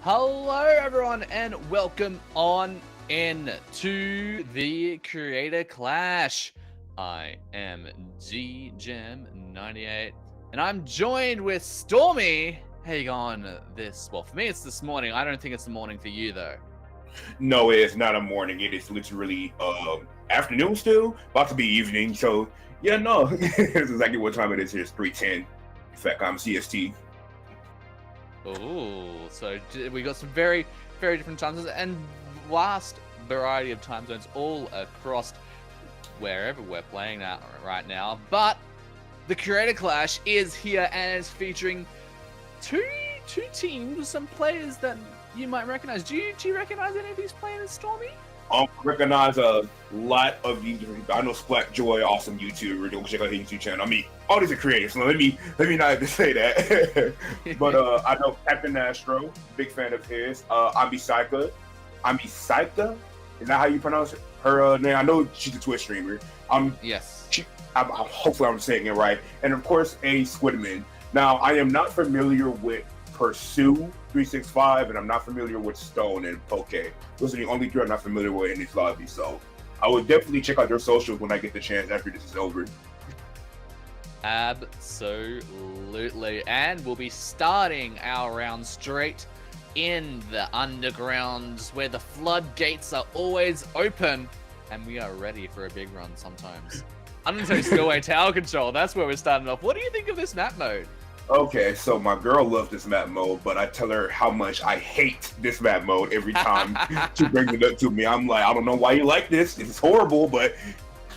Hello, everyone, and welcome on in to the Creator Clash. I am GGem98, and I'm joined with Stormy. How you going well, for me, it's this morning. I don't think it's the morning for you, though. No, it's not a morning. It is literally afternoon still, about to be evening. So yeah, no, it's exactly what time it is here. It's 3:10. In fact, I'm CST. Oh, so we got some very, very different time zones and vast variety of time zones all across wherever we're playing that right now. But the Creator Clash is here and is featuring two teams, some players that you might recognize. Do you recognize any of these players, Stormy? Recognize a lot of you. I know Splat Joy, awesome YouTuber. Go check out his YouTube channel. I mean, all these are creators. So let me not even say that. But I know Captain Astro, big fan of his. Amisika, is that how you pronounce her name? I know she's a Twitch streamer. Yes. Hopefully I'm saying it right. And of course, a Squidman. Now, I am not familiar with Pursue 365, and I'm not familiar with Stone and Poke. Those are the only three I'm not familiar with in this lobby. So I would definitely check out their socials when I get the chance after this is over. Absolutely. And we'll be starting our round straight in the undergrounds where the floodgates are always open and we are ready for a big run sometimes. Undertow Spillway Tower Control, that's where we're starting off. What do you think of this map mode? Okay, so my girl loves this map mode, but I tell her how much I hate this map mode every time she brings it up to me. I'm like, I don't know why you like this. It's horrible, but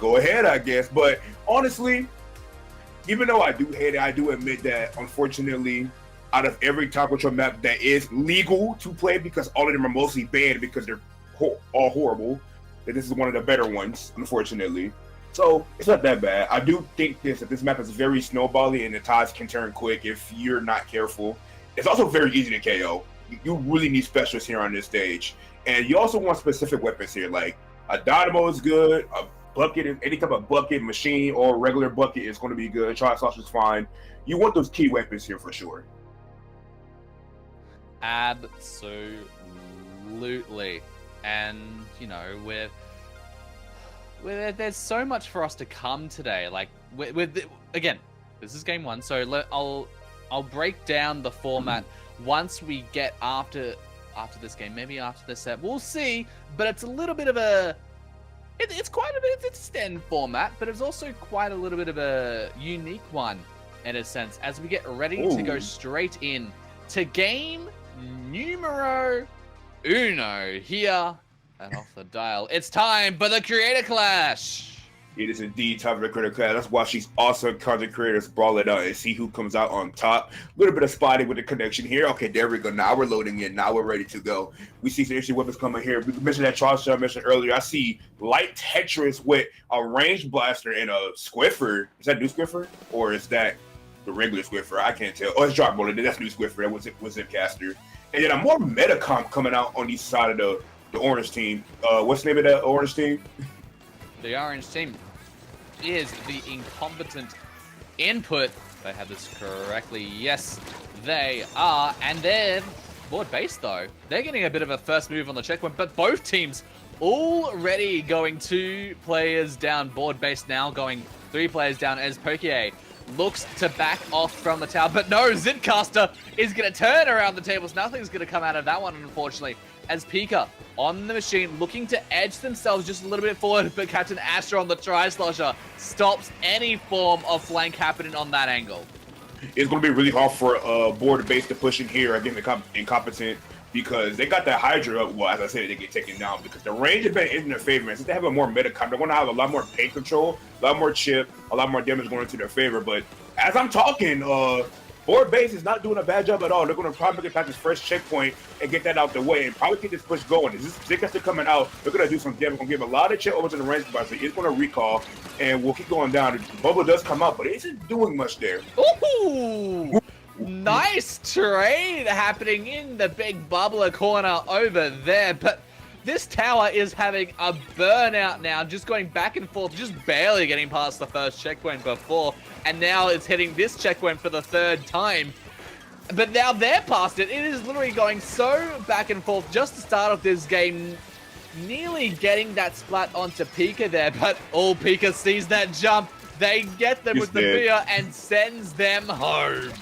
go ahead, I guess. But honestly, even though I do hate it, I do admit that, unfortunately, out of every tower control map that is legal to play, because all of them are mostly banned because they're all horrible, that this is one of the better ones, unfortunately. So it's not that bad. I do think that this map is very snowbally and the tides can turn quick if you're not careful. It's also very easy to KO. You really need specialists here on this stage. And you also want specific weapons here. Like a dynamo is good, a bucket, any type of bucket, machine, or regular bucket is going to be good. Tri-sauce is fine. You want those key weapons here for sure. Absolutely. And, you know, there's so much for us to come today. Like, again, this is game one, so I'll break down the format once we get after this game, maybe after this set. We'll see, but it's a little bit of a... It's quite a bit... It's a standard format, but it's also quite a little bit of a unique one, in a sense, as we get ready to go straight in to game numero uno here. And off the dial, it's time for the Creator Clash. It is indeed time for the Creator Clash. That's why she's awesome content creators brawl it out and see who comes out on top. A little bit of spotting with the connection here. Okay, there we go. Now we're loading in. Now we're ready to go. We see some interesting weapons coming here. We mentioned that Charles I mentioned earlier. I see light Tetris with a ranged blaster and a Squiffer. Is that new Squiffer? Or is that the regular Squiffer? I can't tell. Oh, it's Drop Roller. That's new Squiffer. That was Zipcaster. And then a more meta comp coming out on each side of the orange team. What's the name of that orange team? The orange team is the Incompetent Input. If I have this correctly, yes, they are. And they're board based though. They're getting a bit of a first move on the checkpoint, but both teams already going 2 players down board based now, going 3 players down as Poke looks to back off from the tower. But no, Zipcaster is going to turn around the tables. Nothing's going to come out of that one, unfortunately, as Pika on the machine looking to edge themselves just a little bit forward, but Captain Astro on the Tri-Slosher stops any form of flank happening on that angle. It's going to be really hard for board base to push in here against the Incompetent, because they got that Hydra up. Well, as I said, they get taken down because the range of is in their favor. And since they have a more meta comp, they're going to have a lot more paint control, a lot more chip, a lot more damage going into their favor. But as I'm talking, board base is not doing a bad job at all. They're going to probably get back this first checkpoint and get that out the way and probably get this push going. As this Zipcaster coming out, they're going to do some damage. Going to give a lot of chip over to the range boss. It's going to recall, and we'll keep going down. The bubble does come out, but it isn't doing much there. Ooh! Nice trade happening in the big bubbler corner over there, but this tower is having a burnout now, just going back and forth, just barely getting past the first checkpoint before, and now it's hitting this checkpoint for the 3rd time. But now they're past it. It is literally going so back and forth just to start off this game. Nearly getting that splat onto Pika there, but Pika sees that jump. They get them with the beer and sends them home.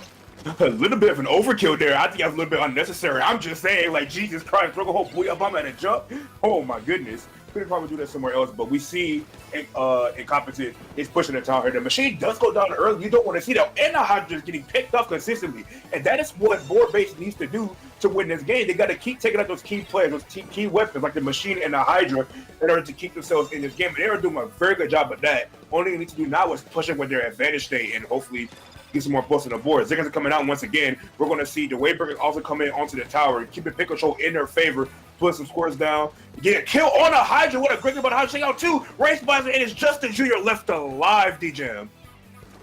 A little bit of an overkill there. I think that's a little bit unnecessary. I'm just saying, like, Jesus Christ, throw a whole boy up at a jump. Oh my goodness. Could probably do that somewhere else, but we see Incompetent is pushing the tower here. The machine does go down early. You don't want to see that. And the Hydra is getting picked up consistently. And that is what board base needs to do to win this game. They got to keep taking out those key players, those key weapons like the machine and the Hydra in order to keep themselves in this game. And they are doing a very good job of that. Only thing they need to do now is push it with their advantage state and hopefully get some more points on the board. Ziggins are coming out once again. We're going to see the Wayburgers also come in onto the tower, keeping pick control in their favor, put some scores down. Get a kill on a Hydra. What a great thing about Hydra. Check out two. Race Bison, and it's Justin Jr. left alive, D-Jam.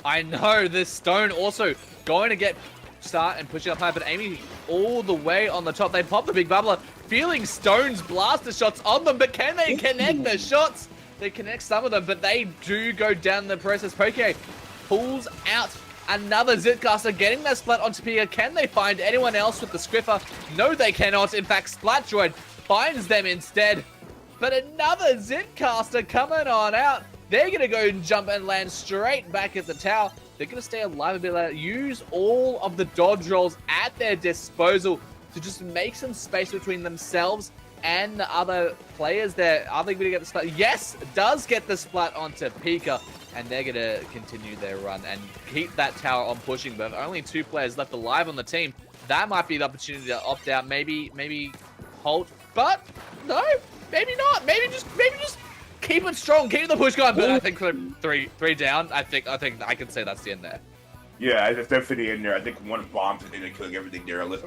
I know, this Stone also going to get start and pushing up high, but Amy all the way on the top. They pop the big bubbler, feeling Stone's blaster shots on them, but can they connect the shots? They connect some of them, but they do go down the process. Poke pulls out another Zitcaster, getting that splat onto Pika. Can they find anyone else with the Scriffer? No, they cannot. In fact, Splat Droid finds them instead. But another Zitcaster coming on out. They're going to go and jump and land straight back at the tower. They're going to stay alive a bit later, use all of the dodge rolls at their disposal to just make some space between themselves and the other players there. Are they going to get the splat? Yes, does get the splat onto Pika. And they're going to continue their run and keep that tower on pushing. But only 2 players left alive on the team. That might be the opportunity to opt out. Maybe halt. But no, maybe not. Maybe just keep it strong. Keep the push going. But I think three down. I think I can say that's the end there. Yeah, it's definitely in there. I think one bomb and then killing everything there, unless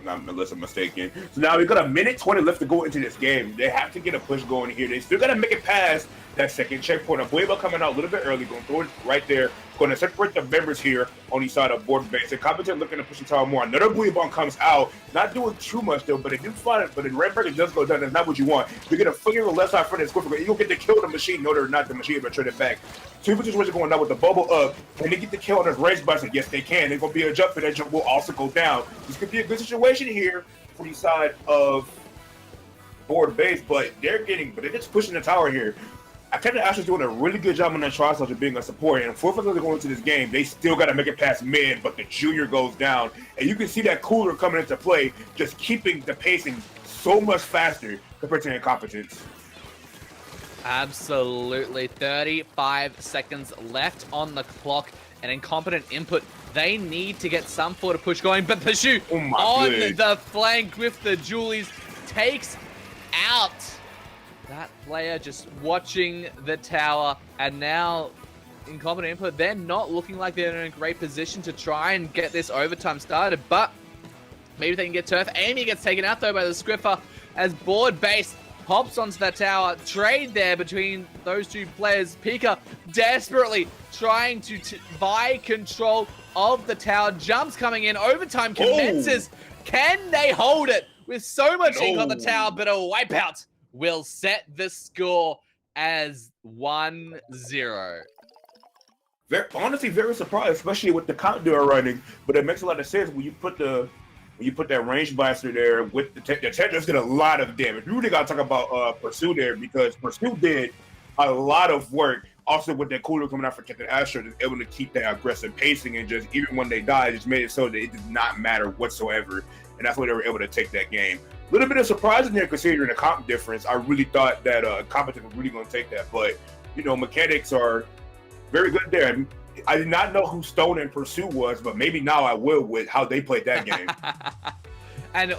I'm mistaken. So now we've got a minute 20 left to go into this game. They have to get a push going here. They still got to make it past that second checkpoint. Abueva coming out a little bit early, going to throw it right there. Going to separate the members here on each side of board base. Incompetent looking to push the tower more. Another Abueva comes out, not doing too much though, but they do find it. But the red burger does go down. That's not what you want. You're going to flick the left side for this quick. You'll get to kill the machine. No, they're not the machine, but turn it back. Two situations going down with the bubble up. Can they get the kill on this race button? Yes, they can. They're going to be a jump, and that jump will also go down. This could be a good situation here for the side of board base, but they're just pushing the tower here. Captain Asher's doing a really good job on that tri-slash of being a support, and 4 players going into this game, they still got to make it past mid, but the junior goes down, and you can see that cooler coming into play, just keeping the pacing so much faster compared to Incompetence. Absolutely. 35 seconds left on the clock, and Incompetent input. They need to get some sort of push going, but Pursuit on the flank with the Julies takes out that player, just watching the tower. And now Incompetent input, they're not looking like they're in a great position to try and get this overtime started, but maybe they can get turf. Amy gets taken out though by the Scriffer as board base hops onto that tower. Trade there between those 2 players. Pika desperately trying to buy control of the tower. Jumps coming in. Overtime commences. Can they hold it with so much ink on the tower? But a wipeout will set the score as 1-0. Honestly, very surprised, especially with the count they're running. But it makes a lot of sense when you put that range blaster there with the Tetra's did a lot of damage. We really got to talk about Pursue there, because Pursue did a lot of work. Also with that cooler coming out for Captain Asher, is able to keep that aggressive pacing, and just even when they died, just made it so that it did not matter whatsoever. And that's why they were able to take that game. A little bit of surprise in there considering the comp difference. I really thought that Competent was really going to take that, but you know, mechanics are very good there. I did not know who Stone and Pursue was, but maybe now I will with how they played that game. And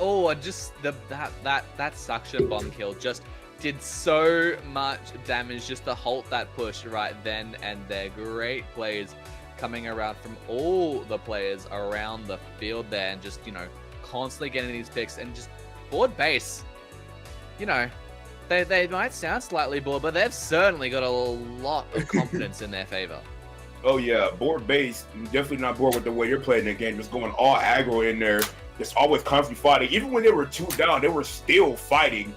just that suction bomb kill just did so much damage just to halt that push right then and there. Great plays coming around from all the players around the field there, and just, you know, constantly getting these picks. And just board base, you know, they might sound slightly bored, but they've certainly got a lot of confidence in their favor. Oh yeah, board base, definitely not bored with the way you're playing the game. Just going all aggro in there, just always constantly fighting. Even when they were 2 down, they were still fighting,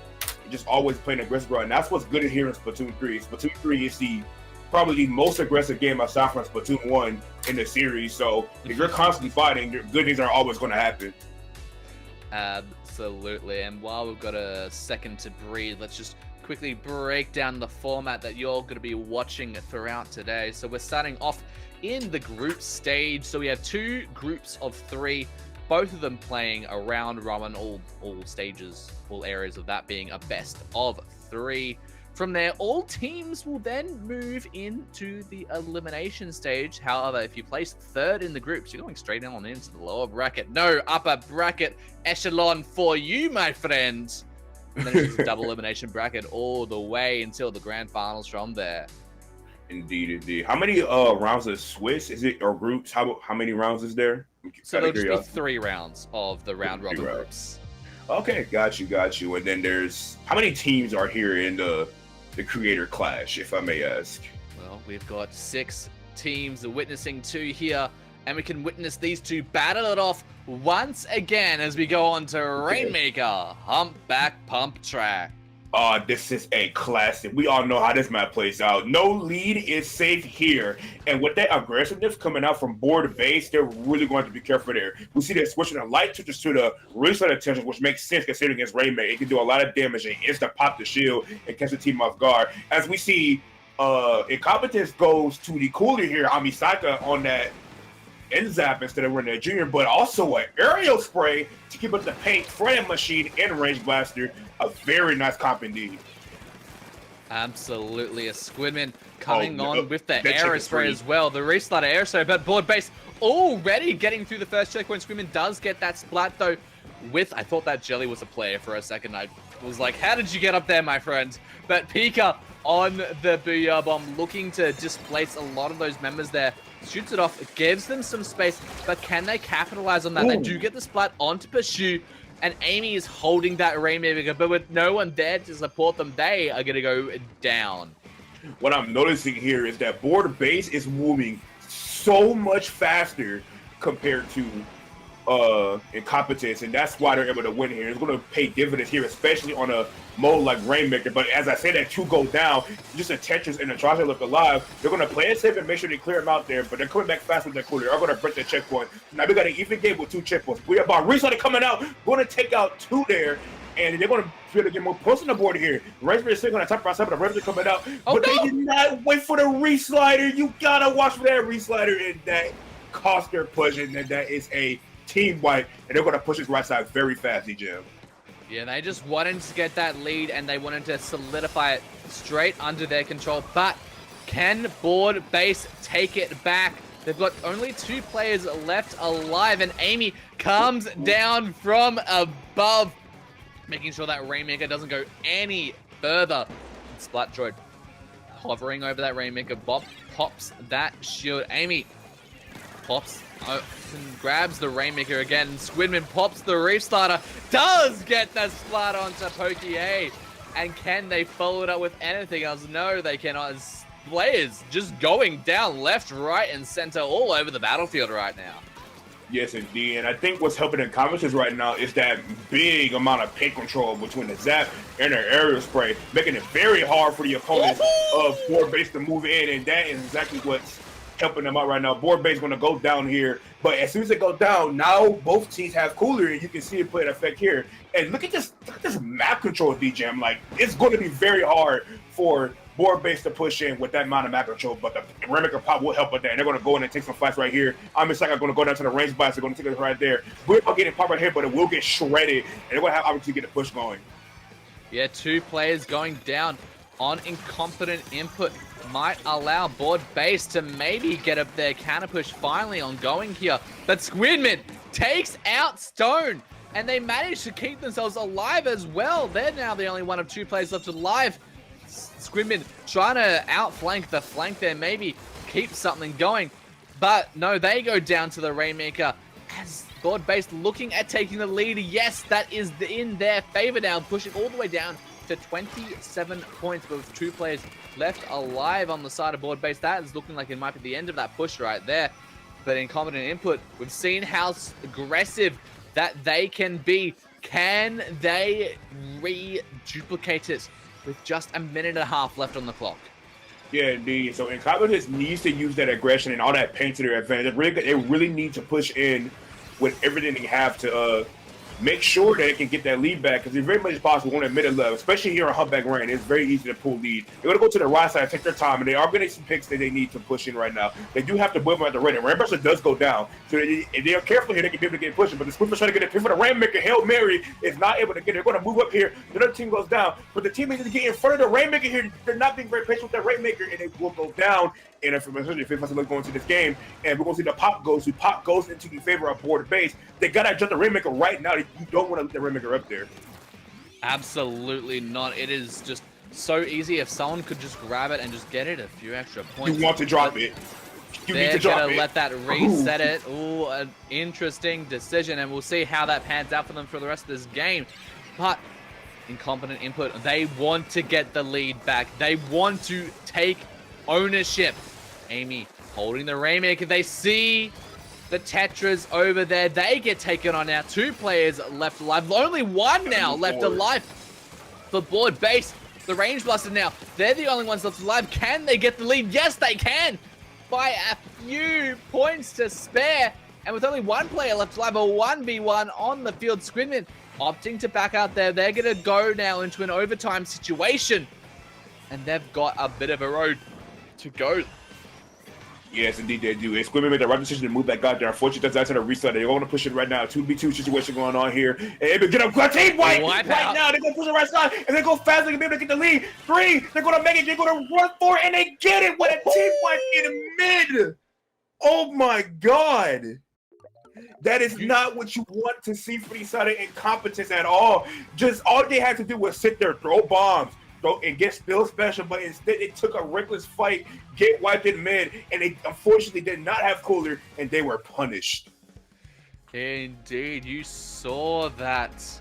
just always playing aggressive. And that's what's good here in Splatoon 3. Splatoon 3 is probably the most aggressive game aside from Splatoon 1 in the series. So if you're constantly fighting, good things are always going to happen. Absolutely. And while we've got a second to breathe, let's just quickly break down the format that you're going to be watching throughout today. So we're starting off in the group stage. So we have 2 groups of 3, both of them playing a round robin, all stages, all areas of that being a best of 3. From there, all teams will then move into the elimination stage. However, if you place 3rd in the groups, you're going straight on into the lower bracket. No upper bracket echelon for you, my friends. And then it's just a double elimination bracket all the way until the grand finals from there. Indeed, indeed. How many rounds of Swiss is it, or groups? How many rounds is there? So there'll just be 3 rounds of the round robin groups. Okay, got you. And then there's, how many teams are here in the Creator Clash, if I may ask? Well, we've got 6 teams witnessing 2 here, and we can witness these 2 battle it off once again as we go on to Rainmaker Humpback Pump Track. This is a classic. We all know how this map plays out. No lead is safe here. And with that aggressiveness coming out from board base, they're really going to be careful there. We see they're switching the light switches to the reset attention, which makes sense considering against Rainmaker. It can do a lot of damage and instant pop the shield and catch the team off guard. As we see, Incompetence goes to the cooler here, Amisaka, on that N-Zap instead of running a junior, but also an aerial spray to keep up the paint for that machine and range blaster. A very nice comp indeed. Absolutely. A Squidman coming on with the air spray as well. The restart air spray, but board base already getting through the first checkpoint. Squidman does get that splat though with, I thought that Jelly was a player for a second. I was like, how did you get up there, my friend? But Pika on the Booyah Bomb, looking to displace a lot of those members there. Shoots it off, it gives them some space, but can they capitalize on that? Ooh. They do get the splat onto Pursue, and Amy is holding that Rainmaker, but with no one there to support them, they are going to go down. What I'm noticing here is that board base is moving so much faster compared to Incompetence, and that's why they're able to win here. It's going to pay dividends here, especially on a mode like Rainmaker. But as I say, that 2 go down, just the Tetris and the Traja look alive. They're going to play it safe and make sure they clear them out there, but they're coming back fast with their cooler. They're going to break the checkpoint. Now we got an even game with 2 checkpoints. We have our Reset coming out, going to take out 2 there, and they're going to be able to get more points on the board here. Rainmaker is sitting on the top right side, but the Rainmaker coming out. Oh, but no! They did not wait for the re-slider. You got to watch for that re-slider, and that cost their push, and that is a team wipe, and they're going to push his right side very fast, Jim. Yeah, they just wanted to get that lead, and they wanted to solidify it straight under their control. But can board base take it back? They've got only 2 players left alive, and Amy comes down from above, making sure that Rainmaker doesn't go any further. Splat Droid hovering over that Rainmaker. Bob pops that shield. Amy pops and grabs the Rainmaker again. Squidman pops the Reef Starter. Does get the splat onto Pokie. And can they follow it up with anything else? No, they cannot. Players just going down left, right, and center all over the battlefield right now. Yes, indeed. And I think what's helping Incompetence right now is that big amount of paint control between the Zap and their aerial spray, making it very hard for the opponents of board base to move in. And that is exactly what's helping them out right now. Board base going to go down here, but as soon as they go down, now both teams have cooler, and you can see it play an effect here. And look at this map control, DJ. Like, it's going to be very hard for board base to push in with that amount of map control, but the Rainmaker pop will help with that. And they're going to go in and take some fights right here. I'm just like, I'm going to go down to the range bias. They're going to take it right there. We're not getting pop right here, but it will get shredded, and they're going to have opportunity to get the push going. Yeah, 2 players going down on Incompetent input might allow board base to maybe get up their counter push finally on going here. But Squidman takes out Stone, and they manage to keep themselves alive as well. They're now the only one of 2 players left alive. Squidman trying to outflank the flank there, maybe keep something going. But no, they go down to the Rainmaker as board base looking at taking the lead. Yes, that is in their favor now, pushing all the way down to 27 points, but with 2 players left alive on the side of board base. That is looking like it might be the end of that push right there. But Incompetent input, we've seen how aggressive that they can be. Can they re-duplicate it with just a minute and a half left on the clock? Yeah, indeed. So Incompetence needs to use that aggression and all that paint to their advantage. They really need to push in with everything they have to make sure that it can get that lead back, because it's very much possible on that middle level, especially here on Humpback Ranch. It's very easy to pull lead. They're going to go to the right side, take their time, and they are getting some picks that they need to push in right now. They do have to move them at the ready. Rainmaker does go down, so if they are careful here, they can be able to get pushing, but the Squidward's trying to get a pick for the Rainmaker. Hail Mary is not able to get it. They're going to move up here. The other team goes down, but the team needs to get in front of the Rainmaker here. They're not being very patient with that Rainmaker, and they will go down. And if we're going to this game, and we're going to see the pop goes into the favor of board base. They got to jump the Rainmaker right now. You don't want to let the Rainmaker up there. Absolutely not. It is just so easy if someone could just grab it and just get it a few extra points. You want to drop it. You need to They're drop gonna it. let that reset it. Ooh, an interesting decision, and we'll see how that pans out for them for the rest of this game. But Incompetent Input, they want to get the lead back. They want to take ownership. Amy holding the Rainmaker. They see the Tetras over there. They get taken on now. 2 players left alive. Only 1 now left alive for board base. The Range Blaster now. They're the only ones left alive. Can they get the lead? Yes, they can. By a few points to spare. And with only 1 player left alive, a 1v1 on the field. Squidman opting to back out there. They're going to go now into an overtime situation. And they've got a bit of a road to go. Yes, indeed they do. And Squidman made the right decision to move back out there. Unfortunately, that's out of the reset. They're going to push it right now. 2v2 situation going on here. And get up, team white right now. They're going to push it right side, and they go fast. They can be able to get the lead. 3. They're going to make it. They're going to run for it, and they get it with a team white in mid. Oh my God. That is not what you want to see for these side of incompetence at all. Just all they had to do was sit there, throw bombs, and get still special, but instead they took a reckless fight, get wiped in mid, and they unfortunately did not have cooler, and they were punished. Indeed, you saw that.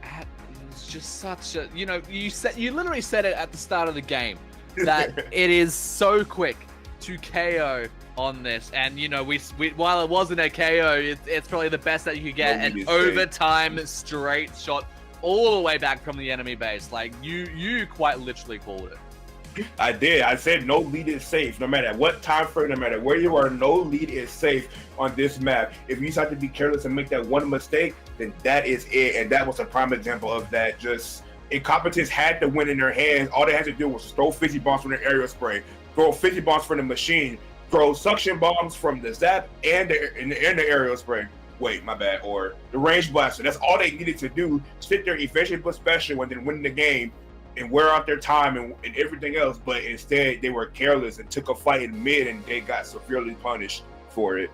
It was just such a, you literally said it at the start of the game that it is so quick to KO on this, and we while it wasn't a KO, it's probably the best that you could get, an overtime straight shot all the way back from the enemy base. Like, you quite literally called it. I did. I said no lead is safe. No matter what time frame, no matter where you are, no lead is safe on this map. If you start to be careless and make that one mistake, then that is it. And that was a prime example of that. Just incompetence had the win in their hands. All they had to do was throw fizzy bombs from their aerial spray, throw fizzy bombs from the machine, throw suction bombs from the zap and the aerial spray. Wait, my bad. Or the range blaster. That's all they needed to do. Sit there, eventually put special, and then win the game and wear out their time and everything else. But instead, they were careless and took a fight in mid, and they got severely punished for it.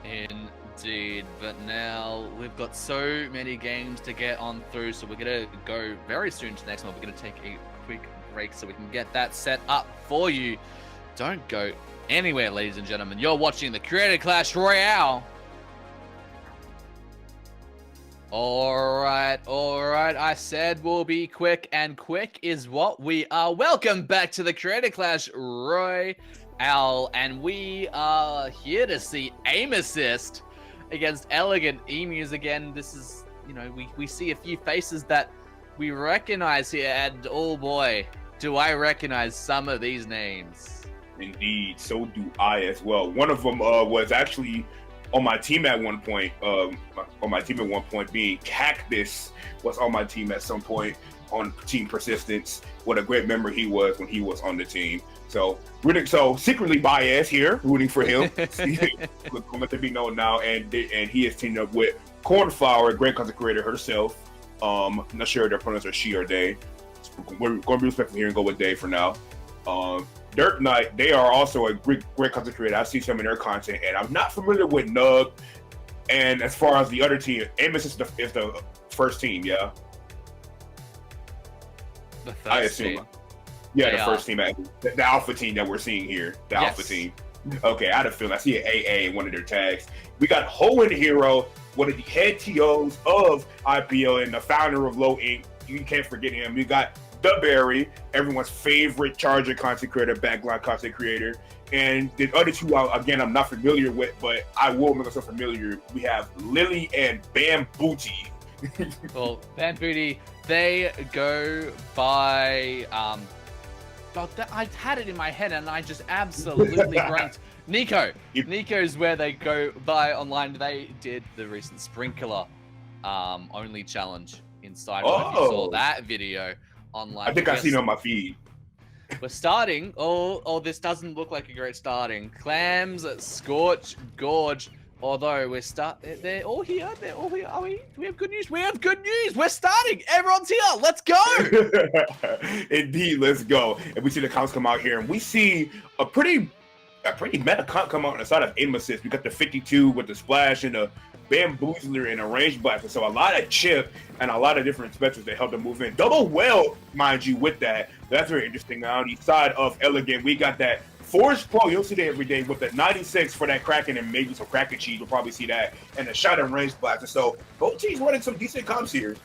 Indeed. But now we've got so many games to get on through, so we're going to go very soon to the next one. We're going to take a quick break so we can get that set up for you. Don't go anywhere, ladies and gentlemen. You're watching the Creator Clash Royale. All right. I said we'll be quick, and quick is what we are. Welcome back to the Creator Clash Royale, and we are here to see aim assist against Elegant Emus again. This is, we see a few faces that we recognize here, and oh boy, do I recognize some of these names. Indeed, so do I as well. One of them was actually on my team at one point. Being Cactus was on my team at some point on Team Persistence. What a great member he was when he was on the team. So secretly biased here, rooting for him. Let it be known now, and he is teamed up with Cornflower, great content creator herself. I'm not sure if their pronouns are she or they. We're going to be respectful here and go with they for now. Dirt Knight, they are also a great content creator. I see some of their content, and I'm not familiar with Nug. And as far as the other team, Emus is the first team, yeah. The first I assume. team. Yeah, the first team, the alpha team that we're seeing here, the alpha team. Okay, I had a feeling. I see an AA in one of their tags. We got Hoenn Hero, one of the head TOs of IPL and the founder of Low Inc. You can't forget him. We got The Berry, everyone's favorite Charger content creator, backline content creator. And the other two, again, I'm not familiar with, but I will make myself familiar. We have Lily and Bambooty. Well, Bambooty, they go by... I had it in my head and I just absolutely blanked. Nico's where they go by online. They did the recent sprinkler only challenge inside. If you saw that video online. I think I seen it on my feed. We're starting. Oh, this doesn't look like a great starting. Clams, Scorch, Gorge. Although they're all here. They're all here. Do we have good news? We have good news. We're starting. Everyone's here. Let's go. Indeed, let's go. And we see the counts come out here, and we see a pretty meta count come out on the side of Aim Assist. We got the 52 with the splash and the bamboozler and a range blast. So a lot of chip and a lot of different specials that help them move in. Double well, mind you, with that. That's very interesting. On the side of Elegant, we got that Force Pro, you'll see that every day with the 96 for that Kraken and maybe some Kraken cheese. You'll probably see that, and the shot and range blast. So both teams running some decent comps here.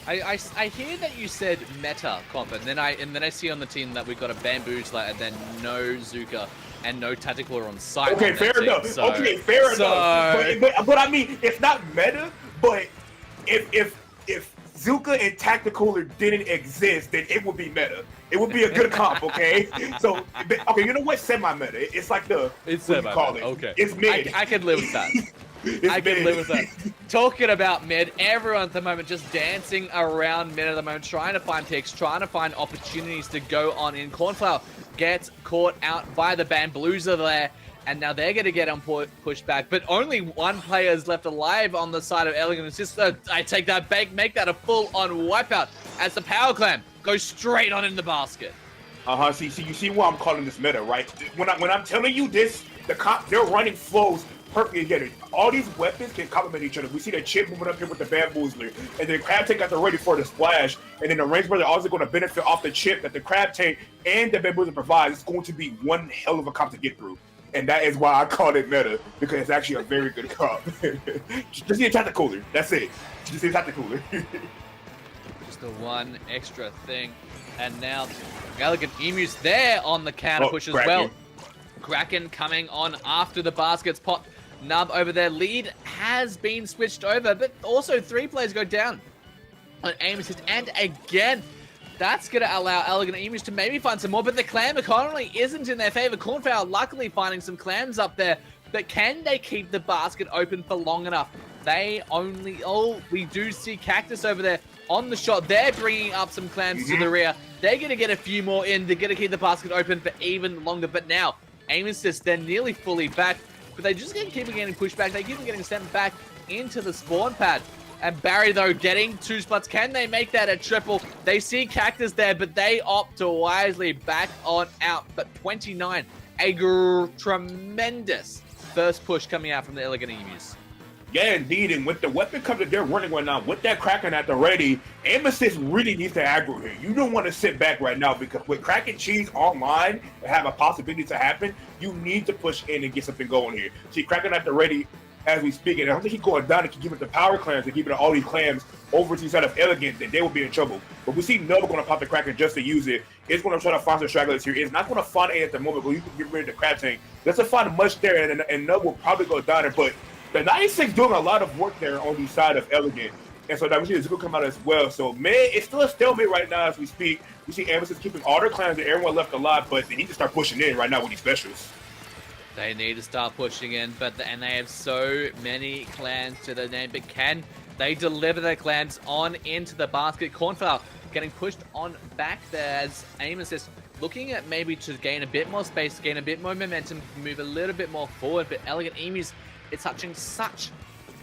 I hear that you said meta comp, and then I see on the team that we've got a bamboozler and then no Zuka and no Tacticler on site. Okay, fair enough. Okay, fair enough. But I mean, it's not meta. But if Zuka and Tacticler didn't exist, then it would be meta. It would be a good comp, okay? So, okay, you know what? Semi-meta. It's like it's semi-meta. Okay. It's mid. I can live with that. I can live with that. Talking about mid, everyone at the moment just dancing around mid at the moment, trying to find picks, trying to find opportunities to go on in. Cornflower gets caught out by the Bamboozler there, and now they're going to get on pushed back, but only one player is left alive on the side of Elegant. It's just, I take that back, make that a full-on wipeout as the Power Clam goes straight on in the basket. See, you see why I'm calling this meta, right? When I'm telling you this, they're running flows perfectly together. All these weapons can complement each other. We see that Chip moving up here with the Bamboozler, and then Crab Tank got the ready for the splash, and then the Range Brother also going to benefit off the chip that the Crab Tank and the Bamboozler provides. It's going to be one hell of a comp to get through. And that is why I called it meta, because it's actually a very good comp. Just the attack cooler. That's it. Just the attack cooler. Just the one extra thing. And now Elegant Emus there on the counter push as well. Kraken coming on after the baskets pop. Nub over there. Lead has been switched over, but also 3 players go down on aim assist. And again, that's going to allow Elegant Emus to maybe find some more, but the clam economy isn't in their favor. Cornflower luckily finding some clams up there, but can they keep the basket open for long enough? We do see Cactus over there on the shot. They're bringing up some clams to the rear. They're going to get a few more in. They're going to keep the basket open for even longer, but now aim assist, they're nearly fully back, but they just keep getting pushed back. They keep getting sent back into the spawn pad. And Barry, though, getting 2 splats. Can they make that a triple? They see Cactus there, but they opt to wisely back on out. But 29, a tremendous first push coming out from the Elegant Emus. Yeah, indeed. And with the weapon cover that they're running right now, with that Kraken at the ready, Aim Assist really needs to aggro here. You don't want to sit back right now, because with Kraken Cheese online and have a possibility to happen, you need to push in and get something going here. See, Kraken at the ready as we speak, and I don't think he's going down and can give it the power clams and keep it all these clams over to the side of Elegant, then they will be in trouble. But we see Nova going to pop the Kraken just to use it. It's going to try to find some stragglers here. It's not going to find A at the moment, but you can get rid of the Crab Tank. Doesn't find much there, and Nova will probably go down there, but the 96 doing a lot of work there on the side of Elegant. And so now we see Zuko come out as well. So, man, it's still a stalemate right now as we speak. We see Emus is keeping all their clans and everyone left alive, but they need to start pushing in right now with these specials. They need to start pushing in, and they have so many clans to their name, but can they deliver their clans on into the basket? Cornflower getting pushed on back there as Aim Assist looking at maybe to gain a bit more space, gain a bit more momentum, move a little bit more forward, but Elegant Emus is touching such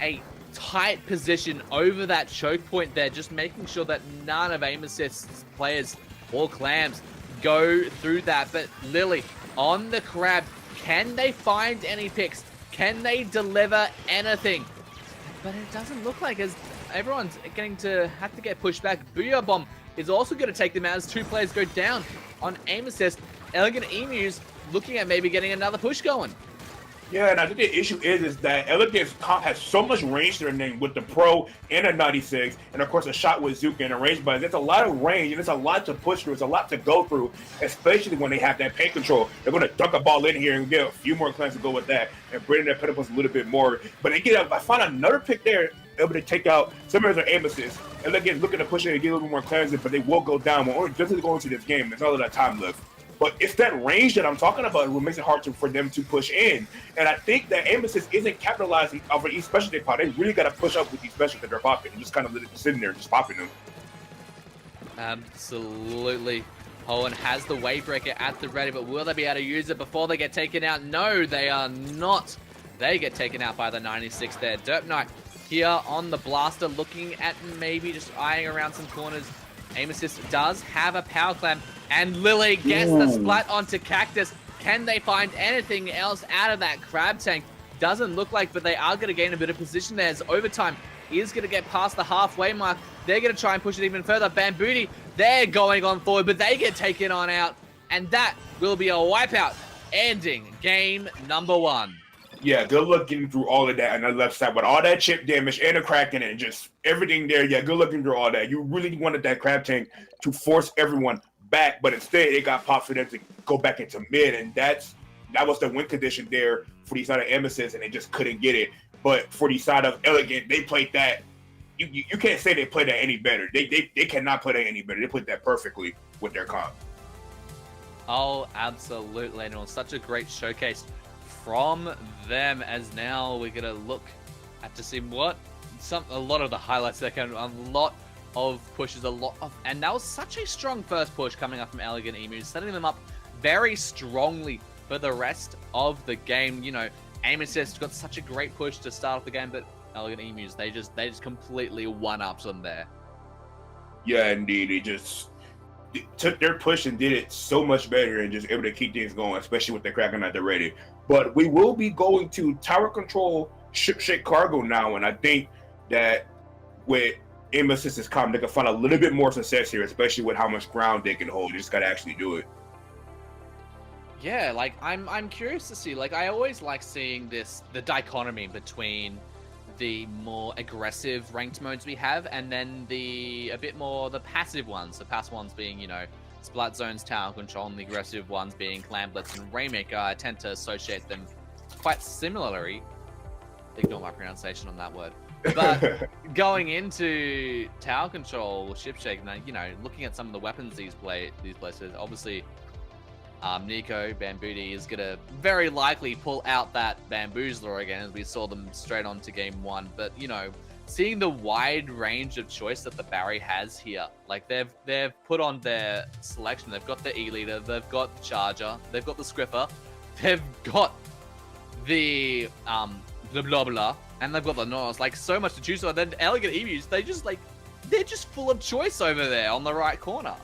a tight position over that choke point there, just making sure that none of Aim Assist's players or clams go through that. But Lily on the Crab, can they find any picks? Can they deliver anything? But it doesn't look like, as everyone's going to have to get pushed back. Booyah Bomb is also going to take them out as 2 players go down on Aim Assist. Elegant Emus looking at maybe getting another push going. Yeah, and I think the issue is that Elegant's comp has so much range to their name with the Pro and a 96, and of course a shot with Zuka and a range button. There's a lot of range, and there's a lot to push through. There's a lot to go through, especially when they have that paint control. They're going to dunk a ball in here and get a few more clans to go with that, and bring their penalties a little bit more. But they I find another pick there, able to take out some of their Aim Assists. Elegant looking to push it and get a little bit more clans in, but they will go down. We're only just going into this game. There's all of that time left. But it's that range that I'm talking about what makes it hard for them to push in. And I think that Emus isn't capitalizing over each special they pop. They really got to push up with these specials that they're popping and just kind of let it sitting there, just popping them. Absolutely. Owen has the wave breaker at the ready, but will they be able to use it before they get taken out? No, they are not. They get taken out by the 96 there. Derp Knight here on the blaster, looking at maybe just eyeing around some corners. Aim Assist does have a power clamp, and Lily gets the splat onto Cactus. Can they find anything else out of that crab tank? Doesn't look like, but they are going to gain a bit of position there as overtime is going to get past the halfway mark. They're going to try and push it even further. Bambooty, they're going on forward, but they get taken on out, and that will be a wipeout, ending game number 1. Yeah, good luck getting through all of that on the left side with all that chip damage and a Kraken and just everything there. Yeah, good luck getting through all that. You really wanted that crab tank to force everyone back, but instead it got popped for them to go back into mid, and that was the win condition there for the side of Emesis, and they just couldn't get it. But for the side of Elegant, they played that. You can't say they played that any better. They cannot play that any better. They played that perfectly with their comp. Oh, absolutely. And it was such a great showcase from them, as now we're going to look at to see a lot of the highlights there, a lot of pushes, and that was such a strong first push coming up from Elegant Emus, setting them up very strongly for the rest of the game. You know, Aim Assist got such a great push to start off the game, but Elegant Emus, they just completely one-ups them there. Yeah, indeed. They took their push and did it so much better and just able to keep things going, especially with the Kraken at the ready. But we will be going to tower control ship shake cargo now, and I think that with Aim Assist's comp, they can find a little bit more success here, especially with how much ground they can hold. They just gotta actually do it. Yeah, like I'm curious to see. Like, I always like seeing the dichotomy between the more aggressive ranked modes we have, and then a bit more the passive ones. The passive ones being, you know, Splat Zones, Tower Control, and the aggressive ones being Clamblitz and Rainmaker. I tend to associate them quite similarly. Ignore my pronunciation on that word. But going into Tower Control, Ship Shake, and you know, looking at some of the weapons these places, obviously Nico Bambooty is gonna very likely pull out that Bamboozler again, as we saw them straight on to game 1. But you know, seeing the wide range of choice that the Barry has here, like they've put on their selection. They've got the E-Leader, they've got the Charger, they've got the Scripper, they've got the blah blah, and they've got the Norse. Like, so much to choose from. Then Elegant Emus, they're just full of choice over there on the right corner.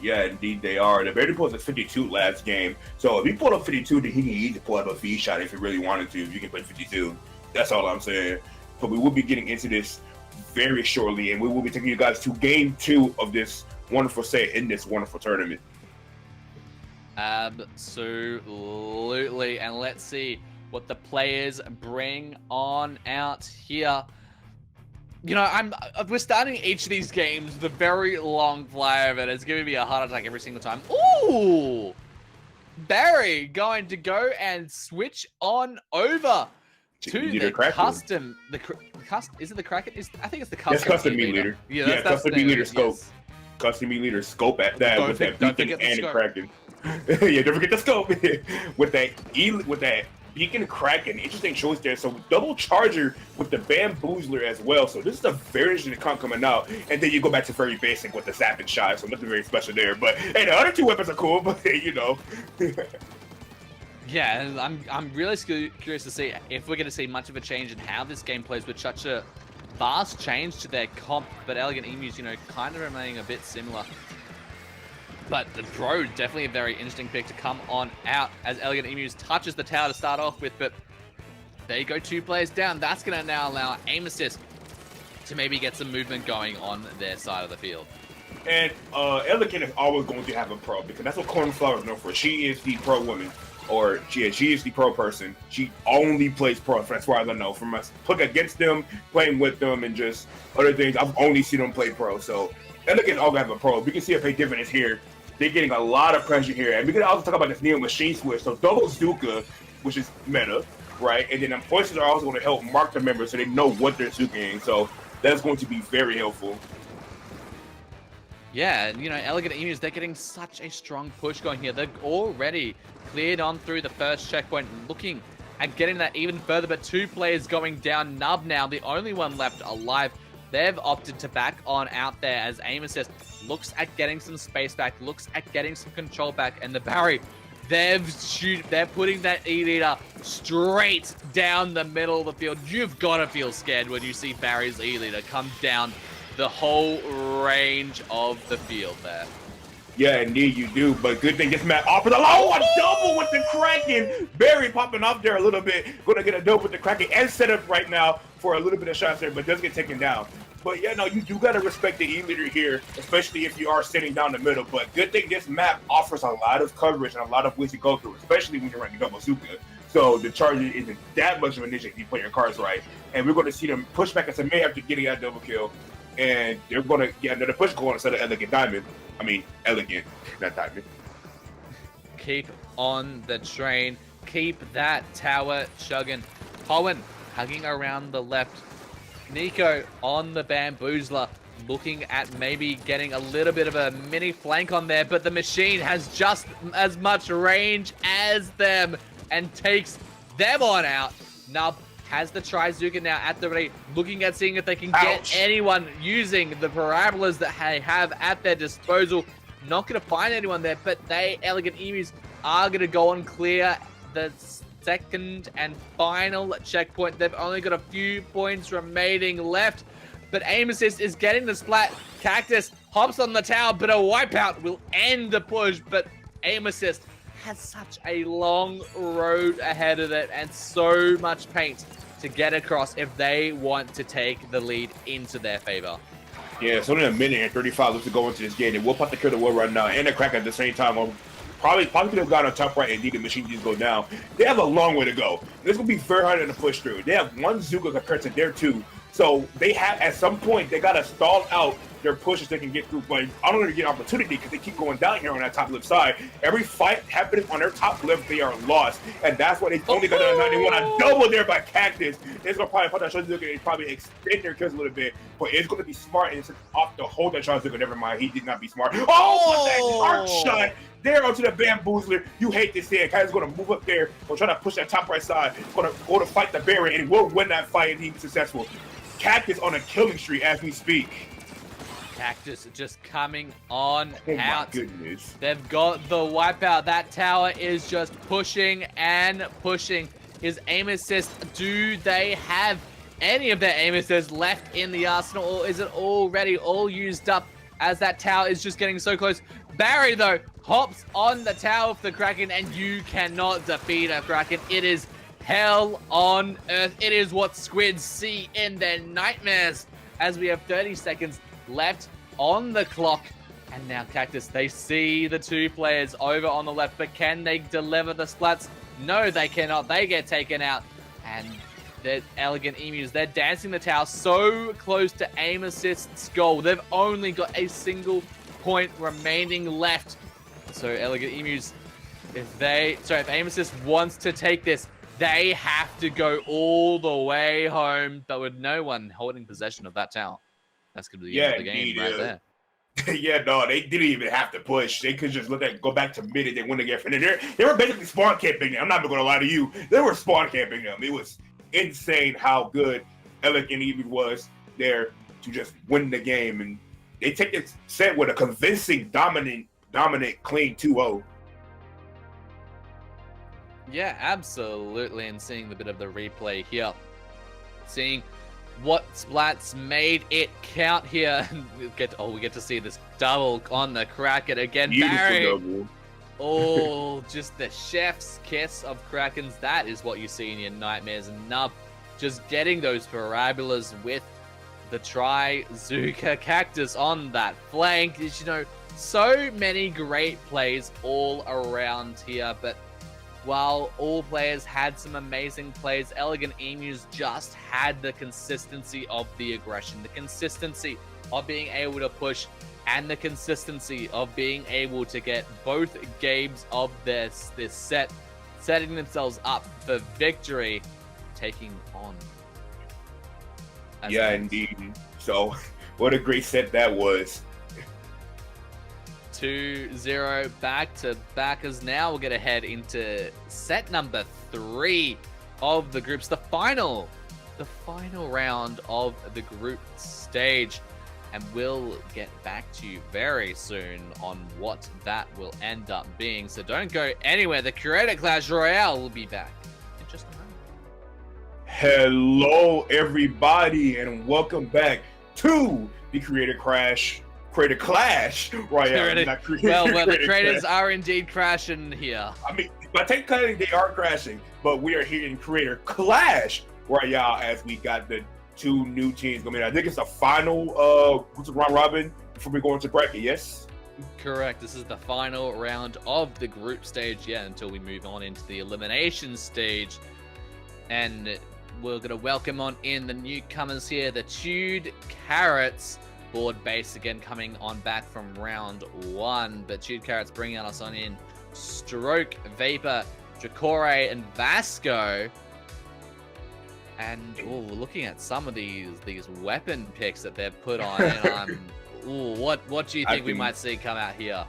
Yeah, indeed they are. The Barry pulled a 52 last game. So if he pulled up 52, then he can easily pull up a V shot if he really wanted to. If you can play 52. That's all I'm saying. But we will be getting into this very shortly, and we will be taking you guys to game 2 of this wonderful set in this wonderful tournament. Absolutely. And let's see what the players bring on out here. You know, we're starting each of these games with a very long flyover. It's giving me a heart attack every single time. Ooh! Barry going to go and switch on over to the custom. Is it the Kraken? I think it's the custom. Yes, custom meat leader. Yeah, custom meat leader scope. Yes. Custom meat leader scope at that with that beacon and the Kraken. Yeah, don't forget the scope with that beacon Kraken. Interesting choice there. So double charger with the Bamboozler as well. So this is a very interesting comp coming out. And then you go back to very basic with the Zap and Shot. So nothing very special there. But hey, the other 2 weapons are cool. But you know. Yeah, and I'm really curious to see if we're going to see much of a change in how this game plays with such a vast change to their comp. But Elegant Emus, you know, kind of remaining a bit similar. But the Bro, definitely a very interesting pick to come on out as Elegant Emus touches the tower to start off with. But there you go, 2 players down. That's going to now allow Aim Assist to maybe get some movement going on their side of the field. And Elegant is always going to have a pro, because that's what Cornflower is known for. She is the pro woman. Or she is the pro person. She only plays pro. That's why I don't know. From us playing against them, playing with them, and just other things, I've only seen them play pro. So Elegant all have a pro. We can see a big difference here. They're getting a lot of pressure here. And we can also talk about this Neo Machine switch. So double Zuka, which is meta, right? And then the voices are also going to help mark the members so they know what they're Zukaing. So that's going to be very helpful. Yeah, and Elegant Emus, they're getting such a strong push going here. They've already cleared on through the first checkpoint, looking at getting that even further, but 2 players going down. Nub now, the only one left alive. They've opted to back on out there as Emus says, looks at getting some space back, looks at getting some control back, and the Barry, they're putting that E-Leader straight down the middle of the field. You've got to feel scared when you see Barry's E-Leader come down the whole range of the field there. Yeah, indeed you do. But good thing this map offers a double with the Kraken. Barry popping off there a little bit. Going to get a double with the Kraken and set up right now for a little bit of shots there, but does get taken down. But yeah, no, you do got to respect the E-Leader here, especially if you are sitting down the middle. But good thing this map offers a lot of coverage and a lot of ways to go through, especially when you're running double Zuka. So the Charger isn't that much of an issue if you play your cards right. And we're going to see them push back into May after getting that double kill. And they're going to get another push going instead of Elegant Diamond. I mean, Elegant, not Diamond. Keep on the train. Keep that tower chugging. Cohen hugging around the left. Nico on the Bamboozler, looking at maybe getting a little bit of a mini flank on there, but the machine has just as much range as them and takes them on out. Nub has the Trizuka now at the ready, looking at seeing if they can get anyone using the parabolas that they have at their disposal. Not going to find anyone there, but Elegant Emus, are going to go and clear the second and final checkpoint. They've only got a few points remaining left, but Aim Assist is getting the splat. Cactus hops on the tower, but a wipeout will end the push, but Aim Assist has such a long road ahead of it and so much paint to get across if they want to take the lead into their favor. Yeah, it's only a minute and 35 left to go into this game, and we'll put the kill the world right now and the crack at the same time. Probably could have got on top right and need the machine just go down. They have a long way to go. This will be very hard to push through. They have 1 Zuka compared to their 2. So they have, at some point, they got to stall out their pushes they can get through. But I don't really get opportunity because they keep going down here on that top left side. Every fight happening on their top left, they are lost. And that's why they only got a 91. A double there by Cactus. It's going to probably put that Shazuka and probably extend their kills a little bit. But it's going to be smart and it's off the hold that Shazuka. Never mind, he did not be smart. Oh, what that arc shot there onto the Bamboozler. You hate to see it. Cactus is going to move up there or try to push that top right side. Going to go to fight the Barry and will win that fight and he's successful. Cactus on a killing streak as we speak. Cactus just coming on out. My goodness. They've got the wipeout. That tower is just pushing and pushing. His aim assist, do they have any of their aim assists left in the arsenal, or is it already all used up as that tower is just getting so close? Barry, though, hops on the tower for the Kraken, and you cannot defeat a Kraken. It is hell on earth. It is what squids see in their nightmares. As we have 30 seconds left on the clock. And now Cactus, they see the 2 players over on the left, but can they deliver the splats? No, they cannot. They get taken out. And the Elegant Emus, they're dancing the tower so close to Aim Assist's goal. They've only got a single point remaining left. So Elegant Emus, if Aim Assist wants to take this, they have to go all the way home, but with no one holding possession of that tower. That's going to be the end of the game right there. Yeah, no, they didn't even have to push. They could just go back to mid and they win the game. They were basically spawn camping them. I'm not going to lie to you. They were spawn camping them. It was insane how good Elegant Emus was there to just win the game. And they take this set with a convincing, dominant, clean 2-0. Yeah, absolutely. And seeing the bit of the replay here, seeing what splats made it count here. We get to see this double on the Kraken again. Beautiful Barry. double. Oh, just the chef's kiss of Krakens. That is what you see in your nightmares. And Nub just getting those parabolas with the Trizuka. Cactus on that flank. So many great plays all around here, but while all players had some amazing plays, Elegant Emus just had the consistency of the aggression, the consistency of being able to push, and the consistency of being able to get both games of this set, setting themselves up for victory, taking on. Yeah, indeed. So, what a great set that was. 2-0 back to backers now. We're going to head into set number 3 of the groups, the final round of the group stage. And we'll get back to you very soon on what that will end up being. So don't go anywhere. The Creator Clash Royale will be back in just a moment. Hello, everybody, and welcome back to the Creator Clash Royale. The creators are indeed crashing here. I mean, but technically they are crashing, but we are here in Creator Clash Royale as we got the 2 new teams going in. I think it's the final round robin before we go into bracket. Yes, correct. This is the final round of the group stage. Yeah, until we move on into the elimination stage, and we're gonna welcome on in the newcomers here, the Chewed Carrots. Board base again coming on back from round 1, but Chewed Carrots bringing us on in Stroke, Vapor, Dracore, and Vasco. And looking at some of these weapon picks that they've put on, and what do you think we might see come out here?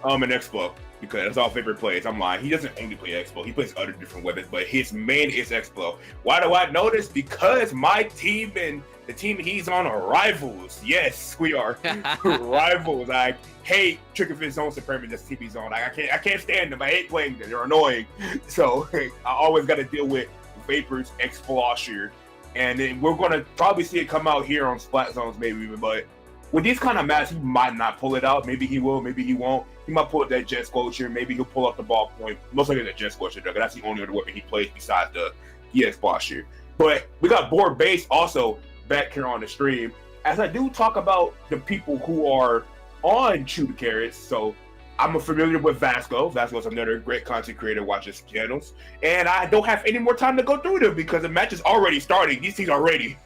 An Expo, because that's all Vapor plays. I'm lying. He doesn't only play Expo. He plays other different weapons, but his main is Expo. Why do I know this? Because my team and the team he's on are rivals. Yes, we are rivals. I hate Trick of his own supremacy. That's TP Zone. I can't stand them. I hate playing them. They're annoying. So I always got to deal with Vapor's Explosher, and then we're going to probably see it come out here on Splat Zones maybe, but with these kind of maps, he might not pull it out. Maybe he will, maybe he won't. He might pull up that Jet Scorcher. Maybe he'll pull up the ballpoint. Most likely the Jet Scorcher, because that's the only other weapon he plays besides the Explosher. But we got Board Base also back here on the stream. As I do talk about the people who are on Chewed Carrots, so I'm familiar with Vasco. Vasco's another great content creator, watches channels. And I don't have any more time to go through them because the match is already starting. These teams are ready.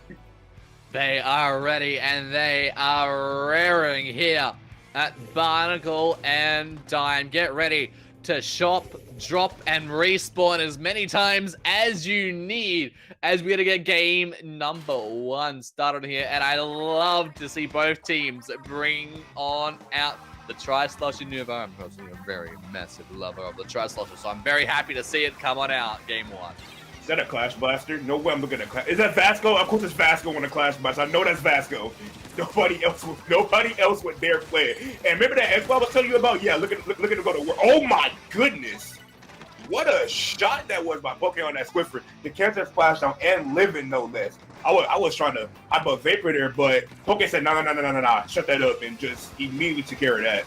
They are ready, and they are raring here at Barnacle and Dime. Get ready to shop, drop, and respawn as many times as you need as we're going to get game number 1 started here. And I love to see both teams bring on out the Tri-Slosher Nuvo. I'm personally a very massive lover of the Tri-Slosher, so I'm very happy to see it come on out game 1. Is that a Clash Blaster? No way I'm looking at Clash. Is that Vasco? Of course it's Vasco on the Clash Blaster. I know that's Vasco. Nobody else would dare play it. And remember that Xbox I was telling you about? Yeah, look at him go to work. Oh my goodness. What a shot that was by poking on that Swiffer. The cancel splashdown and living no less. I was trying to put Vapor there, but Poke said no, shut that up, and just immediately took care of that.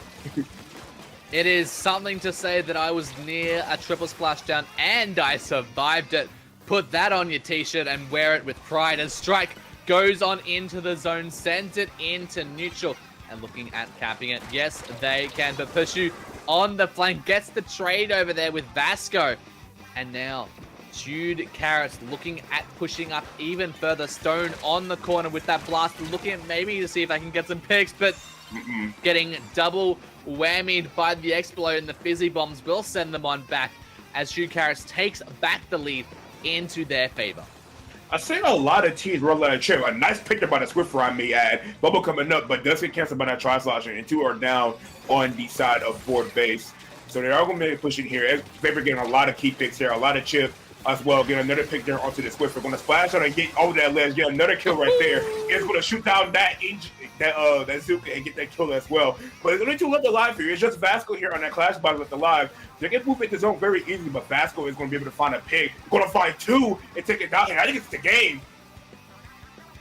It is something to say that I was near a triple splashdown and I survived it. Put that on your t-shirt and wear it with pride as Strike goes on into the zone, sends it into neutral, and looking at capping it. Yes, they can, but Pushu on the flank gets the trade over there with Vasco. And now Chewed Carrots looking at pushing up even further. Stone on the corner with that blast, looking at maybe to see if I can get some picks, but getting double whammied by the Explode, and the Fizzy Bombs will send them on back as Chewed Carrots takes back the lead into their favor. I've seen a lot of teams roll out of chair. A nice picture by the Swiffer I may add. Bubble coming up, but does get canceled by that Tri-Slosher, and 2 are down on the side of Board Base. So they are going to be pushing here. Vapor getting a lot of key picks here, a lot of chip as well. Get another pick there onto the Swiffer. Going to splash on and get over that ledge. Get another kill right there. It's going to shoot down that Zuka and get that kill as well. But there's only 2 left alive here. It's just Vasco here on that Clash Box left alive. They can move into zone very easily, but Vasco is going to be able to find a pick. Going to find 2 and take it down. And I think it's the game.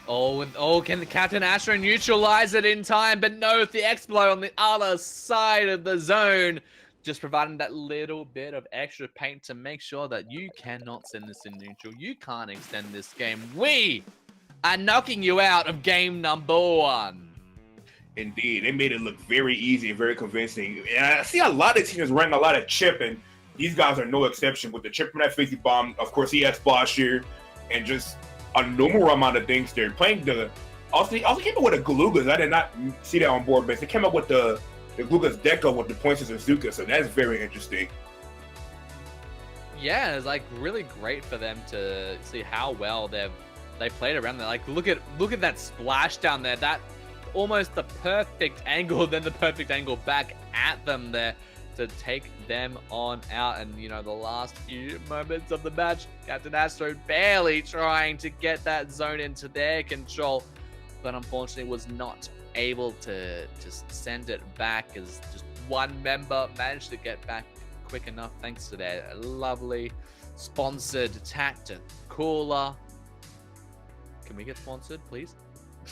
Can the Captain Astro neutralize it in time? But no, the Explode on the other side of the zone, just providing that little bit of extra paint to make sure that you cannot send this in neutral. You can't extend this game. We are knocking you out of game number 1. Indeed, they made it look very easy and very convincing. And I see a lot of teams running a lot of chip, and these guys are no exception. With the chip from that Fizzy Bomb, of course, he has Splash here, and just a normal amount of things there. Playing the also came up with a Galugas. I did not see that on Board Base. They came up with the Galugas Deco with the Points of Zuka, so that's very interesting. Yeah, it's like really great for them to see how well they played around there. Like look at that splash down there. That almost the perfect angle, then the perfect angle back at them there to take them on out. And, you know, the last few moments of the match, Captain Astro barely trying to get that zone into their control, but unfortunately was not able to just send it back, as just one member managed to get back quick enough thanks to their lovely sponsored Tactic Cooler. Can we get sponsored, please?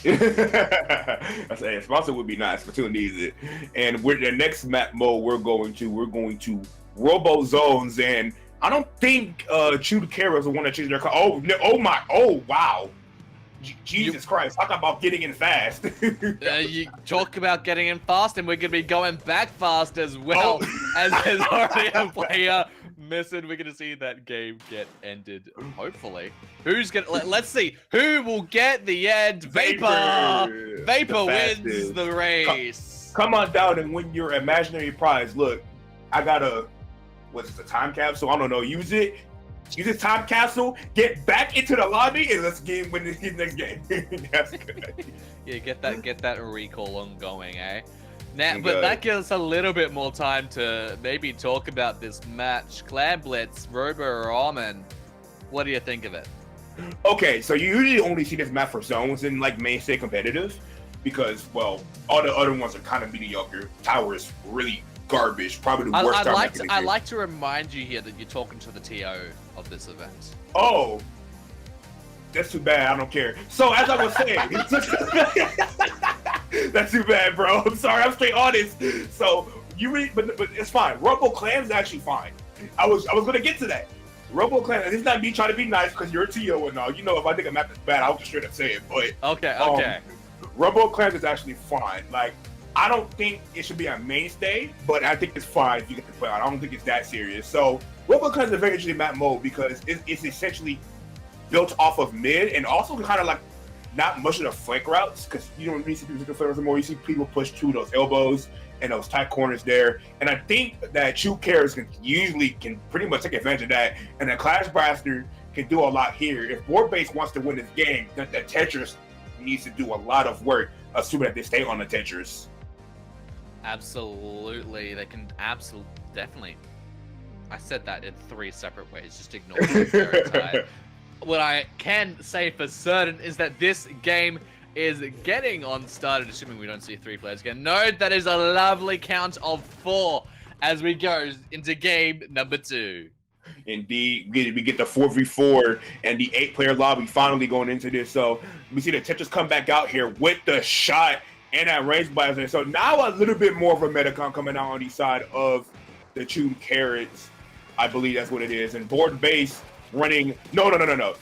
I say a sponsor would be nice. Splatoon needs it. And with the next map mode, we're going to Robo Zones, and I don't think Chew the Carrot was the one that changed their car. Oh wow. Jesus Christ, talk about getting in fast. You talk about getting in fast, and we're going to be going back fast as well, as there's already a player missing. We're going to see that game get ended, hopefully. Who's going to... Let's see. Who will get the end? Vapor! Vapor wins the race. Come on down and win your imaginary prize. Look, I got a... What's it, a time capsule? I don't know. Use it. Use this time capsule, get back into the lobby, and let's win this next game. That's good. Yeah, get that recall ongoing, eh? Now, but that gives us a little bit more time to maybe talk about this match. Clan Blitz, Robo Ramen. What do you think of it? Okay, so you usually only see this map for zones and like mainstay competitive, because well, all the other ones are kind of mediocre. Tower is really garbage, probably the worst time. I'd like to remind you here that you're talking to the TO of this event. Oh, that's too bad. I don't care. So as I was saying, that's too bad, bro. I'm sorry. I'm straight honest. So you really, but it's fine. Robo Clan is actually fine. I was gonna get to that. Robo Clan, and it's not me trying to be nice because you're a TO and all. You know, if I think a map is bad, I'll just straight up say it. But okay. Robo Clan is actually fine. Like, I don't think it should be a mainstay, but I think it's fine if you get to play on. I don't think it's that serious. So RoboClan is a very interesting map mode because it's essentially built off of mid and also kind of like not much of the flank routes, because you don't really see people taking flank routes anymore. You see people push through those elbows and those tight corners there. And I think that Chew Carrots can pretty much take advantage of that. And the Clash Blaster can do a lot here. If Board Base wants to win this game, the Tetris needs to do a lot of work, assuming that they stay on the Tetris. Absolutely, they can definitely. I said that in 3 separate ways, just ignore it. What I can say for certain is that this game is getting on started, assuming we don't see 3 players again. No, that is a lovely count of 4 as we go into game number 2. Indeed, we get the 4v4 and the 8-player lobby finally going into this. So we see the Tetris come back out here with the shot and that range blaster. So now a little bit more of a metacon coming out on the side of the Chew Carrots. I believe that's what it is. And Board Base running. No.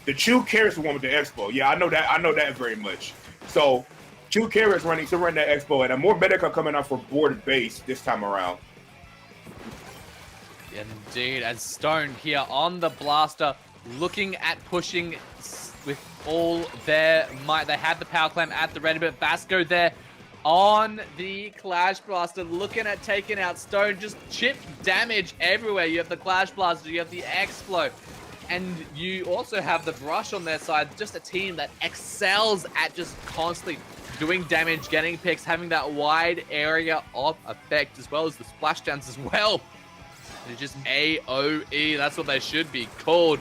The Chew Carrots is the one with the Expo. Yeah, I know that very much. So Chew Carrots running that Expo, and a more metacon coming out for Board Base this time around. Indeed, as Stone here on the blaster, looking at pushing with all their might. They have the power clamp at the ready, but Vasco there on the Clash Blaster, looking at taking out Stone, just chip damage everywhere. You have the Clash Blaster, you have the Explo, and you also have the Brush on their side. Just a team that excels at just constantly doing damage, getting picks, having that wide area of effect, as well as the splashdowns as well. They're just AOE, that's what they should be called.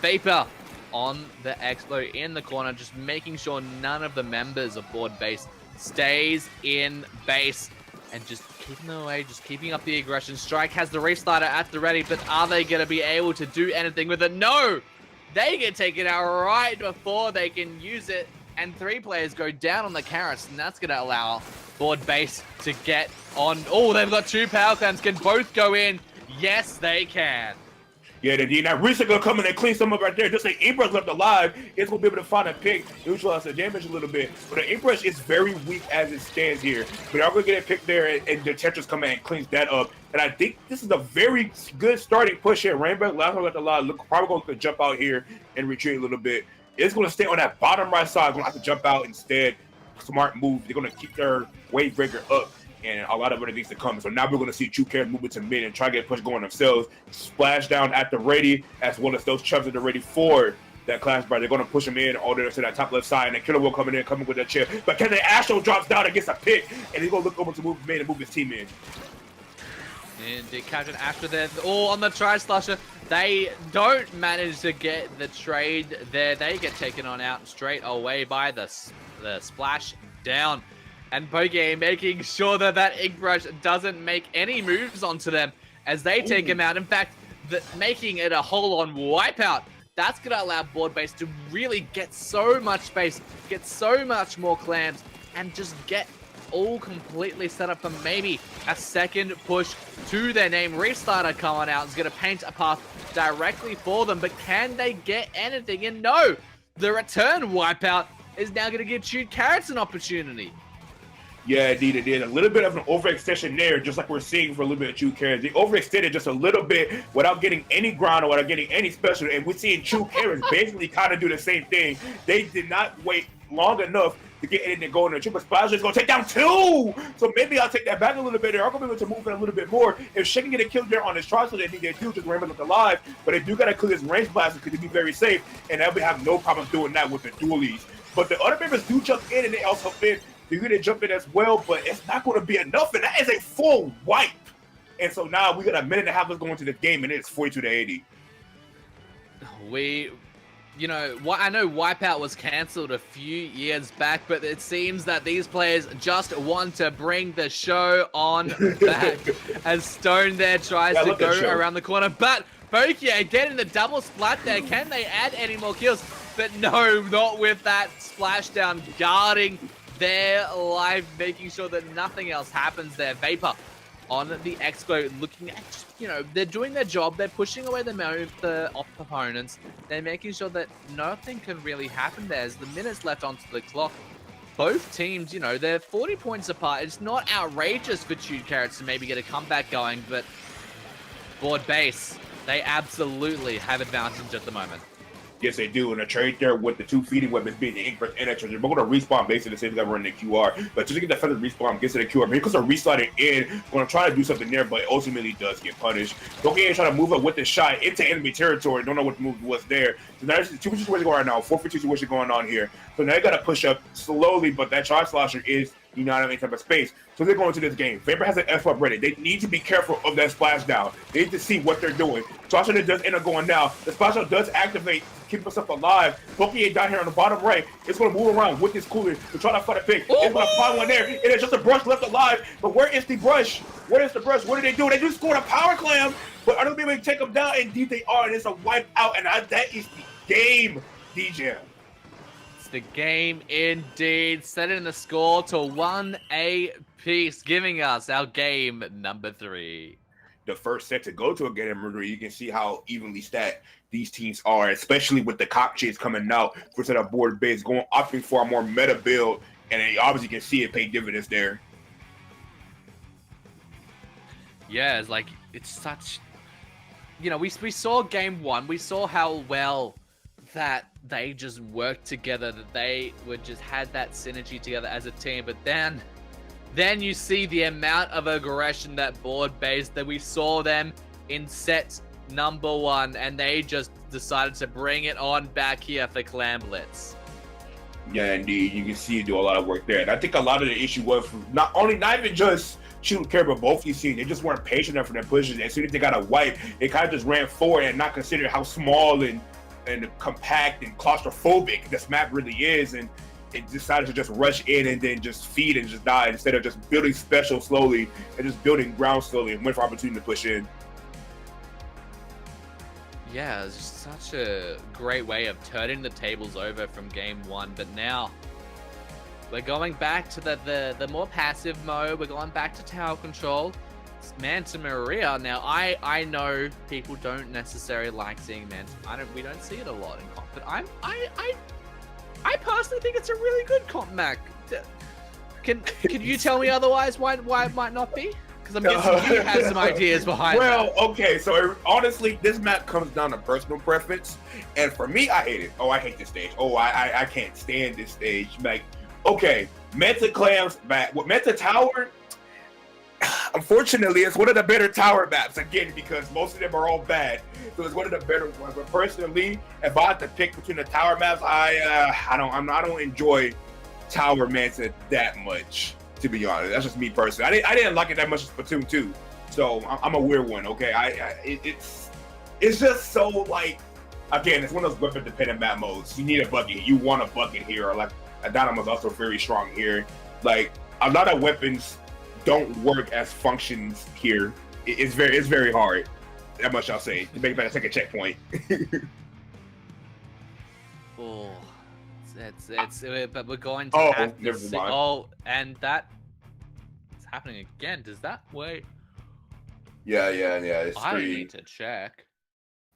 Vapor on the Explo in the corner, just making sure none of the members of Board Base stays in base and just keeping them away, just keeping up the aggression. Strike has the restarter at the ready, but are they going to be able to do anything with it? No! They get taken out right before they can use it, and 3 players go down on the Carrots, and that's going to allow Board Base to get on. Oh, they've got 2 power clamps. Can both go in? Yes, they can. Yeah, indeed. Now, Risa gonna come in and clean some up right there. Just like Aimbrush left alive, it's gonna be able to find a pick, neutralize the damage a little bit. But the Aimbrush is very weak as it stands here. But I'm gonna get a pick there, and the Tetris come in and cleans that up. And I think this is a very good starting push here. Rainbow last one left alive. Probably gonna jump out here and retreat a little bit. It's gonna stay on that bottom right side. Gonna have to jump out instead. Smart move. They're gonna keep their wave breaker up, and a lot of other things to come. So now we're going to see Chew Carrots move into mid and try to get push going themselves. Splash down at the ready, as well as those chubs at the ready for that clash bar. They're going to push him in all the way to that top left side, and then Killer will coming with that chip. But Ken the Astro drops down and gets a pick, and he's going to look over to move his man and move his team in. And the Captain Astro there, all on the Tri-Slasher. They don't manage to get the trade there. They get taken on out straight away by the splash down. And Poke making sure that that Ink Brush doesn't make any moves onto them as they take him out. In fact, making it a whole-on wipeout. That's going to allow board base to really get so much space, get so much more clams, and just get all completely set up for maybe a second push to their name. Restarter coming out is going to paint a path directly for them, but can they get anything? And no, the return wipeout is now going to give Chewed Carrots an opportunity. Yeah, indeed it did. A little bit of an overextension there, just like we're seeing for a little bit of Chewed Carrots. They overextended just a little bit without getting any ground or without getting any special, and we're seeing Chewed Carrots basically kind of do the same thing. They did not wait long enough to get in and go in the triple splash. Is going to take down 2! So maybe I'll take that back a little bit there. I'm going to be able to move in a little bit more. If Shake can get a kill there on his Tri-Slasher, they think they do just remember look alive, but they do got to clear his range blasters because they be very safe, and they'll have no problem doing that with the dualies. But the other members do jump in, and they also help in. They're going to jump in as well, but it's not going to be enough, and that is a full wipe. And so now we got a minute and a half left going to this game, and it's 42-80. You know, I know Wipeout was cancelled a few years back, but it seems that these players just want to bring the show on back as Stone there tries to go around the corner. But Pokia getting the double splat there. Can they add any more kills? But no, not with that splashdown guarding their life, making sure that nothing else happens there. Vapor on the Expo looking at, you know, they're doing their job. They're pushing away the opponents. They're making sure that nothing can really happen there. As the minutes left onto the clock, both teams, you know, they're 40 points apart. It's not outrageous for Chewed Carrots to maybe get a comeback going, but board base, they absolutely have advantage at the moment. Yes, they do. And a trade there with the 2 feeding weapons being the Ink Brush and Extra. They're both going to respawn basically the same time running the QR. But just to get that feather respawn, gets to the QR. Maybe because they're resliding in, going to try to do something there, but ultimately does get punished. Doki trying to move up with the shot into enemy territory. Don't know what the move was there. So now there's 2 situations going right now. 4-for-2 situation going on here. So now they got to push up slowly, but that Tri-Slasher is not having any type of space. So they're going to this game. Vapor has an F up ready. They need to be careful of that splashdown. They need to see what they're doing. Splashdown does end up going down. The splashdown does activate, keep us up alive. Poki down here on the bottom right. It's going to move around with this cooler to try to find a pick. It's going to find one there. And it's just a brush left alive. But where is the brush? Where is the brush? What did they do? They just scored a power clam. But are they going to be able to take them down? Indeed they are. And it's a wipe out. And that is the game, DJ. The game indeed, setting the score to 1 apiece, giving us our game number 3. The first set to go to a game murder, you can see how evenly stacked these teams are, especially with the cockchits coming out for set up board base, opting for a more meta build, and you obviously can see it pay dividends there. Yeah, it's such, you know, we saw game 1, we saw how well that they just worked together, that they had that synergy together as a team. But then you see the amount of aggression that board based that we saw them in set number 1, and they just decided to bring it on back here for Clam Blitz. Yeah, indeed, you can see you do a lot of work there, and I think a lot of the issue was not even just Chewed Carrots, but both you see they just weren't patient enough for their pushes. As soon as they got a wipe, they kind of just ran forward and not considering how small and compact and claustrophobic this map really is, and it decided to just rush in and then just feed and just die instead of just building special slowly and just building ground slowly and wait for opportunity to push in. Yeah, it's just such a great way of turning the tables over from game 1, but now we're going back to the more passive mode. We're going back to tower control. Manta Maria. Now, I know people don't necessarily like seeing Manta. We don't see it a lot in comp, but I personally think it's a really good comp map. Can you tell me otherwise why it might not be? Because I'm guessing you have some ideas behind that. Okay, so honestly, this map comes down to personal preference, and for me, I hate it. I hate this stage. I can't stand this stage. Like, okay, Manta Clams back with Manta Tower. Unfortunately, it's one of the better tower maps, again, because most of them are all bad. So it's one of the better ones. But personally, if I had to pick between the tower maps, I don't enjoy Tower Manta that much, to be honest. That's just me personally. I didn't like it that much in Splatoon 2. So I'm a weird one, okay? It's just so, like, again, it's one of those weapon dependent map modes. You need a bucket. You want a bucket here, or like Adonam is also very strong here. Like, a lot of weapons don't work as functions here. It's very hard. That much I'll say. To make that second checkpoint. Oh, but we're going to have to never see. mind. Oh, and that is happening again. Does that wait? Yeah. It's I pretty... need to check.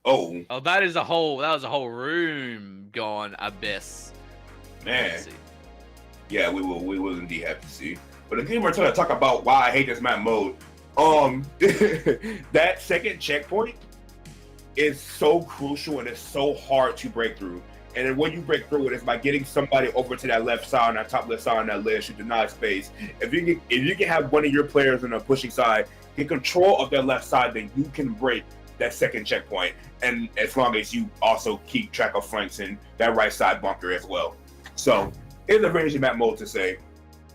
Oh, that was a whole room gone abyss. man. Yeah, we will indeed have to see. But again, we're trying to talk about why I hate this map mode. That second checkpoint is so crucial and it's so hard to break through. And then when you break through it, it's by getting somebody over to that left side, on that top left side on that list, you deny space. If you can have one of your players on the pushing side get control of that left side, then you can break that second checkpoint. And as long as you also keep track of flanks in that right side bunker as well. So it's a very easy map mode to say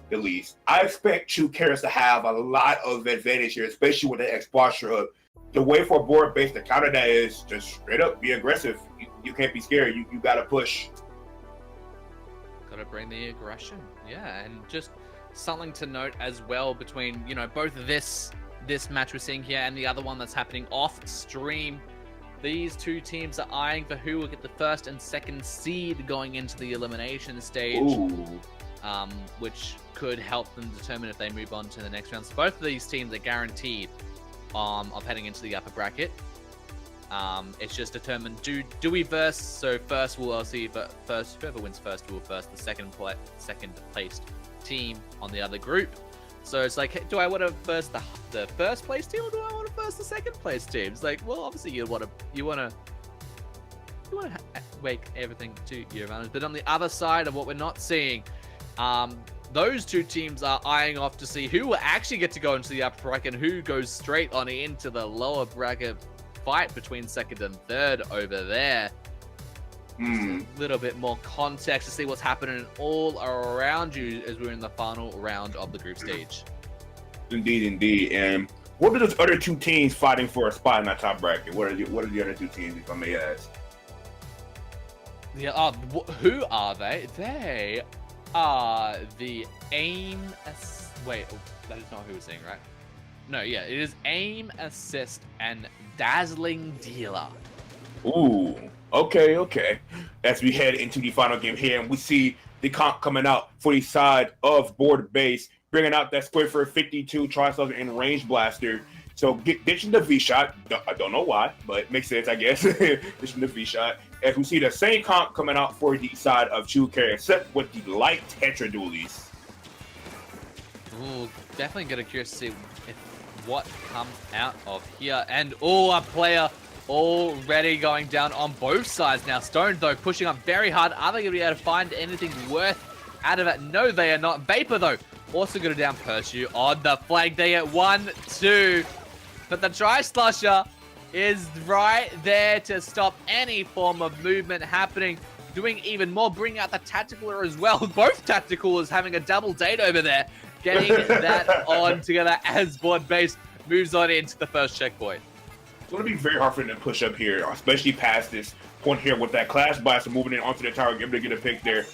the least. I expect True Carrots to have a lot of advantage here, especially with the X posture up. The way for a board base to counter that is just straight up be aggressive. You can't be scared. You gotta push. Gotta bring the aggression. Yeah, and just something to note as well between, both this match we're seeing here and the other one that's happening off stream. These two teams are eyeing for who will get the first and second seed going into the elimination stage. Ooh. Which could help them determine if they move on to the next round. So both of these teams are guaranteed of heading into the upper bracket. It's just determined, do we verse? So first we'll see first, whoever wins first will verse the second placed team on the other group. So it's like, do I want to verse the first place team, or do I want to verse the second place team? It's like, well, obviously you want to make everything to your advantage. But on the other side of what we're not seeing, those two teams are eyeing off to see who will actually get to go into the upper bracket and who goes straight on into the lower bracket fight between second and third over there. A little bit more context to see what's happening all around you as we're in the final round of the group stage. Indeed. And what are those other two teams fighting for a spot in that top bracket? What are the other two teams, if I may ask? Yeah, who are they? They are the Aim... Wait, that is not who we're seeing, right? No, yeah, it is Aim, Assist, and Dazzling Dealer. Ooh, okay. As we head into the final game here, and we see the comp coming out for the side of board base, bringing out that Squiffer 52 Tri-Soldier and Range Blaster. So ditching the V-Shot. I don't know why, but it makes sense, I guess. Ditching the V-Shot. As we see the same comp coming out for the side of True Carrots, except with the light Tetra Dualies. Ooh, definitely gonna curious to see what comes out of here. And a player already going down on both sides now. Stone, though, pushing up very hard. Are they going to be able to find anything worth out of it? No, they are not. Vapor, though, also going to down Pursue on the flank. They get 1, 2. But the Tri-Slusher is right there to stop any form of movement happening. Doing even more, bringing out the Tacticaler as well. Both Tacticalers having a double date over there. Getting that on together as board base moves on into the first checkpoint. It's going to be very hard for them to push up here, especially past this point here with that Clash Blaster moving in onto the tower, able to get a pick there.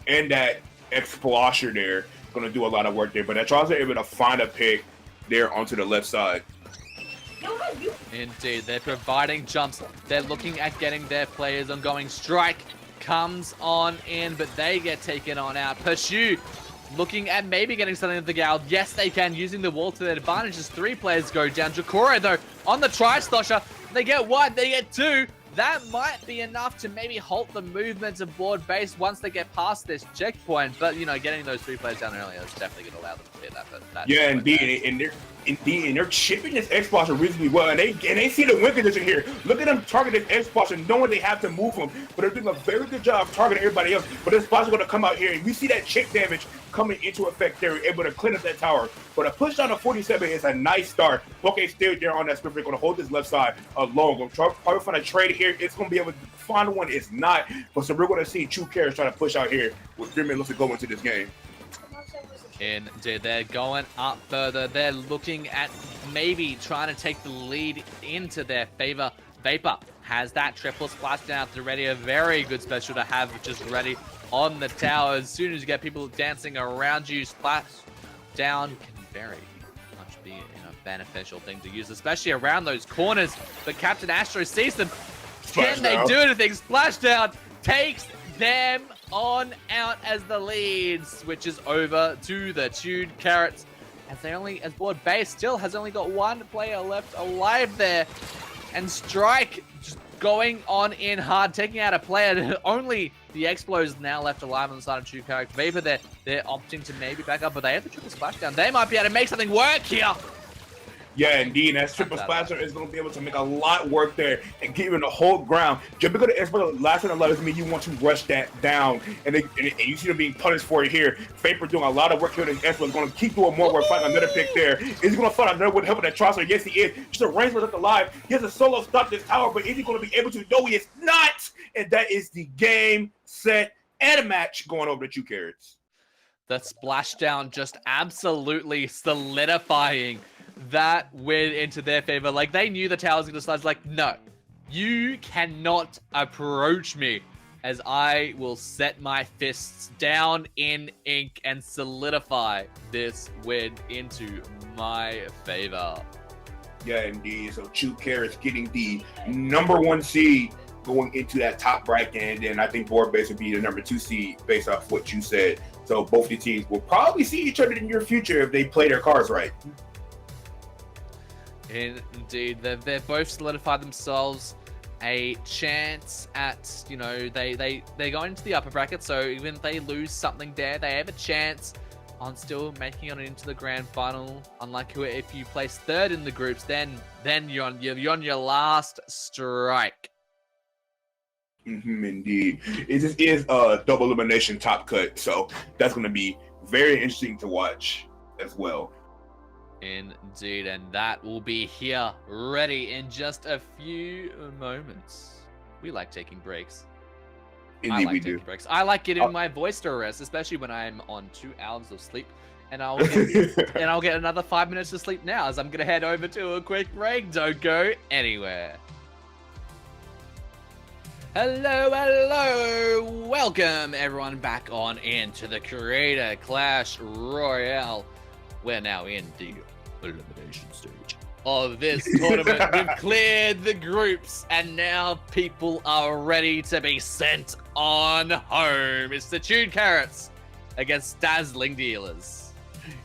And that Explosher there, going to do a lot of work there. But that Charles are able to find a pick there onto the left side. Indeed, they're providing jumps. They're looking at getting their players on going. Strike comes on in, but they get taken on out. Pursue looking at maybe getting something of the Gal. Yes, they can, using the wall to their advantage as 3 players go down. Jacoro, though, on the Tri-Slosher. They get 1, they get 2. That might be enough to maybe halt the movements of board base once they get past this checkpoint. But, getting those 3 players down earlier is definitely going to allow them to clear that. Yeah, indeed. And they're chipping this X-Boxer reasonably well. And they see the win condition here. Look at them targeting X-Boxer, knowing they have to move him. But they're doing a very good job targeting everybody else. But this X-Boxer going to come out here. And we see that chip damage coming into effect there, able to clean up that tower. But a push down to 47 is a nice start. Okay, still there on that split break, going to hold this left side alone. Going to try probably find a trade here. It's going to be able to find one. It's not. But so we're going to see True Carrots trying to push out here with 3 minutes to go into this game. Indeed, they're going up further. They're looking at maybe trying to take the lead into their favor. Vapor has that triple splash down to ready. A very good special to have just ready on the tower. As soon as you get people dancing around you, splash down can very much be a beneficial thing to use, especially around those corners. But Captain Astro sees them. Can they do anything? Splashdown takes them on out as the lead switches over to the Tuned Carrots. As board base still has only got one player left alive there. And Strike just going on in hard, taking out a player. Only the Explos now left alive on the side of Tuned Carrots. Vapor, they're opting to maybe back up, but they have the triple splashdown. They might be able to make something work here. Yeah, indeed. That triple splasher is going to be able to make a lot work there and give you the whole ground. Just because the expert last thing allows me, you want to rush that down, and you see them being punished for it here. Vapor doing a lot of work here. The expert is going to keep doing more work, find another pick there. Is he going to find another one helping that Trosser? Yes, he is. Just a range left alive. He has a solo stop this tower, but is he going to be able to? No, he is not. And that is the game, set, and a match going over the True Carrots. The splashdown just absolutely solidifying that win into their favor. Like, they knew the tower's gonna slide. Like, no, you cannot approach me, as I will set my fists down in ink and solidify this win into my favor. Yeah, indeed. So True Carrots getting the #1 seed going into that top bracket, and then I think board base would be the #2 seed based off what you said. So both the teams will probably see each other in the near future if they play their cards right. Indeed, they've both solidified themselves a chance at, you know, they go into the upper bracket, so even if they lose something there, they have a chance on still making it into the grand final. Unlike if you place third in the groups, then you're on your last strike. Indeed. It is a double elimination top cut, so that's going to be very interesting to watch as well. Indeed, and that will be here ready in just a few moments. We like taking breaks. Indeed, we do. Breaks. I like getting my voice to rest, especially when I'm on 2 hours of sleep. And I'll get another 5 minutes of sleep now, as I'm gonna head over to a quick break. Don't go anywhere. Hello, welcome everyone back on into the Creator Clash Royale. We're now in the elimination stage of this tournament. We've cleared the groups, and now people are ready to be sent on home. It's the Tuned Carrots against Dazzling Dealers.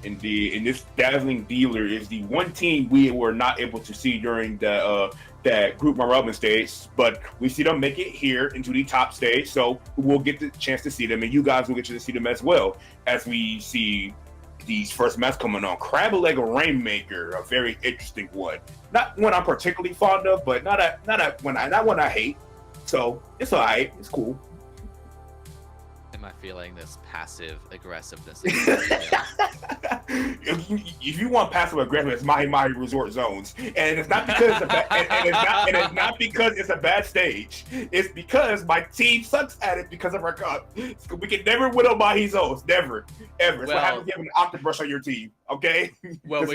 Indeed, and this Dazzling Dealer is the one team we were not able to see during the that group Robin stage, but we see them make it here into the top stage, so we'll get the chance to see them, and you guys will get to see them as well as we see these first match coming on. Crab Leg Rainmaker, a very interesting one. Not one I'm particularly fond of, but not one I hate. So it's alright. It's cool. Am I feeling this passive aggressiveness? If you want passive aggressive, it's my resort zones, and it's not because it's a it's not because it's a bad stage. It's because my team sucks at it because of our cup. So we can never win on Mahi zones, never, ever. It's what happens if you have an octopus on your team. Okay. Well,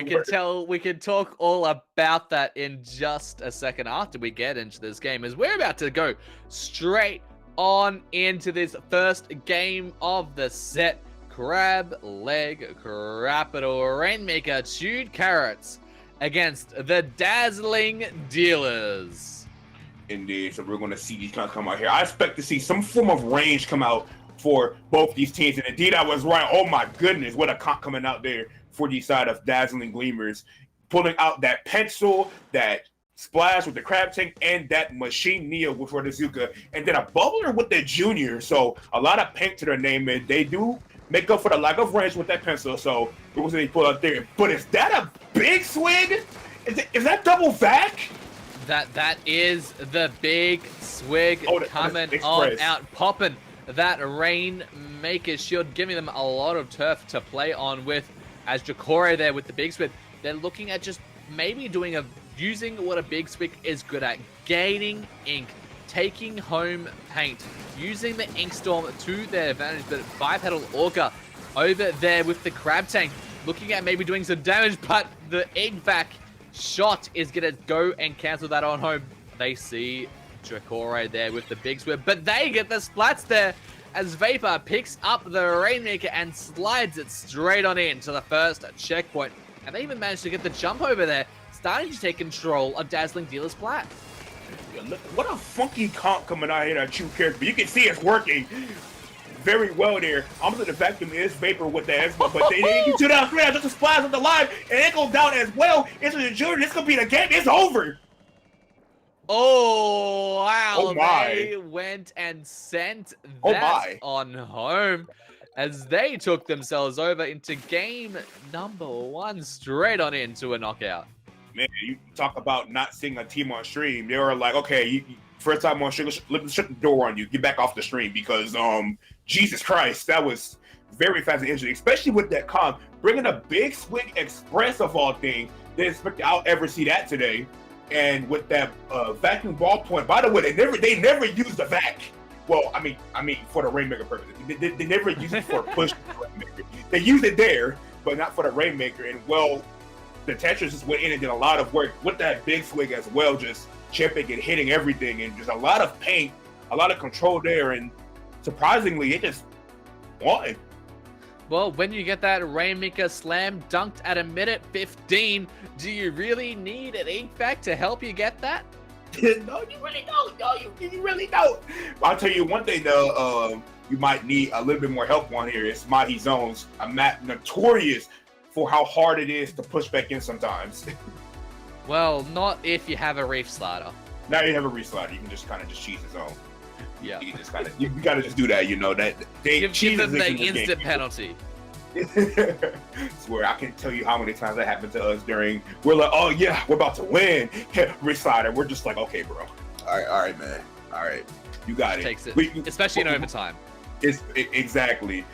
we can talk all about that in just a second after we get into this game, as we're about to go straight on into this first game of the set. Crab Leg Capital Rainmaker Tuned Carrots against the Dazzling Dealers. Indeed, so we're going to see these guys come out here. I expect to see some form of range come out for both these teams, and indeed I was right. Oh my goodness, what a comp coming out there for the side of Dazzling Gleamers, pulling out that pencil, that splash with the crab tank, and that machine Neo for the Zuka, and then a bubbler with the Junior. So a lot of paint to their name, and they do make up for the lack of range with that pencil. So it was they pull out there. But is that a big swig? Is that double vac? That is the big swig coming on out, popping that Rainmaker shield, giving them a lot of turf to play on with. As Jacore there with the Big Swig, they're looking at just maybe using what a Big Swig is good at, gaining ink, taking home paint, using the Ink Storm to their advantage. But Bipedal Orca over there with the Crab Tank, looking at maybe doing some damage, but the Igvac shot is going to go and cancel that on home. They see Jacore there with the Big Swig, but they get the splats there as Vapor picks up the Rainmaker and slides it straight on in to the first checkpoint. And they even managed to get the jump over there, starting to take control of Dazzling Dealer's plat. Yeah, look, what a funky comp coming out here that you character, but you can see it's working very well there. Almost the vacuum is Vapor with the Xbox, but they get you down straight, just the splash of the line, and it goes down as well into the junior. This could be the game. It's over. Oh, wow. Oh, my. They went and sent that on home as they took themselves over into game number 1, straight on into a knockout. Man, you talk about not seeing a team on stream. They were like, okay, first time on stream, let's shut the door on you. Get back off the stream because, Jesus Christ, that was very fast and interesting, especially with that comp. Bringing a Big Swig Express of all things. Didn't expect I'll ever see that today. And with that vacuum ballpoint, by the way, they never used the vac. Well, I mean, for the Rainmaker purposes, they never used it for a push. Rainmaker. They used it there, but not for the Rainmaker. And well, the Tetris just went in and did a lot of work with that Big Swig as well, just chipping and hitting everything, and just a lot of paint, a lot of control there, and surprisingly, it just won. Well, when you get that Rainmaker slam dunked at a minute 15, do you really need an ink vac to help you get that? No, you really don't. No, you really don't. I'll tell you one thing though, you might need a little bit more help on here. It's Mahi Zones, a map notorious for how hard it is to push back in sometimes. Well, not if you have a Reef Slider. Now you have a Reef Slider, you can just kind of just cheese the zone. Yeah. You just kind of, you gotta just do that, you know, that they give them the instant penalty. Swear, I can tell you how many times that happened to us during, we're like, oh yeah, we're about to win. Reef Slider, we're just like, okay, bro. All right, man. All right. You got it. Takes it, especially in overtime. Exactly.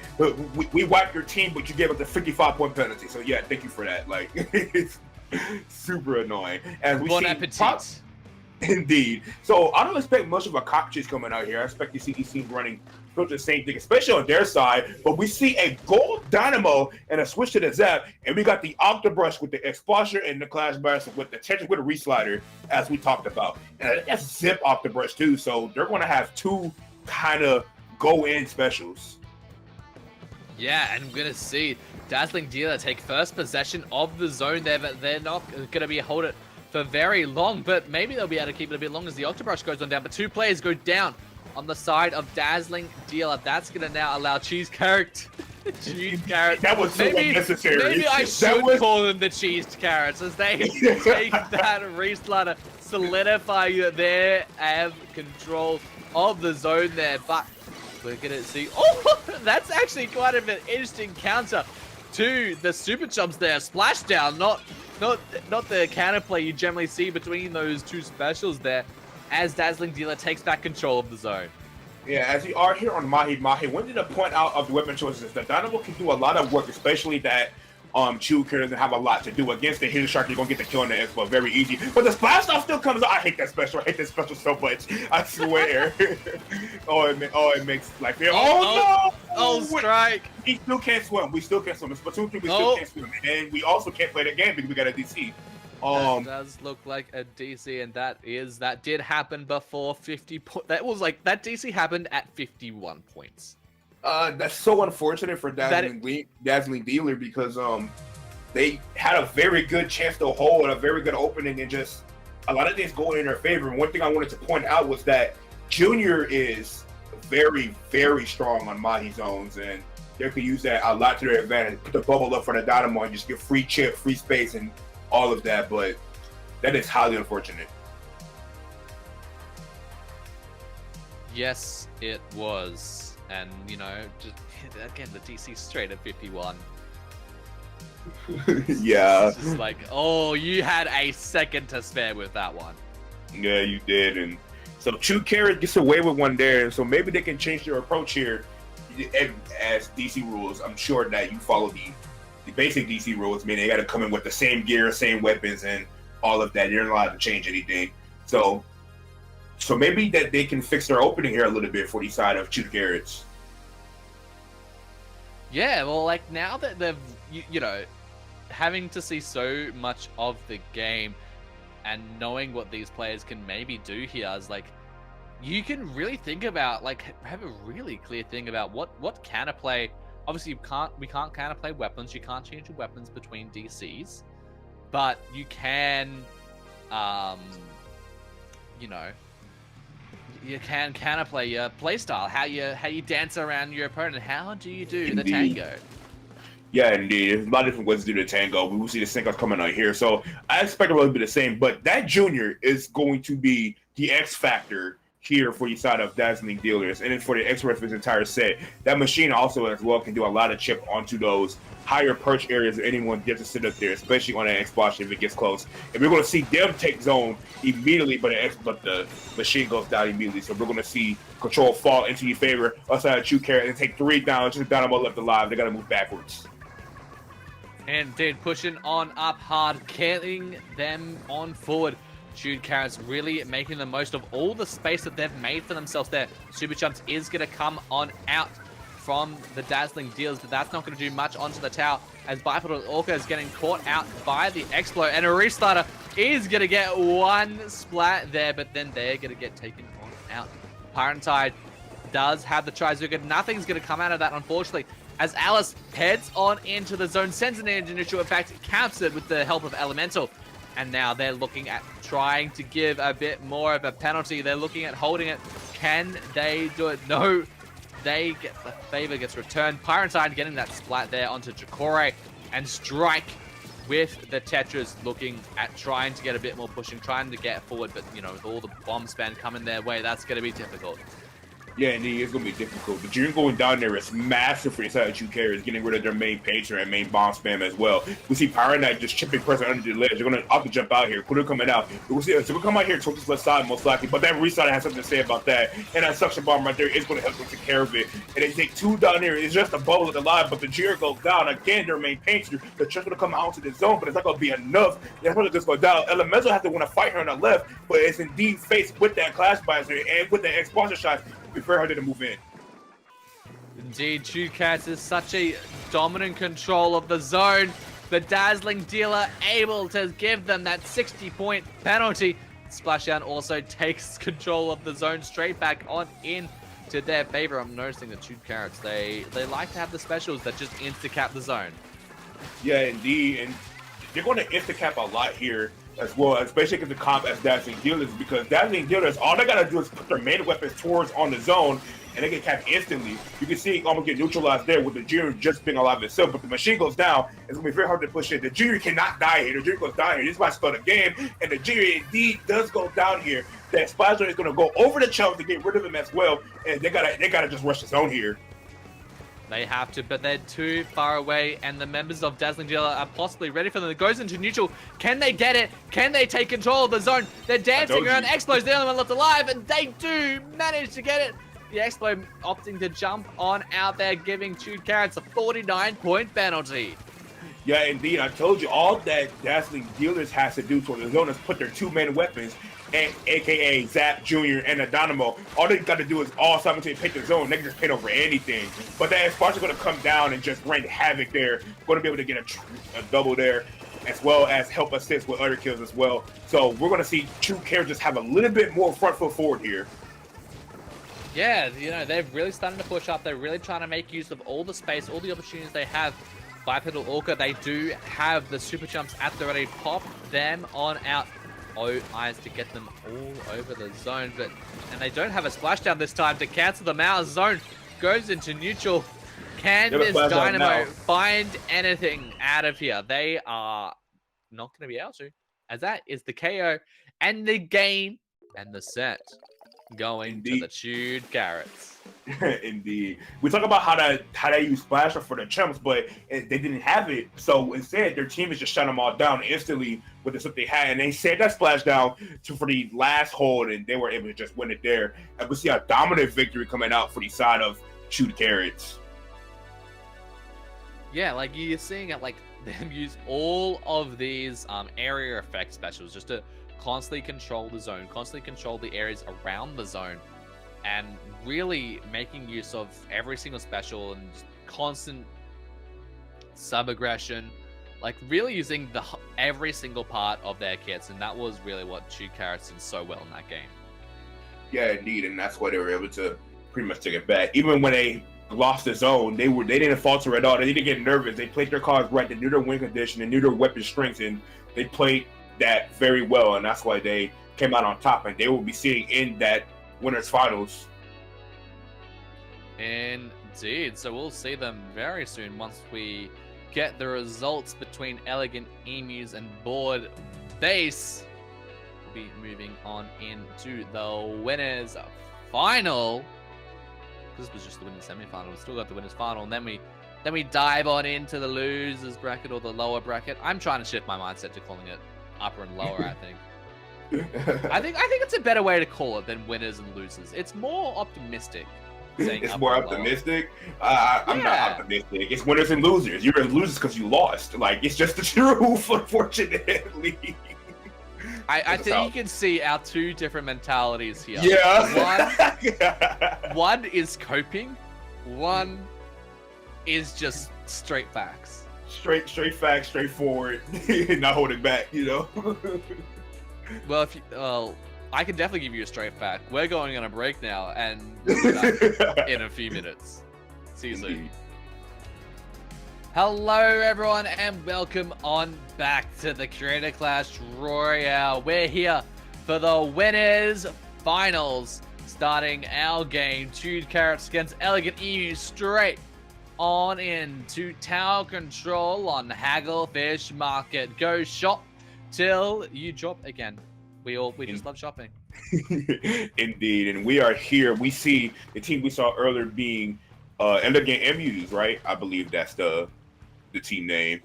We wiped your team, but you gave us the 55-point penalty. So yeah, thank you for that. Like, it's super annoying. As we Bon see, appetit. Indeed. So I don't expect much of a cockchase coming out here. I expect to see these teams running the same thing, especially on their side. But we see a gold Dynamo and a switch to the Zap, and we got the Octobrush with the Expulsure and the Clash Burst with the Tetris with a Reslider, as we talked about. And that's Zip Octobrush too. So they're going to have two kind of go-in specials. Yeah, and we're going to see Dazzling Dealer take first possession of the zone there, but they're not going to be hold it for very long, but maybe they'll be able to keep it a bit long as the Octobrush goes on down. But 2 players go down on the side of Dazzling Dealer. That's going to now allow Cheese Carrot. Cheese Carrot. That was so unnecessary. Maybe I should call them the Cheese Carrots as they take that reslider, solidify their control of the zone there. But we're going to see... Oh, that's actually quite an interesting counter to the Super Chumps there. Splashdown, not the counterplay you generally see between those two specials there, as Dazzling Dealer takes back control of the zone. Yeah, as we are here on Mahi, one thing to point out of the weapon choices is that Dynamo can do a lot of work, especially that Chewker doesn't have a lot to do against the Hidden Shark. You're going to get the kill on the Expo very easy. But the Splash Off still comes out. I hate that special. I hate that special so much. I swear. It makes like... Oh, no! Oh, strike. We still can't swim. We still can't swim. In Splatoon 3, we still can't swim. And we also can't play the game because we got a DC. That does look like a DC, and that did happen before 50 points. That DC happened at 51 points. That's so unfortunate for Dazzling Dealer because they had a very good chance to hold, a very good opening, and just a lot of things going in their favor. And one thing I wanted to point out was that Junior is very, very strong on Mahi zones, and they could use that a lot to their advantage. Put the bubble up for the Dynamo and just get free chip, free space, and all of that. But that is highly unfortunate. Yes, it was. And, you know, just again, the DC straight at 51. Yeah. It's just like, oh, you had a second to spare with that one. Yeah, you did. And So True Carrot gets away with one there, so maybe they can change their approach here. And as DC rules, I'm sure that you follow the basic DC rules, meaning they got to come in with the same gear, same weapons, and all of that. You're not allowed to change anything. So maybe that they can fix their opening here a little bit for the side of True Carrots. Yeah, well, like now that they've, you know, having to see so much of the game and knowing what these players can maybe do here is like, you can really think about, like, have a really clear thing about what counterplay. Obviously, we can't counterplay weapons. You can't change your weapons between DCs, but you can, you know, you can counterplay your playstyle, how you dance around your opponent. How do you do the tango? Yeah, indeed. There's a lot of different ways to do the tango. We will see the sync coming out here. So I expect it will be the same, but that junior is going to be the X factor here for the side of Dazzling Dealers. And then for the X-Ray for this entire set, that machine also as well can do a lot of chip onto those higher perch areas that anyone gets to sit up there, especially on an X-Box if it gets close. And we're going to see them take zone immediately, but the machine goes down immediately. So we're going to see control fall into your favor. Outside of True Carrot and take 3 down, just Dynamo left alive. They got to move backwards. And Indeed, pushing on up hard, getting them on forward. True Carrots really making the most of all the space that they've made for themselves there. Super Chumps is going to come on out from the Dazzling Deals, but that's not going to do much onto the tower as Bipedal Orca is getting caught out by the Explo, and a Restarter is going to get one splat there, but then they're going to get taken on out. Pyrantide does have the Trizuka. Nothing's going to come out of that, unfortunately, as Alice heads on into the zone, sends an initial, in fact, caps it with the help of Elemental. And now they're looking at trying to give a bit more of a penalty. They're looking at holding it. Can they do it? No. They get the favor gets returned. Pyrantide getting that splat there onto Jokore. And Strike with the Tetras looking at trying to get a bit more pushing, trying to get forward. But, you know, with all the bomb spam coming their way, that's going to be difficult. Yeah, indeed, it's going to be difficult. The June going down there is massive for inside of Carriers, getting rid of their main painter and main bomb spam as well. We see Pyronite just chipping pressure under the ledge. They're going to have to jump out here. Kuda coming out. We'll see. So we'll come out here towards this left side most likely, but that Restarter has something to say about that. And that suction bomb right there is going to help them take care of it. And they take 2 down here. It's just a bubble at the line, but the Junior goes down. Again, their main painter. The just going to come out to the zone, but it's not going to be enough. They're going to just go down. Elemental has to want to fight her on the left, but it's indeed faced with that Clash Visor and with that exposure shot. Prefer her to move in. Indeed, True Cats is such a dominant control of the zone. The Dazzling Dealer able to give them that 60-point penalty. Splashdown also takes control of the zone straight back on in to their favor. I'm noticing that True Carrots, they like to have the specials that just insta-cap the zone. Yeah, indeed. And they're going to insta-cap a lot here as well, especially because the comp as Dazzling Dealers, because Dazzling Dealers, all they got to do is put their main weapons towards on the zone, and they get capped instantly. You can see it almost get neutralized there with the Junior just being alive itself, but the machine goes down. It's going to be very hard to push it. The Junior cannot die here. The Junior goes down here. This might start a game, and the Junior indeed does go down here. That Splash is going to go over the chump to get rid of him as well, and they gotta just rush the zone here. They have to, but they're too far away, and the members of Dazzling Dealer are possibly ready for them. It goes into neutral. Can they get it? Can they take control of the zone? They're dancing around. Explo's the only one left alive, and they do manage to get it. The Explo opting to jump on out there, giving True Carrots a 49-point penalty. Yeah, indeed. I told you, all that Dazzling Dealers has to do toward the zone is put their 2 main weapons, aka Zap Jr. and the Dynamo. All they got to do is all simultaneously pick the zone. They can just paint over anything. But that Sparks are going to come down and just rain havoc there. Going to be able to get a double there, as well as help assist with other kills as well. So we're going to see True Carrots just have a little bit more front foot forward here. Yeah, you know, they're really starting to push up. They're really trying to make use of all the space, all the opportunities they have. Bipedal Orca, they do have the Super Jumps at the ready. Pop them on out. Oh, eyes to get them all over the zone, and they don't have a splashdown this time to cancel them out. Zone goes into neutral. Can this Dynamo find anything out of here? They are not going to be able to, as that is the KO and the game and the set. going to Indeed. the chewed carrots. Indeed. We talk about how they use Splasher for the chumps, but they didn't have it. So instead, their team is just shut them all down instantly with the stuff they had, and they set that splash down for the last hold, and they were able to just win it there. And we see a dominant victory coming out for the side of Chewed Carrots. Yeah, like you're seeing it, like them use all of these area effect specials just to constantly control the zone, constantly control the areas around the zone, and really making use of every single special and just constant sub-aggression, like really using every single part of their kits, and that was really what Chewed Carrots did so well in that game. Yeah, indeed, and that's why they were able to pretty much take it back. Even when they lost the zone, they didn't falter at all. They didn't get nervous. They played their cards right. They knew their win condition. They knew their weapon strength, and they played that very well. And that's why they came out on top. And they will be seeing in that winners finals. Indeed. So we'll see them very soon once we get the results between Elegant Emus and Board Base. We'll be moving on into the winners final. This was just the winners semi-final. We still got the winners final, and then we dive on into the losers bracket or the lower bracket. I'm trying to shift my mindset to calling it upper and lower. I think. I think it's a better way to call it than winners and losers. It's more optimistic. It's more optimistic. I'm not optimistic. It's winners and losers. You're losers because you lost. Like, it's just the truth, unfortunately. I think you can see our two different mentalities here. Yeah. One is coping. One is just straight facts. Straight facts, straightforward, not holding back. You know. Well, I can definitely give you a straight fact. We're going on a break now, and we'll be back in a few minutes. See you soon. Hello, everyone, and welcome on back to the Creator Clash Royale. We're here for the winners finals, starting our game. Chewed Carrots against Elegant Emu, straight on into tower control on Hagglefish Market. Go shop till you drop again. We just love shopping. Indeed, and we are here. We see the team we saw earlier being Elegant Emus, right? I believe that's the team name.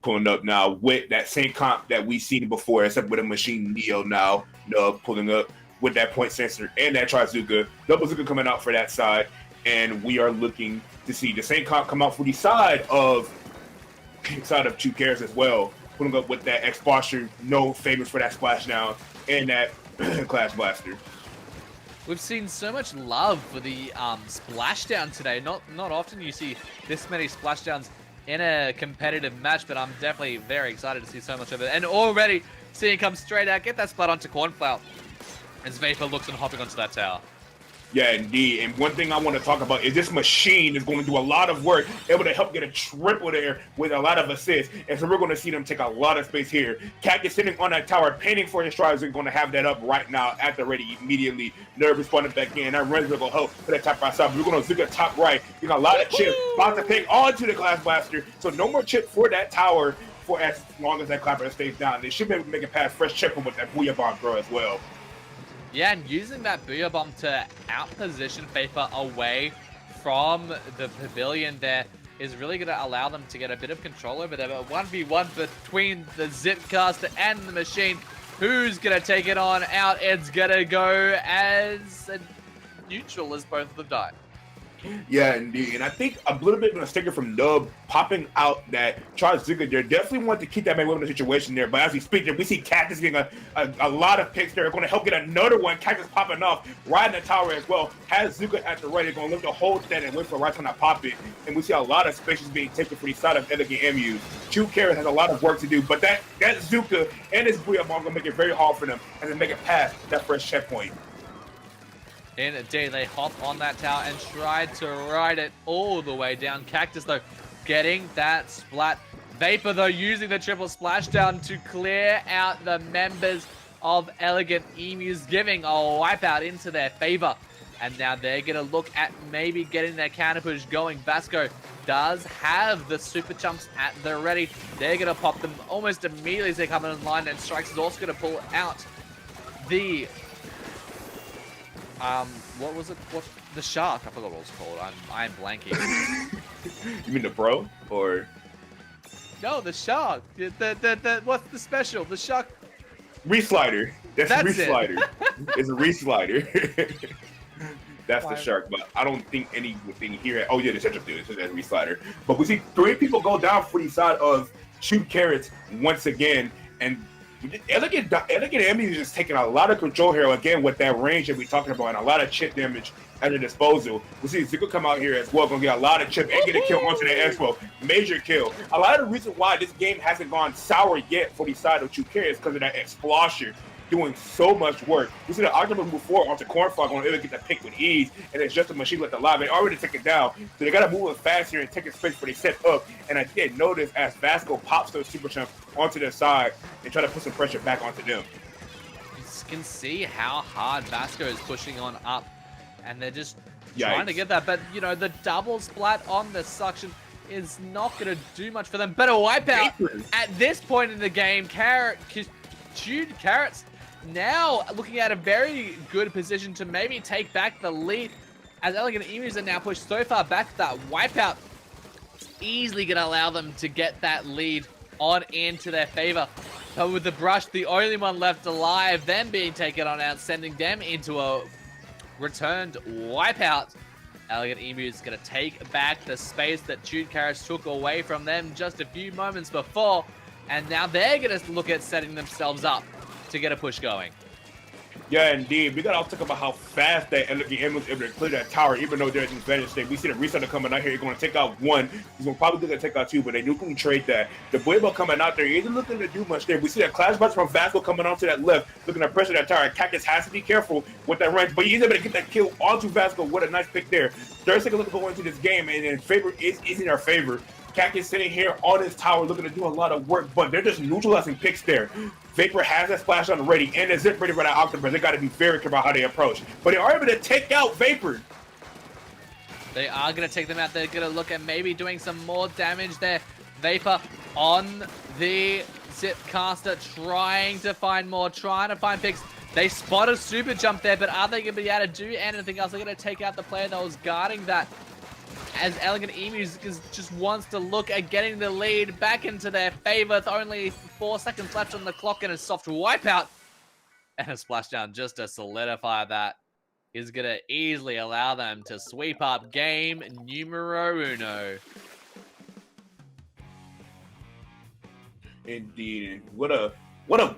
Pulling up now with that same comp that we seen before, except with a machine Neo now. Nub pulling up with that point sensor and that Trizuka. Double Zuka coming out for that side, and we are looking to see the same comp come out for the side of Chewed Carrots as well. Putting up with that X posture, no famous for that splash down and that Clash Blaster. We've seen so much love for the splashdown today. Not often you see this many splashdowns in a competitive match, but I'm definitely very excited to see so much of it. And already seeing it come straight out, get that splat onto Cornflower as Vapor looks and hopping onto that tower. Yeah, indeed. And one thing I want to talk about is this machine is going to do a lot of work, able to help get a triple there with a lot of assists. And so we're going to see them take a lot of space here. Cactus sitting on that tower, painting for his strides, and going to have that up right now at the ready immediately. Nerve responding back in. That Ren's going to help for that top right side. We're going to Zuka top right. You got a lot of chips about to pick onto the Clash Blaster. So no more chip for that tower for as long as that Clapper stays down. They should be able to make it past fresh chip with that Booyah Bomb throw as well. Yeah, and using that Booyah Bomb to outposition Vapor away from the pavilion there is really going to allow them to get a bit of control over there. But 1v1 between the Zipcaster and the machine. Who's going to take it on out? It's going to go as neutral as both of them die. Yeah, indeed. And I think a little bit of a sticker from Nub popping out that Trizuka there. Definitely want to keep that man in the situation there. But as we speak there, we see Cactus getting a lot of picks there. Going to help get another one. Cactus popping off, riding the tower as well. Has Zuka at the ready. Going to look to hold that and wait for the right time to pop it. And we see a lot of spaces being taken for the side of Elegant Emu. Chewed Carrots has a lot of work to do. But that Zuka and his Booyah Bomb going to make it very hard for them as they make it past that first checkpoint. Indeed, they hop on that tower and tried to ride it all the way down. Cactus, though, getting that splat. Vapor, though, using the triple splashdown to clear out the members of Elegant Emus, giving a wipeout into their favor. And now they're going to look at maybe getting their counter push going. Vasco does have the super chumps at the ready. They're going to pop them almost immediately as they come in line, and Strikes is also going to pull out the what was it? What the shark? I forgot what it was called. I'm blanking. You mean the pro or? No, the shark. The what's the special? The shark. Reslider. That's a It. reslider. It's a reslider. That's Why? the shark, but I don't think anything here. Oh yeah, the central dude. It's just a reslider. But we see 3 people go down for the side of Shoot Carrots once again, and Elegant Emus is just taking a lot of control here again with that range that we're talking about and a lot of chip damage at their disposal. We see Zico come out here as well, gonna get a lot of chip and get a kill onto the Expo. Major kill. A lot of the reason why this game hasn't gone sour yet for the side of Shoot Carrots is because of that explosion doing so much work. We see the Octopus move forward onto Cornfog, gonna able to get the pick with ease, and it's just a machine let the live. They already take it down, so they gotta move it faster and take a space before they set up. And I did notice as Vasco pops those super jump onto their side and try to put some pressure back onto them. You can see how hard Vasco is pushing on up, and they're just trying to get that. But you know, the double splat on the suction is not going to do much for them. But a wipeout at this point in the game. Carrots now looking at a very good position to maybe take back the lead, as Elegant Emus are now pushed so far back that wipeout is easily going to allow them to get that lead on into their favor. But with the brush, the only one left alive, them being taken on out, sending them into a returned wipeout. Elegant Emus is going to take back the space that Chewed Carrots took away from them just a few moments before, and now they're going to look at setting themselves up to get a push going. Yeah, indeed. We got to talk about how fast that Elegant Emus was able to clear that tower, even though there's an advantage state. We see the resetter coming out here. He's going to take out 1. He's probably going to take out 2, but they do trade that. The Buebo coming out there, he isn't looking to do much there. We see that Clash Box from Vasco coming onto that left, looking to pressure that tower. Cactus has to be careful with that range, but he's able to get that kill onto Vasco. What a nice pick there. 30 seconds left to go into this game, and in favor is in our favor. Cactus sitting here on his tower looking to do a lot of work, but they're just neutralizing picks there. Vapor has that splash on ready, and the zip ready for that Octopus. They got to be very careful about how they approach. But they are able to take out Vapor. They are going to take them out. They're going to look at maybe doing some more damage there. Vapor on the zip caster, trying to find more, trying to find picks. They spot a super jump there, but are they going to be able to do anything else? They're going to take out the player that was guarding that, as Elegant Emus just wants to look at getting the lead back into their favor with only 4 seconds left on the clock and a soft wipeout. And a splashdown just to solidify that is going to easily allow them to sweep up game numero uno. Indeed. What a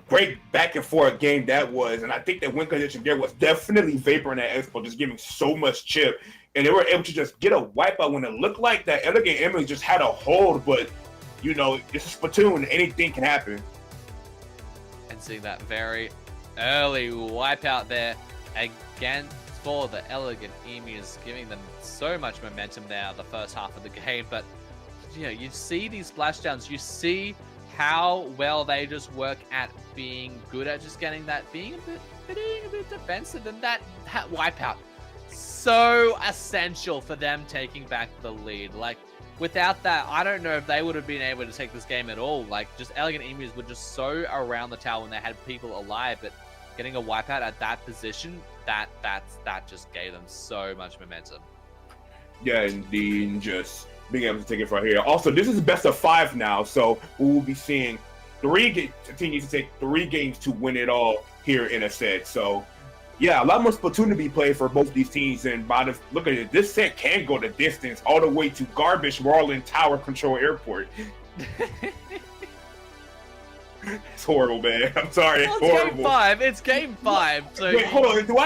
great back and forth game that was. And I think that win condition there was definitely Vapor in that Expo, just giving so much chip. And they were able to just get a wipeout when it looked like that Elegant Emus just had a hold, but you know, it's a Splatoon, anything can happen. And seeing that very early wipeout there again for the Elegant Emus, giving them so much momentum there the first half of the game. But you know, you see these splashdowns, you see how well they just work at being good at just getting that, being a bit defensive, and that wipeout. So essential for them taking back the lead. Like, without that, I don't know if they would have been able to take this game at all. Like, just Elegant Emus were just so around the tower when they had people alive, but getting a wipeout at that position, that just gave them so much momentum. Yeah, indeed, just being able to take it from here. Also, this is best of 5 now, so we will be seeing 3 continue to take 3 games to win it all here in a set. So yeah, a lot more Splatoon to be played for both these teams, and by the look at it, this set can go the distance all the way to garbage Royale Tower Control Airport. It's horrible, man. I'm sorry, it's horrible. Game 5. It's game 5. So wait, hold on. Do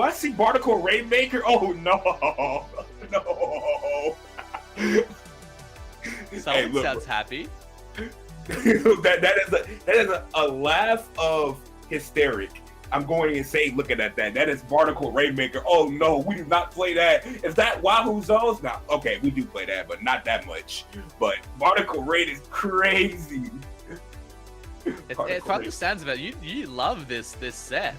I see Barnacle Rainmaker? Oh no, no. Someone sounds happy. that is a laugh of hysteric. I'm going insane looking at that. That is Barnacle Rainmaker. Oh no, we do not play that. Is that Wahoo Zones? Now, okay, we do play that, but not that much. But Barnacle Raid is crazy. From the sounds of it, you love this set.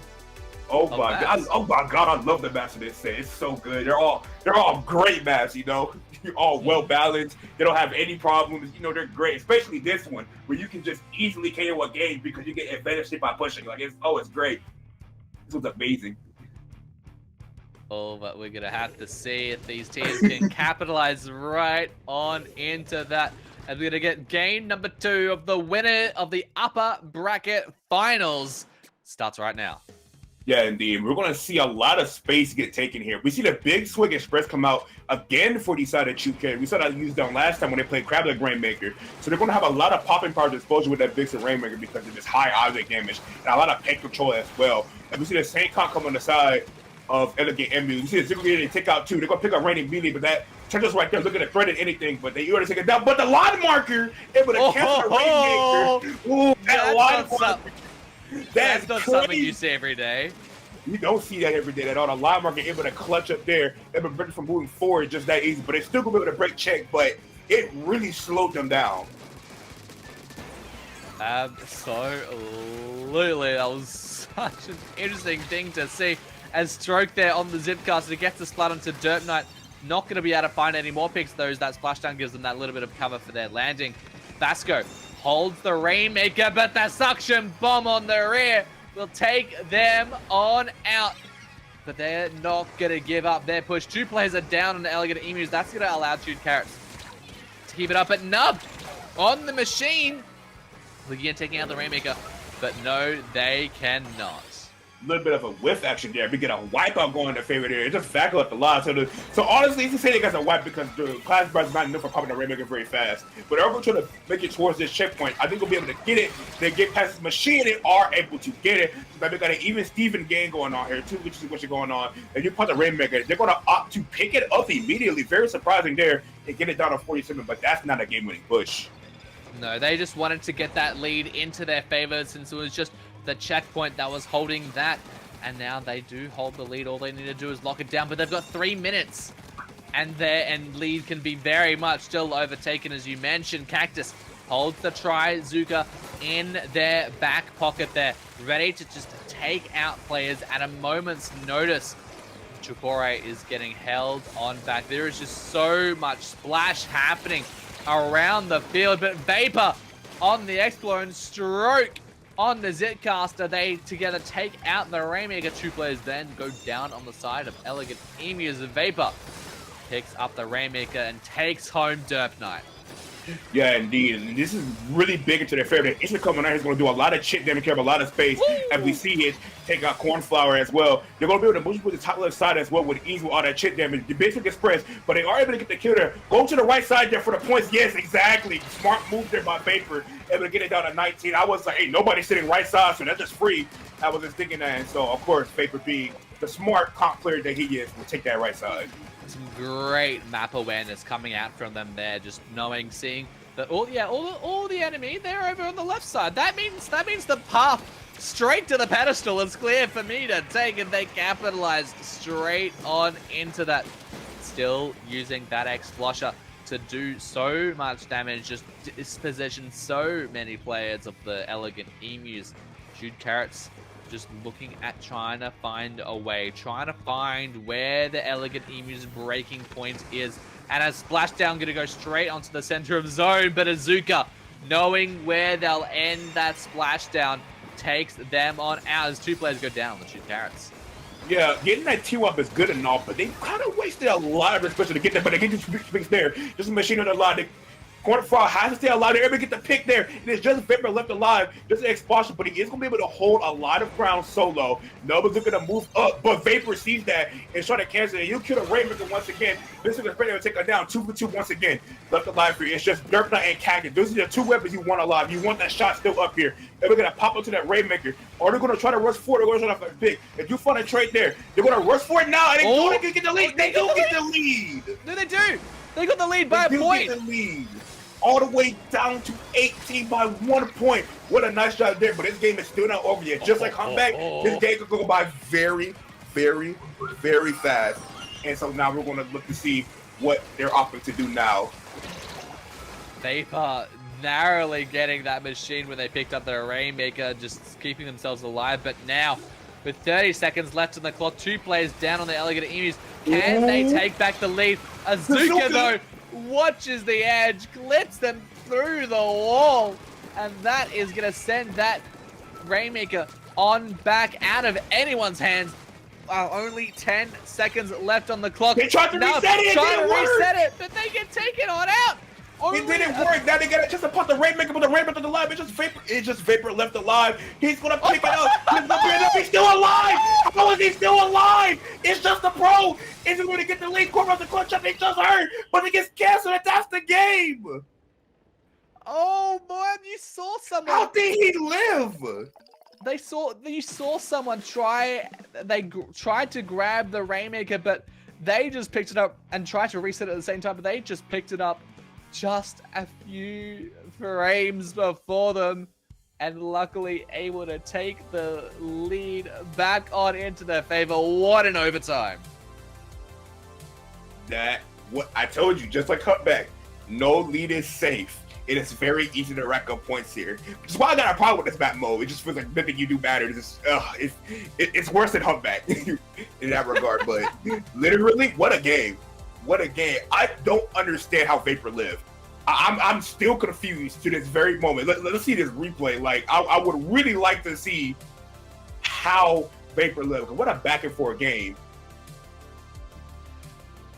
Oh my god! Oh my god! I love the maps of this set. It's so good. They're all great maps. You know, all well balanced. They don't have any problems. You know, they're great. Especially this one, where you can just easily KO a game because you get advantage by pushing. Like it's great. This was amazing. Oh, but we're gonna have to see if these teams can capitalize right on into that. And we're gonna get game number 2 of the winner of the upper bracket finals. Starts right now. Yeah, indeed. We're going to see a lot of space get taken here. We see the Big Swig Express come out again for these side of 2K. We saw that used down last time when they played Crablet Rainmaker. So they're going to have a lot of popping power exposure with that Big Swig Rainmaker because of this high object damage and a lot of paint control as well. And we see the same comp come on the side of Elegant Emus. You see the Ziggle they take out too. They're going to pick up Rain immediately, but that turns right there looking at threaded anything, but they already take it down. But the line marker able to cancel the Rainmaker. Ooh, that line marker. That's not something you see every day. You don't see that every day. That all the line marker able to clutch up there and prevent from moving forward just that easy. But they still gonna be able to break check, but it really slowed them down. Absolutely. That was such an interesting thing to see. As Stroke there on the Zipcaster gets the splat onto Derp Knight. Not gonna be able to find any more picks. That splashdown gives them that little bit of cover for their landing. Vasco holds the Rainmaker, but the suction bomb on the rear will take them on out. But they're not going to give up their push. 2 players are down on the Elegant Emus. That's going to allow Jude Carrots to keep it up at Nub on the machine. Looking at taking out the Rainmaker, but no, they cannot. A little bit of a whiff action there. We get a wipeout going in their favor there. It just vacuum up the line. So honestly, you can say they got a wipe because the class bar is not enough for popping the Rainmaker very fast. But they're trying to make it towards this checkpoint. I think we'll be able to get it. They get past this machine, they are able to get it. So they got an even Steven game going on here too, which is what's going on. And you put the Rainmaker, they're going to opt to pick it up immediately. Very surprising there and get it down to 47, but that's not a game-winning push. No, they just wanted to get that lead into their favor since it was just the checkpoint that was holding that. And now they do hold the lead. All they need to do is lock it down, but they've got 3 minutes. And lead can be very much still overtaken, as you mentioned. Cactus holds the Trizuka in their back pocket there, ready to just take out players at a moment's notice. Chukore is getting held on back. There is just so much splash happening around the field, but Vapor on the Explorer and Stroke on the Zitcaster. They together take out the Rainmaker. 2 players then go down on the side of Elegant Emus. Vapor picks up the Rainmaker and takes home Derp Knight. Yeah, indeed. And this is really big into their favor. Instant coming out is going to do a lot of chip damage, carry a lot of space. Woo! And we see it take out Cornflower as well. They're going to be able to move with the top left side as well with ease with all that chip damage. The basic express, but they are able to get the kill there. Go to the right side there for the points. Yes, exactly. Smart move there by Vapor. Able to get it down to 19. I was like, hey, nobody's sitting right side, so that's just free. I was just thinking that. And so, of course, Vapor being the smart comp player that he is will take that right side. Some great map awareness coming out from them there, just knowing, seeing that all the enemy, they're over on the left side. That means the path straight to the pedestal is clear for me to take, and they capitalized straight on into that. Still using that X-Flosher to do so much damage, just disposition so many players of the Elegant Emus. Jude Carrots just looking at trying to find a way, trying to find where the Elegant Emu's breaking point is. And a splashdown going to go straight onto the center of zone, but Azuka, knowing where they'll end that splashdown, takes them on out as 2 players go down with Jude Carrots. Yeah, getting that T-Wop is good enough, but they kind of wasted a lot of especially to get there, but they get this big there. Just a machine on the line. Cornflower has to stay alive. They're able to get the pick there. And it's just Vapor left alive. Just an expulsion, but he is going to be able to hold a lot of ground solo. Nobody's looking to move up, but Vapor sees that and try to cancel it. He'll kill the Rainmaker once again. This is ready to take her down 2 for 2 once again. Left alive for you. It's just Derp Knight and Cactus. Those are the 2 weapons you want alive. You want that shot still up here. They're going to pop up to that Rainmaker, or they're going to try to rush forward. They're going to try to pick. If you find a trade there, they're going to rush for it now, and they're going to get the lead. They do get the lead. No, they do. They got the lead by a point. Get the lead. All the way down to 18 by 1 point. What a nice job there, but this game is still not over yet. Just like comeback, this game could go by very, very, very fast. And so now we're going to look to see what they're opting to do now. Vapor narrowly getting that machine when they picked up their Rainmaker, just keeping themselves alive. But now, with 30 seconds left on the clock, 2 players down on the Elegant Emus. Can they take back the lead? Azuka, though, watches the edge, clips them through the wall, and that is going to send that Rainmaker on back out of anyone's hands. only 10 seconds left on the clock. They tried to reset it, trying to didn't work. reset it, but they get taken on out. It didn't work. Now they got just to put the Rainmaker, but the Rainmaker alive. It's just Vapor left alive. He's gonna pick it up. He's gonna pick it up. He's still alive. How is he still alive? It's just the pro. Is he gonna get the lead corner of the clutch up? They just hurt, but it gets canceled. And that's the game. Oh boy, you saw someone. How did he live? You saw someone try. They tried to grab the Rainmaker, but they just picked it up and tried to reset it at the same time. But they just picked it up just a few frames before them, and luckily able to take the lead back on into their favor. What an overtime! What I told you, just like Cutback, no lead is safe. It is very easy to rack up points here. Which is why I got a problem with this map mode. It just feels like nothing you do matters. It's worse than Humpback in that regard. But literally, what a game. What a game. I don't understand how Vapor lived. I'm still confused to this very moment. Let's see this replay. Like, I would really like to see how Vapor lived. What a back and forth game.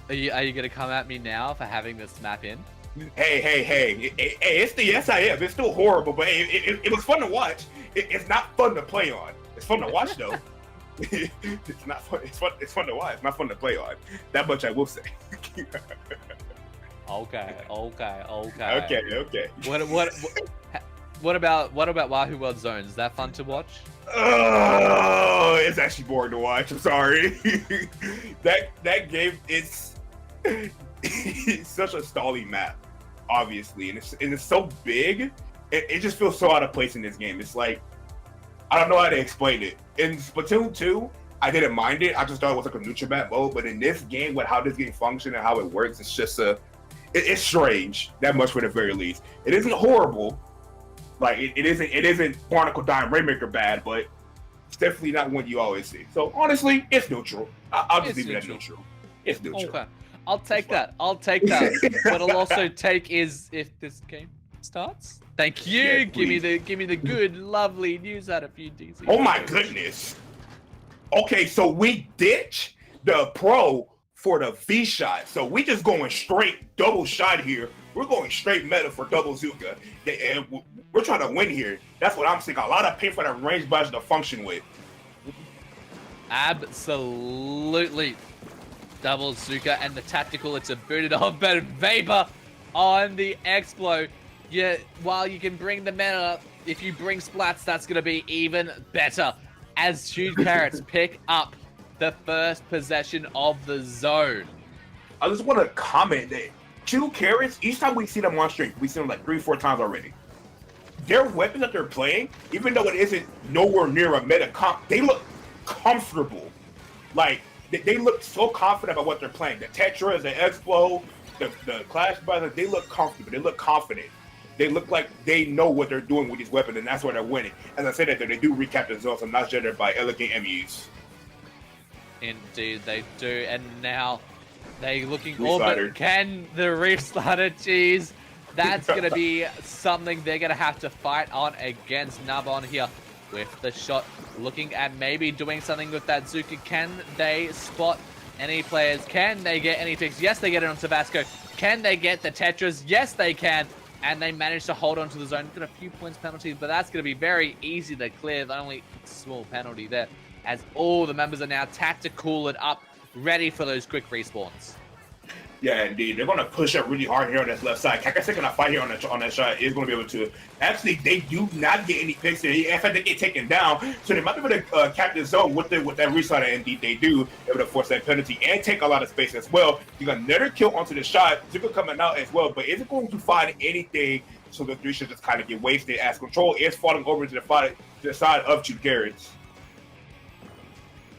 Are you going to come at me now for having this map in? Hey, it's the SIF. It's still horrible, but it was fun to watch. It's not fun to play on. It's fun to watch, though. It's not fun. It's fun to watch. It's not fun to play on. That much I will say. Okay. Okay. What about Wahoo World Zones? Is that fun to watch? Oh, it's actually boring to watch. I'm sorry. that game is it's such a stally map, obviously, and it's so big. It just feels so out of place in this game. It's like, I don't know how to explain it. In Splatoon 2, I didn't mind it. I just thought it was like a neutral map mode. But in this game, with how this game functions and how it works, it's just it's strange. That much for the very least. It isn't horrible. Like it isn't Barnacle Dime Rainmaker bad, but it's definitely not one you always see. So honestly, it's neutral. I'll just leave it at neutral. It's neutral. Okay. I'll take that. What I'll also take is if this game starts. Thank you. Yeah, give me the good, lovely news out of you, DC. Oh my goodness. Okay, so we ditch the pro for the V shot. So we just going straight double shot here. We're going straight meta for double Zuka. And we're trying to win here. That's what I'm seeing. A lot of pain for the range badge to function with. Absolutely. Double Zuka and the tactical, it's a booted off, but Vapor on the Explo. Yeah, while you can bring the meta, if you bring splats, that's going to be even better. As Huge Carrots pick up the first possession of the zone. I just want to comment that Two Carrots, each time we see them on stream, we see them like 3-4 times already. Their weapon that they're playing, even though it isn't nowhere near a meta comp, they look comfortable. Like, they look so confident about what they're playing. The Tetras, the Explo, the Clash Brothers, they look comfortable. They look confident. They look like they know what they're doing with these weapons, and that's why they're winning. As I said, that they do recap the zones, so not judged by elegant Emus. Indeed, they do. And now they looking Reef but can the Reef Slider cheese? That's going to be something they're going to have to fight on against Nabon here with the shot. Looking at maybe doing something with that Zuka. Can they spot any players? Can they get any picks? Yes, they get it on Tabasco. Can they get the Tetras? Yes, they can. And they managed to hold on to the zone. Got a few points penalties, but that's going to be very easy to clear. The only small penalty there, as all the members are now tactical it up, ready for those quick respawns. Yeah, indeed. They're going to push up really hard here on this left side. Kakase going to fight here on that shot is going to be able to. Actually, they do not get any picks here. In fact, they get taken down. So they might be able to cap the zone with that restart. And indeed, they do. Able to force that penalty and take a lot of space as well. You got another kill onto the shot. Zuka coming out as well. But is it going to find anything? So the three should just kind of get wasted as control is falling over to the side of Two Carrots.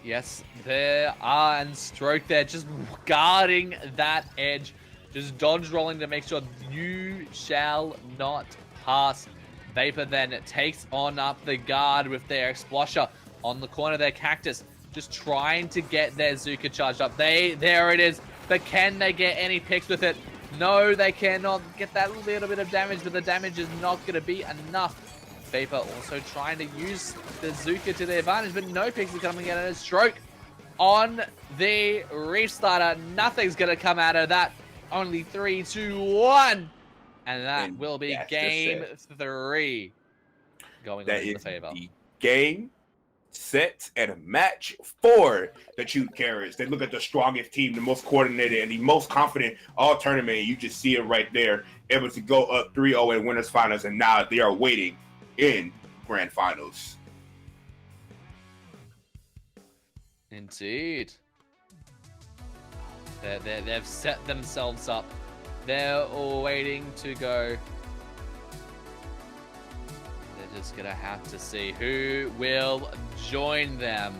Yes, there are, and Stroke there, just guarding that edge, just dodge rolling to make sure you shall not pass. Vapor then takes on up the guard with their Explosher on the corner of their Cactus, just trying to get their Zuka charged up. There it is, but can they get any picks with it? No, they cannot get that little bit of damage, but the damage is not going to be enough. Vapor also trying to use the Zuka to their advantage, but no picks are coming out of Stroke. on the restarter. Nothing's going to come out of that. Only 3, 2, 1. And that will be game 3 going on in the favor. The game, set, and match for the Chute Carrots. They look at the strongest team, the most coordinated, and the most confident all tournament. You just see it right there, able to go up 3-0 in winners finals, and now they are waiting in grand finals. Indeed. They've set themselves up. They're all waiting to go. They're just going to have to see who will join them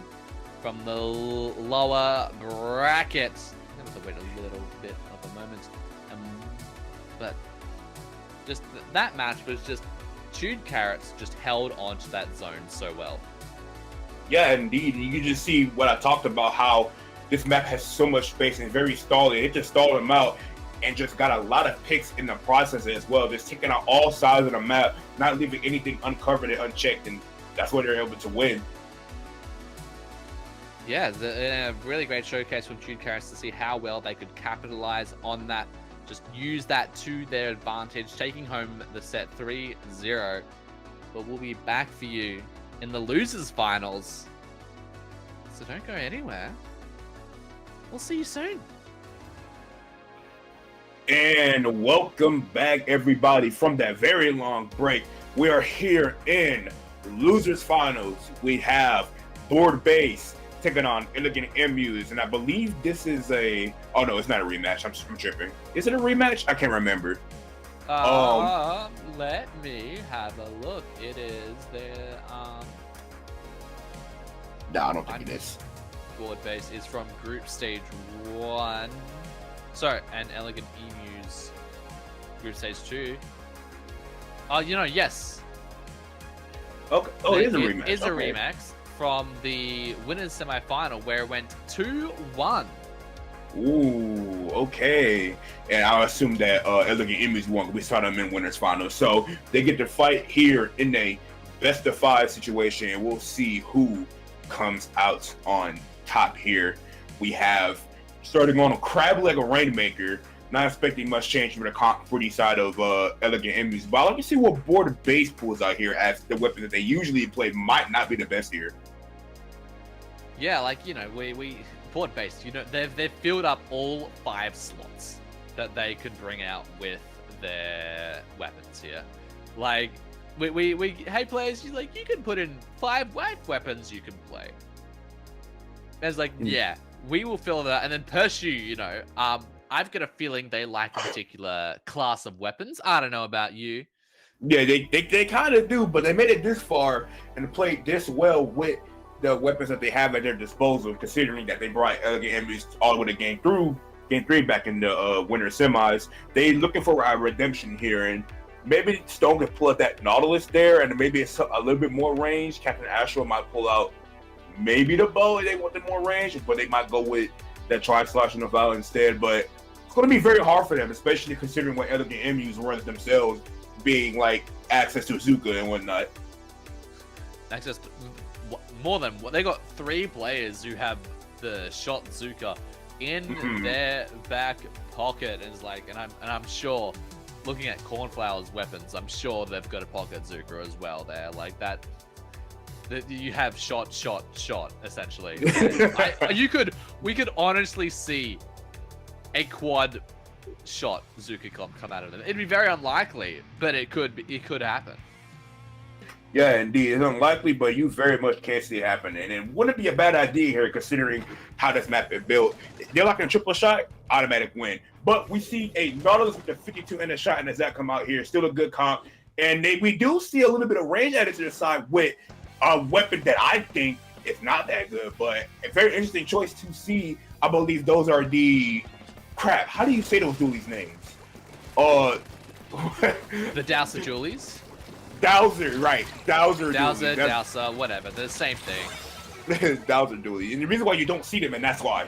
from the lower brackets. I'm going to wait a little bit of a moment. But just that match was just Chute Carrots just held onto that zone so well. Yeah, indeed. You can just see what I talked about, how this map has so much space and very stalled. It just stalled them out and just got a lot of picks in the process as well, just taking out all sides of the map, not leaving anything uncovered and unchecked, and that's why they're able to win. Yeah, a really great showcase from Chute Carrots to see how well they could capitalize on that, just use that to their advantage, taking home the set 3-0. But we'll be back for you in the losers finals, so don't go anywhere. We'll see you soon. And welcome back, everybody, from that very long break. We are here in the losers finals. We have Board Base taking on Elegant Emus, and I believe this is a... Oh no, it's not a rematch. I'm tripping. Is it a rematch? I can't remember. Let me have a look. It is the No, I don't think it is. Board Base is from Group Stage 1. Sorry, and Elegant Emus Group Stage 2. Oh, yes. Okay. Oh, it is a rematch. It is a rematch from the winners semi-final where it went 2-1. Ooh, okay. And I assume that Elegant Emus won. We saw them in winners final, so they get to fight here in a best of 5 situation, and we'll see who comes out on top here. We have starting on a crab leg of Rainmaker. Not expecting much change from the side of Elegant Emus, but let me see what Board Base pulls out here, as the weapon that they usually play might not be the best here. Yeah, like, we Board Base, they've filled up all 5 slots that they could bring out with their weapons here. Like, hey players, you can put in 5 weapons you can play. It's like, yeah, we will fill that, and then Pursue, I've got a feeling they like a particular class of weapons. I don't know about you. Yeah, they kind of do, but they made it this far and played this well with the weapons that they have at their disposal, considering that they brought Elegant Emus all the way to game 3 back in the winter semis. They looking for a redemption here, and maybe Stone could pull out that Nautilus there, and maybe it's a little bit more range. Captain Astro might pull out maybe the bow if they want the more range, but they might go with that Tri-Slosh and the Valor instead. But it's going to be very hard for them, especially considering what Elegant Emus runs themselves, being like access to Zuka and whatnot. That's just more than what they got. 3 players who have the shot Zuka in their back pocket, and it's like, and I'm sure, looking at Cornflower's weapons, I'm sure they've got a pocket Zuka as well there, like that. You have shot, essentially. We could honestly see a quad shot Zuka come out of them. It'd be very unlikely, but it could happen. Yeah, indeed. It's unlikely, but you very much can see it happening. And wouldn't it be a bad idea here, considering how this map is built? They're like a triple shot, automatic win. But we see a Nautilus with a 52 and a shot, and as that come out here, still a good comp. And we do see a little bit of range added to the side with a weapon that I think is not that good, but a very interesting choice to see. I believe those are the... Crap, how do you say those dualies' names? The Dowser Julies? Dowser, right. Dowser, whatever. They're the same thing. Dowser dually. And the reason why you don't see them, and that's why.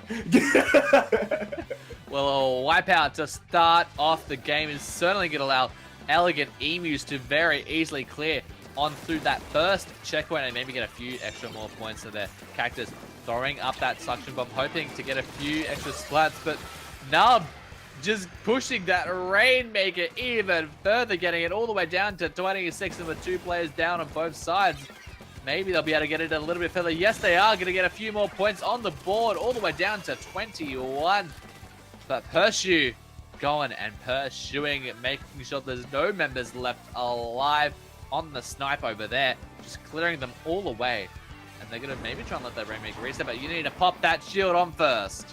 Well, a wipeout to start off the game is certainly going to allow Elegant Emus to very easily clear on through that first checkpoint and maybe get a few extra more points to their characters. throwing up that suction bomb, hoping to get a few extra splats, but Nub just pushing that Rainmaker even further, getting it all the way down to 26, and with 2 players down on both sides. Maybe they'll be able to get it a little bit further. Yes, they are going to get a few more points on the board, all the way down to 21. But Pershu going and pursuing, making sure there's no members left alive on the snipe over there, just clearing them all away. And they're going to maybe try and let that Rainmaker reset, but you need to pop that shield on first.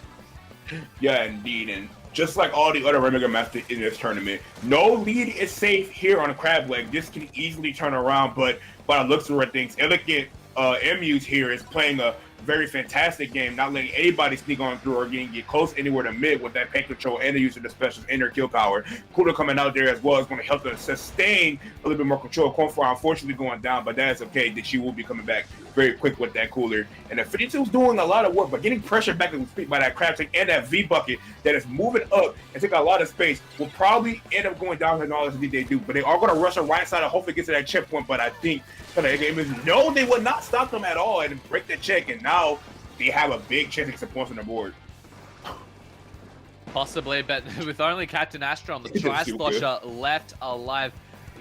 Yeah, indeed. And just like all the other Rainmaker maps in this tournament, no lead is safe here on a crab leg. This can easily turn around, but by the looks of things, Elegant Emus here is playing a very fantastic game, not letting anybody sneak on through or get close anywhere to mid with that paint control and the use of the specials and their kill power. Cooler coming out there as well is going to help them sustain a little bit more control. Cornflower unfortunately going down, but that's okay, that she will be coming back very quick with that Cooler. And the 52 is doing a lot of work, but getting pressure back and speak by that crab tank and that V bucket that is moving up and taking a lot of space will probably end up going down and all as they do. But they are going to rush the right side and hopefully get to that checkpoint. But I think no, they would not stop them at all and break the check, and now they have a big chance to get some points on the board. Possibly, but with only Captain Astra on the Tri-Slosher left alive,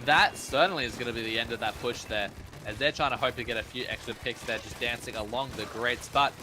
that certainly is going to be the end of that push there, as they're trying to hope to get a few extra picks there, just dancing along the great spot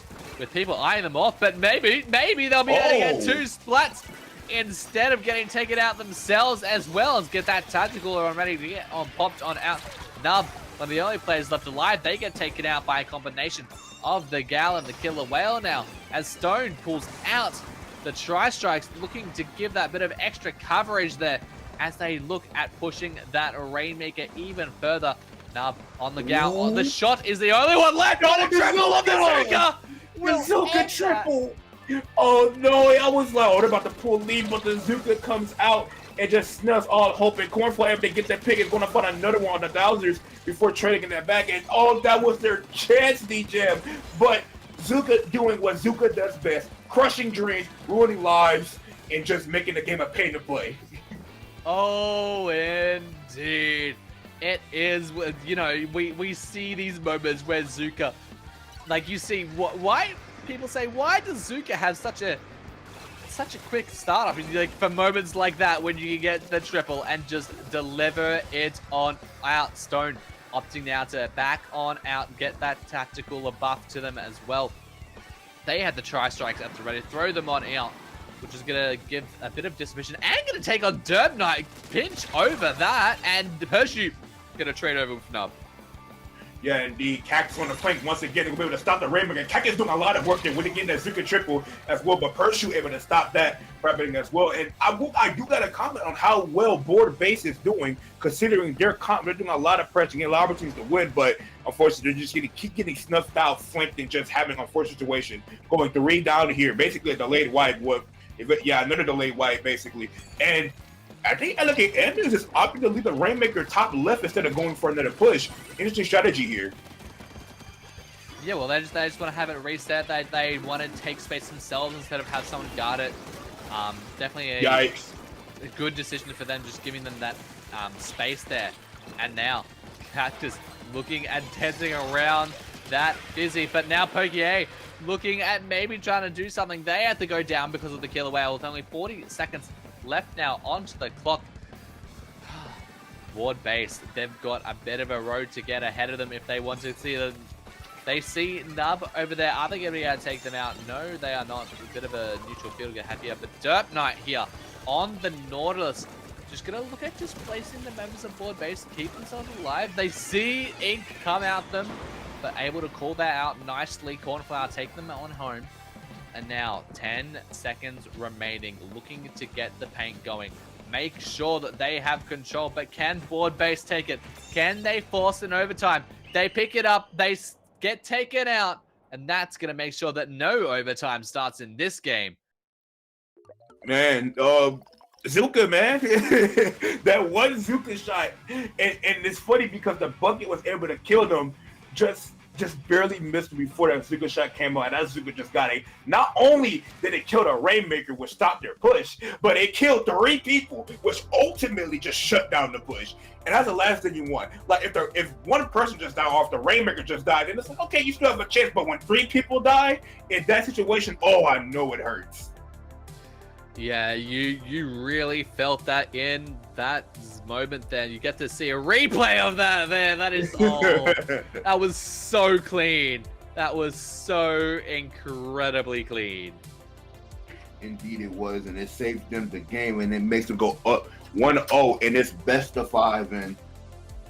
with people eyeing them off. But maybe they'll be able to get 2 splats instead of getting taken out themselves, as well as get that tactical or ready to get on popped on out. Nub, one of the only players left alive, they get taken out by a combination of the Gal and the Killer Whale now, as Stone pulls out the Tri-Strikes, looking to give that bit of extra coverage there as they look at pushing that Rainmaker even further. Nub on the Gal. Oh, the shot is the only one left on the triple of the Zuka! Zuka triple! Oh no, I was like, oh, they're about to pull lead, but the Zuka comes out and just snuffs all hope. And Cornflower, if they get that pick, is going to find another one on the Thousands before trading that back. And oh, that was their chance, DJ. But Zuka doing what Zuka does best, crushing dreams, ruining lives, and just making the game a pain to play. Oh, indeed. It is, you know, we see these moments where Zuka, like you see, why people say, why does Zuka have such a quick startup? Like, for moments like that when you get the triple and just deliver it on out. Stone opting now to back on out, get that tactical buff to them as well. They had the Tri-Strikes at the ready, throw them on out, which is going to give a bit of dismission and going to take on Derp Knight, pinch over that, and Pershu going to trade over with Nub. Yeah, indeed. Cactus on the flank once again. They'll be able to stop the Rainmaker. Cactus doing a lot of work there with getting that Zuka triple as well, but Pershu able to stop that prepping as well. And I do got to comment on how well board base is doing, considering they're doing a lot of pressure, getting a lot of opportunities to win, but unfortunately they're just keep getting snuffed out, flanked, and just having an unfortunate situation. Going 3 down here, basically a delayed wipe. Another delayed wipe basically. And I think Emus is opting to leave the Rainmaker top left instead of going for another push. Interesting strategy here. Yeah, well, they just want to have it reset. They want to take space themselves instead of have someone guard it. Definitely a good decision for them, just giving them that space there. And now, Cactus looking and tensing around that Busy, but now Pokier looking at maybe trying to do something. They have to go down because of the Killer Whale with only 40 seconds left now onto the clock. Ward base, they've got a bit of a road to get ahead of them if they want to see them. They see Nub over there. Are they going to be able to take them out? No, they are not. A bit of a neutral field to get happier. But Derp Knight here on the Nautilus, just going to look at just placing the members of board base, keep themselves alive. They see Ink come out them, but able to call that out nicely. Cornflower take them on home. And now 10 seconds remaining, looking to get the paint going. Make sure that they have control, but can board base take it? Can they force an overtime? They pick it up, they get taken out, and that's going to make sure that no overtime starts in this game. Man, Zuka, man. That one Zuka shot. And it's funny because the bucket was able to kill them just just barely missed before that Zuka shot came out, and that Zuka just got a. Not only did it kill the Rainmaker, which stopped their push, but it killed 3 people, which ultimately just shut down the push. And that's the last thing you want. Like if one person just died off, the Rainmaker just died, then it's like, okay, you still have a chance. But when 3 people die in that situation, oh, I know it hurts. Yeah, you really felt that in that moment. Then you get to see a replay of that. There, that is that was so clean. That was so incredibly clean. Indeed, it was, and it saved them the game, and it makes them go up 1-0 in this best of 5. And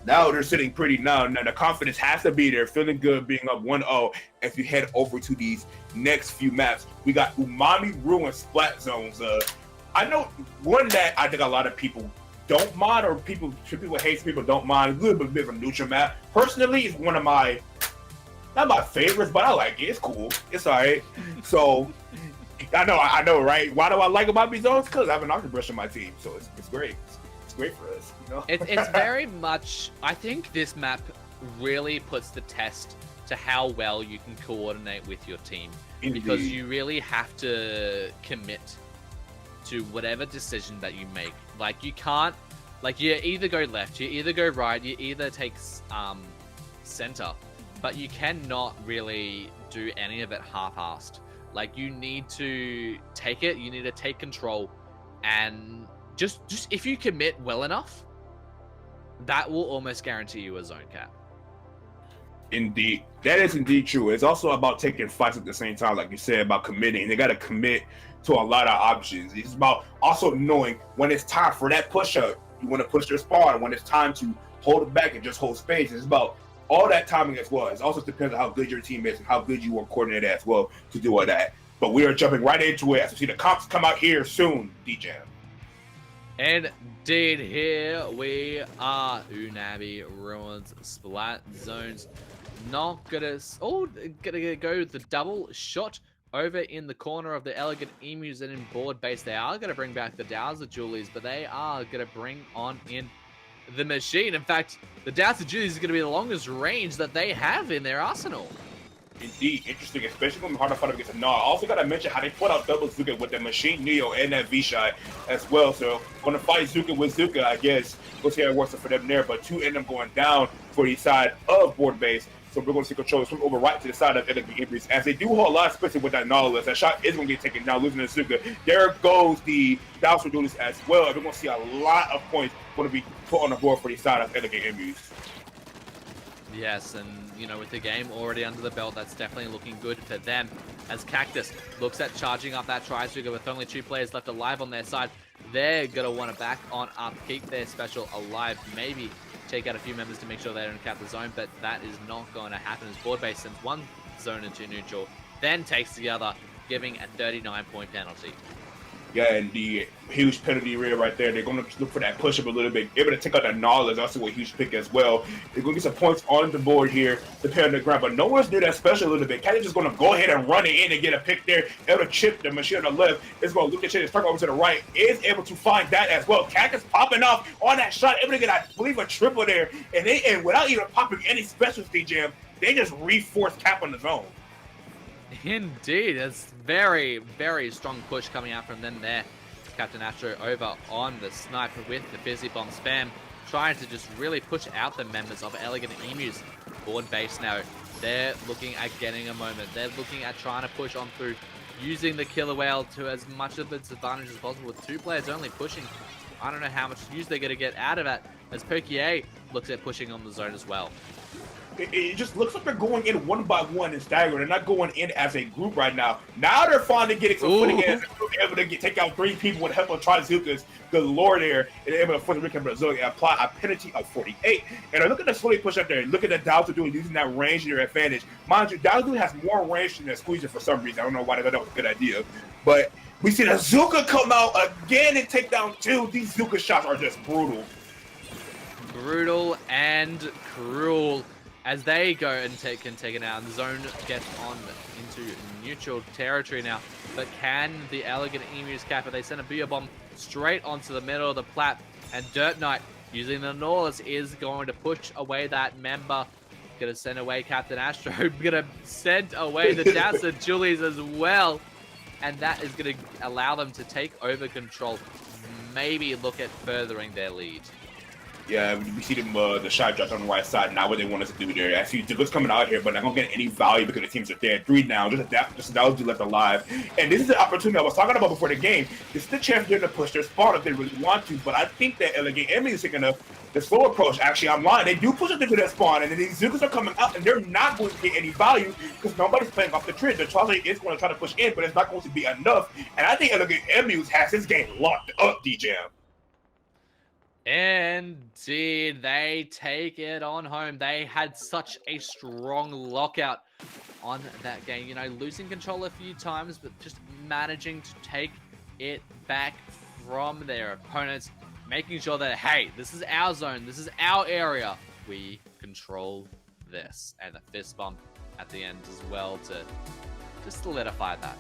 now they're sitting pretty now. Now the confidence has to be there, feeling good, being up 1-0. As we head over to these next few maps, we got Umami Ruin Splat Zones. I know one that I think a lot of people don't mind, or people hate, people don't mind. A little bit of a neutral map. Personally, it's one of my, not my favorites, but I like it. It's cool. It's alright. So I know, right? Why do I like Umami Zones? Because I have an Octobrush on my team, so it's great. It's great for us. You know? It's very much. I think this map really puts the test to how well you can coordinate with your team. Indeed. Because you really have to commit to whatever decision that you make. Like you can't, like you either go left, you either go right, you either take center, but you cannot really do any of it half-assed. Like you need to take it, you need to take control, and just if you commit well enough, that will almost guarantee you a zone cap. Indeed. That is indeed true. It's also about taking fights at the same time, like you said, about committing. They got to commit to a lot of options. It's about also knowing when it's time for that push-up, you want to push their spawn, when it's time to hold it back and just hold space. It's about all that timing as well. It also depends on how good your team is and how good you are coordinated as well to do all that. But we are jumping right into it as we see the comps come out here soon, DJ. Indeed, here we are. Umami Ruins Splat Zones. Not gonna go the double shot over in the corner of the Elegant Emus and in board base. They are gonna bring back the Dowser Julies, but they are gonna bring on in the machine. In fact, the Dowser Julies is gonna be the longest range that they have in their arsenal. Indeed, interesting, especially when hard to fight against a Gnar. Also got to mention how they put out double Zuka with the Machine Neo and that V-Shot as well. So, going to fight Zuka with Zuka, I guess. We'll see how it works for them there. But 2 end up going down for the side of board base. So, we're going to see controllers from over right to the side of Elegant Emus. As they do hold a lot of space with that Nautilus. That shot is going to get taken down, losing to Zuka. There goes the Dowser Julius as well. And we're going to see a lot of points going to be put on the board for the side of Elegant Emus. Yes, and you know, with the game already under the belt, that's definitely looking good for them. As Cactus looks at charging up that Tri-Sugar with only 2 players left alive on their side, they're going to want to back on up, keep their special alive, maybe take out a few members to make sure they don't cap the zone, but that is not going to happen as board base sends one zone into neutral, then takes the other, giving a 39-point penalty. Yeah, and the huge penalty area right there. They're going to look for that push-up a little bit. Able to take out that Nautilus, also a huge pick as well. They're going to get some points on the board here, depending on the ground. But no one's near that special a little bit. Cat is just going to go ahead and run it in and get a pick there. Able to chip the machine on the left. It's going to look at it and start over to the right. Is able to find that as well. Cat is popping off on that shot. Able to get, I believe, a triple there. And without even popping any specials, DJ, they just reforce Cap on the zone. Indeed, it's very, very strong push coming out from them there. Captain Astro over on the sniper with the Fizzy Bomb spam, trying to just really push out the members of Elegant Emus. Board base now, they're looking at getting a moment. They're looking at trying to push on through, using the Killer Whale to as much of its advantage as possible with 2 players only pushing. I don't know how much use they're going to get out of it, as Pokier looks at pushing on the zone as well. It just looks like they're going in one by one and staggering. They're not going in as a group right now. Now they're finally getting some footing as they're able to take out 3 people with the help of Trizuka's galore there, and they're able to force the Rican Brazil and apply a penalty of 48. And look at the slowly push up there. Look at the Dowser doing using that range to their advantage. Mind you, Dowser has more range than Squeezer for some reason. I don't know why they thought that was a good idea. But we see the Zuka come out again and take down 2. These Zuka shots are just brutal. Brutal and cruel. As they go and take it out, the zone gets on into neutral territory now. But can the Elegant Emus cap it? They send a Booyah Bomb straight onto the middle of the plat, and Dirt Knight, using the Nautilus, is going to push away that member Gonna send away Captain Astro. Gonna send away the Dazzling Julies as well. And that is gonna allow them to take over control. Maybe look at furthering their lead. Yeah, we see them the shot dropped on the right side. Not what they want us to do there. I see Douglas coming out here, but not gonna get any value because the teams are dead. 3 down, just Dazzling left alive. And this is the opportunity I was talking about before the game. This is the chance for them to push their spawn if they really want to. But I think that Elegant Emmy is taking the slow approach. Actually, I'm lying. They do push it into that spawn, and then these Zukas are coming out, and they're not going to get any value because nobody's playing off the tree. The Charlie is going to try to push in, but it's not going to be enough. And I think Elegant Emus has his game locked up, DJ. Indeed, they take it on home. They had such a strong lockout on that game. You know, losing control a few times, but just managing to take it back from their opponents, making sure that, hey, this is our zone, this is our area. We control this. And a fist bump at the end as well to just solidify that.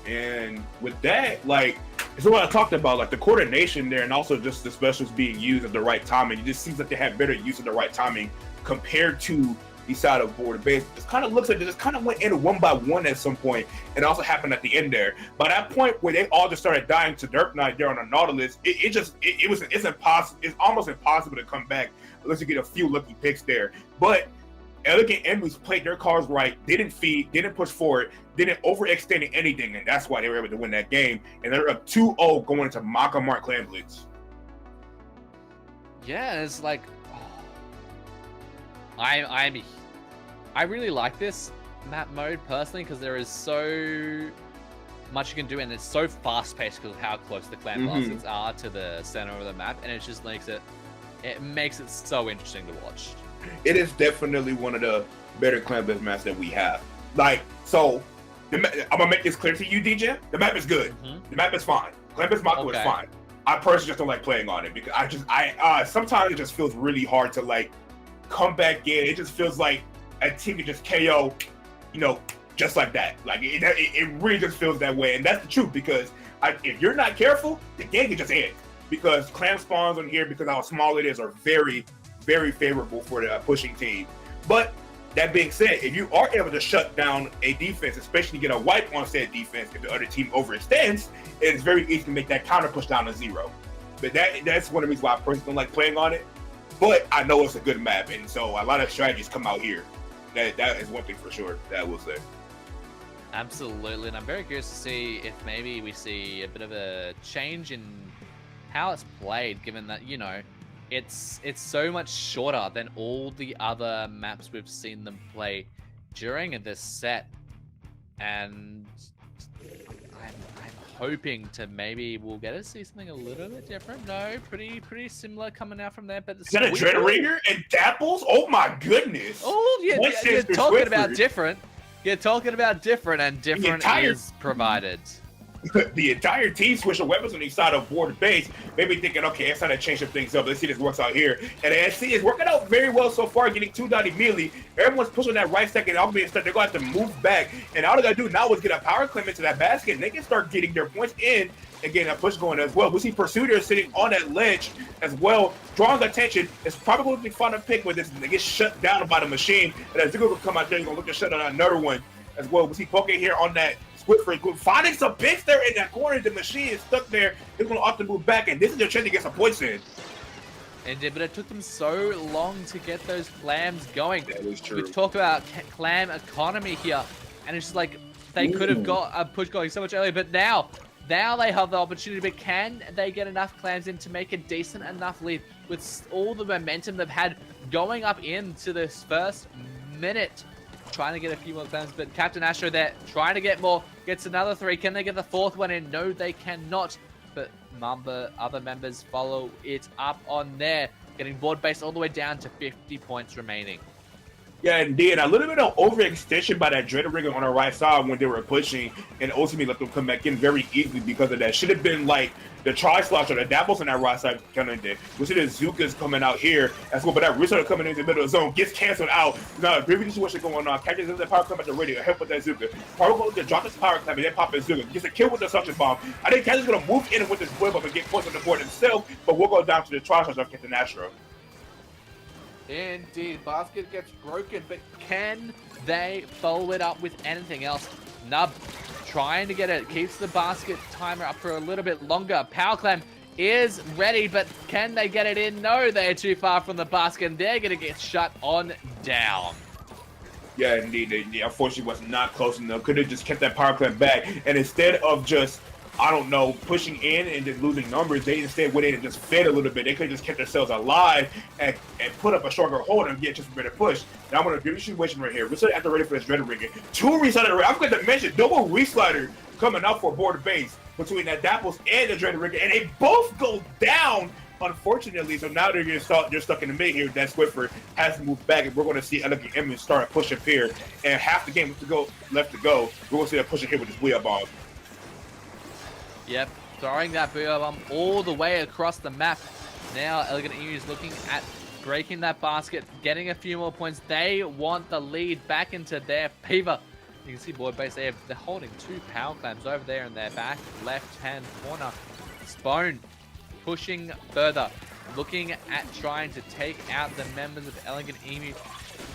And with that, like, it's what I talked about, like the coordination there, and also just the specials being used at the right timing. It just seems like they have better use of the right timing compared to the side of board base. It kind of looks like they just kind of went in one by one at some point, and also happened at the end there. By that point where they all just started dying to Derp Knight there on the Nautilus, it's impossible. It's almost impossible to come back unless you get a few lucky picks there. But Elegant Emus played their cards right, didn't feed, didn't push forward, didn't overextend anything, and that's why they were able to win that game. And they're up 2-0 going into Maka Mart Clan Blitz. Yeah, it's like, I really like this map mode personally because there is so much you can do, and it's so fast-paced because of how close the clan blasters are to the center of the map, and it just makes it so interesting to watch. It is definitely one of the better clan blitz maps that we have. Like, so I'm gonna make this clear to you, DJ. The map is good. The map is fine. Clan blitz Mako is fine. I personally just don't like playing on it because I sometimes it just feels really hard to like come back in. It just feels like a team can just KO, you know, just like that. Like it really just feels that way, and that's the truth because if you're not careful, the game can just end because clan spawns on here because how small it is are very, very favorable for the pushing team. But that being said, if you are able to shut down a defense, especially get a wipe on said defense, if the other team overextends, it's very easy to make that counter push down to 0. But that's one of the reasons why I personally don't like playing on it. But I know it's a good map, and so a lot of strategies come out here. That is one thing for sure that I will say. Absolutely, and I'm very curious to see if maybe we see a bit of a change in how it's played, given that, you know, it's so much shorter than all the other maps we've seen them play during this set, and I'm hoping to maybe we'll get to see something a little bit different. No, pretty similar coming out from there. But is that a Dreadringer and Dapples? Oh my goodness! Oh yeah, you're talking about different. You're talking about different, and different is provided. The entire team switched weapons on each side of board base, maybe thinking, okay, it's time to change some things up. Let's see if this works out here. And the SC is working out very well so far, getting 2 down immediately. Everyone's pushing that right second off being stuck. They're going to have to move back. And all they got to do now is get a power claim into that basket, and they can start getting their points in and getting a push going as well. We see Pursuiter sitting on that ledge as well, drawing attention. It's probably going to be fun to pick with this. They get shut down by the machine. And as Zuko will come out there, he's going to look to shut down another one as well. We see Poke here on that split free group, finding some picks there in that corner. The machine is stuck there. It's going to often move back, and this is their chance to get some points in. But it took them so long to get those clams going. That is true. We talk about clam economy here, and it's just like they could have got a push going so much earlier, but now they have the opportunity. But can they get enough clams in to make a decent enough lead with all the momentum they've had going up into this first minute? Trying to get a few more clams, but Captain Astro there trying to get more, gets another 3. Can they get the 4th one in? No, they cannot. But other members follow it up on there, getting board base all the way down to 50 points remaining. Yeah, indeed. A little bit of overextension by that Dreadringer on the right side when they were pushing, and ultimately let them come back in very easily because of that. Should have been like the Tri-Slosh or the Dapples on that right side coming in. We see the Zukas coming out here as well, but that Rizzo coming into the middle of the zone gets canceled out. Now, a very situation going on. Catches in the power clamp at the radio, help with that Zuka. Power goes to drop his power clamp and then pop his Zuka. Gets a kill with the suction bomb. I think Catcher's going to move in with this whip up and get points on the board himself, but we'll go down to the Tri-Slosh of Captain Astro. Indeed, basket gets broken, but can they follow it up with anything else? Nub trying to get it, keeps the basket timer up for a little bit longer. Power Clam is ready, but can they get it in? No, they're too far from the basket, and they're going to get shut on down. Yeah, indeed. They unfortunately was not close enough. Could have just kept that power clamp back, and instead of just, I don't know, pushing in and just losing numbers, they instead went in and just fed a little bit. They could have just kept themselves alive and put up a stronger hold and get just a better push. Now I'm going to do the situation right here. We're still at the ready for this Dreadringer. Two reslider. I'm going to mention double reslider coming out for board base between that Dapples and the Dreadringer, and they both go down, unfortunately. So now they're stuck in the mid here. That Swiffer has to move back, and we're going to see Elegant Emus start pushing here. And half the game left to go. We're going to see that pushing here with this Booyah Bomb. Yep, throwing that Booyah Bomb all the way across the map. Now Elegant Emu is looking at breaking that basket, getting a few more points. They want the lead back into their favor. You can see board base, they're holding two power clams over there in their back left-hand corner. Spone pushing further, looking at trying to take out the members of Elegant Emu.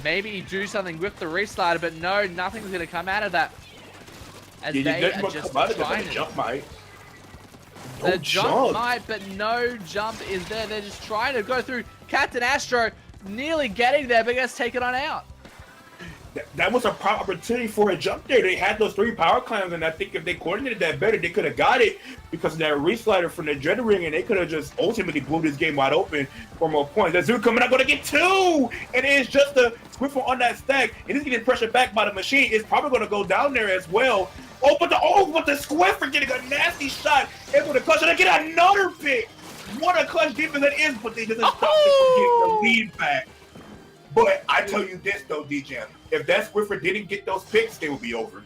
Maybe do something with the reslider, but no, nothing's going to come out of that. As they are just trying to jump, mate. The jump might, but no jump is there. They're just trying to go through. Captain Astro nearly getting there, but gets taken on out. That was a prime opportunity for a jump there. They had those three power clams, and I think if they coordinated that better, they could have got it because of that reslider from the Dreadringer, and they could have just ultimately blew this game wide open for more points. That Zoo coming out, going to get two, and it's just a Squiffle on that stack, and he's getting pressured back by the machine. It's probably going to go down there as well. But the Squiffer getting a nasty shot, able to clutch, and they get another pick. What a clutch defense that is, but they just stop them from getting the lead back. But I tell you this though, DJ, if that Squiffer didn't get those picks, they would be over.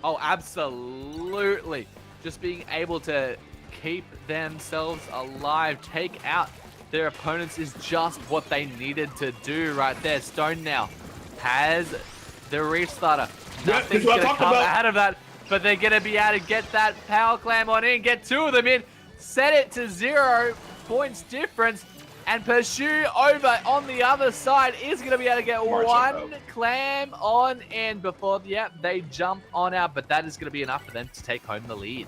Oh, absolutely. Just being able to keep themselves alive, take out their opponents is just what they needed to do right there. Stone now has the restarter. Nothing's going to come out of that, but they're going to be able to get that power clam on in, get two of them in, set it to 0 points difference, and Pursue over on the other side is going to be able to get one clam on in before, they jump on out, but that is going to be enough for them to take home the lead.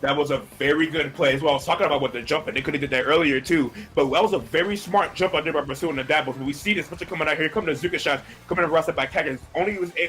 That was a very good play as well. I was talking about what the jump, and they could have did that earlier too. But that was a very smart jump out there by pursuing the Dapples. But we see this especially coming out here, coming to Zuka shots, coming to Rasta by Kagan.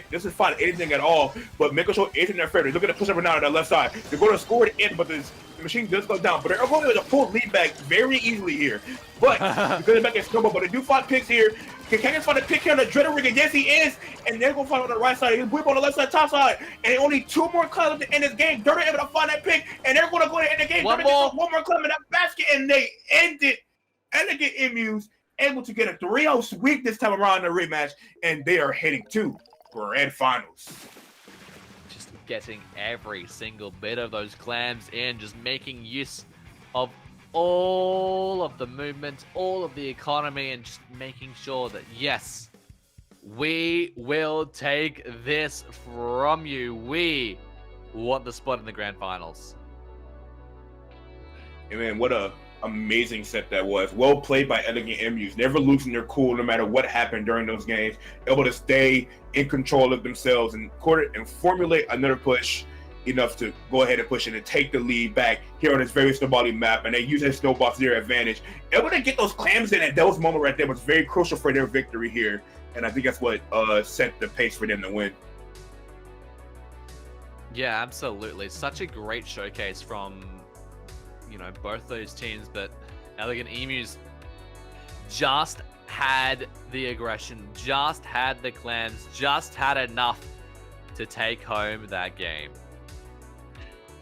This is fine anything at all, but Mako Show is in their favor. Look at the push over now on that left side. They're going to score it in, but the machine does go down. But they're going to pull lead back very easily here. But because back at snowball, but they do find picks here. Can Kagan find a pick here on the Dreadringer? Yes, he is. And they're going to find on the right side. He's whip on the left side, top side. And only two more clubs at the end of this game. They're able to find that pick, and they're going to go ahead and end the game. One more club in that basket, and they end it. Elegant Emus able to get a 3-0 sweep this time around in the rematch, and they are heading to grand finals. Just getting every single bit of those clams in, just making use of all of the movement, all of the economy, and just making sure that, yes, we will take this from you. We want the spot in the grand finals. And man, what a amazing set that was. Well played by Elegant Emus, never losing their cool no matter what happened during those games, able to stay in control of themselves and formulate another push enough to go ahead and push it and take the lead back here on this very snowballing map, and they use their snowballs to their advantage. Able to get those clams in at those moments right there was very crucial for their victory here, and I think that's what set the pace for them to win. Yeah, absolutely. Such a great showcase from, both those teams, but Elegant Emus just had the aggression, just had the clams, just had enough to take home that game.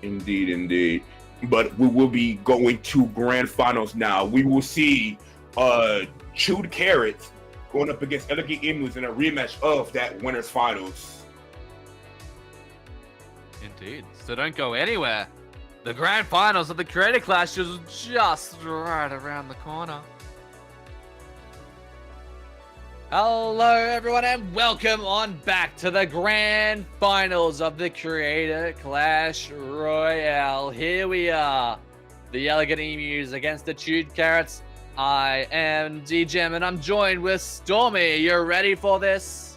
Indeed, indeed. But we will be going to grand finals now. We will see Chewed Carrots going up against Elegant Emus in a rematch of that winners finals. Indeed. So don't go anywhere. The grand finals of the Creator Clash is just right around the corner. Hello everyone and welcome on back to the grand finals of the Creator Clash Royale. Here we are, the Elegant Emus against the Chewed Carrots. I am DJM and I'm joined with Stormy. You're ready for this?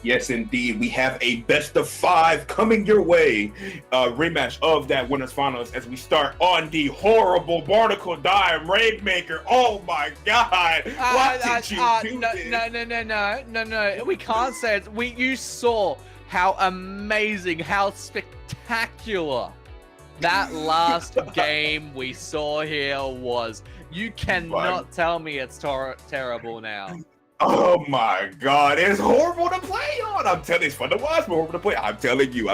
Yes, indeed. We have a best of 5 coming your way. Rematch of that winners finals as we start on the horrible Barnacle Dime Rainmaker. Oh my God! Why did you do this? No. We can't say it. You saw how amazing, how spectacular that last game we saw here was. You cannot tell me it's terrible now. Oh my God, it's horrible to play on. I'm telling you, it's fun to watch, but horrible to play. I'm telling you.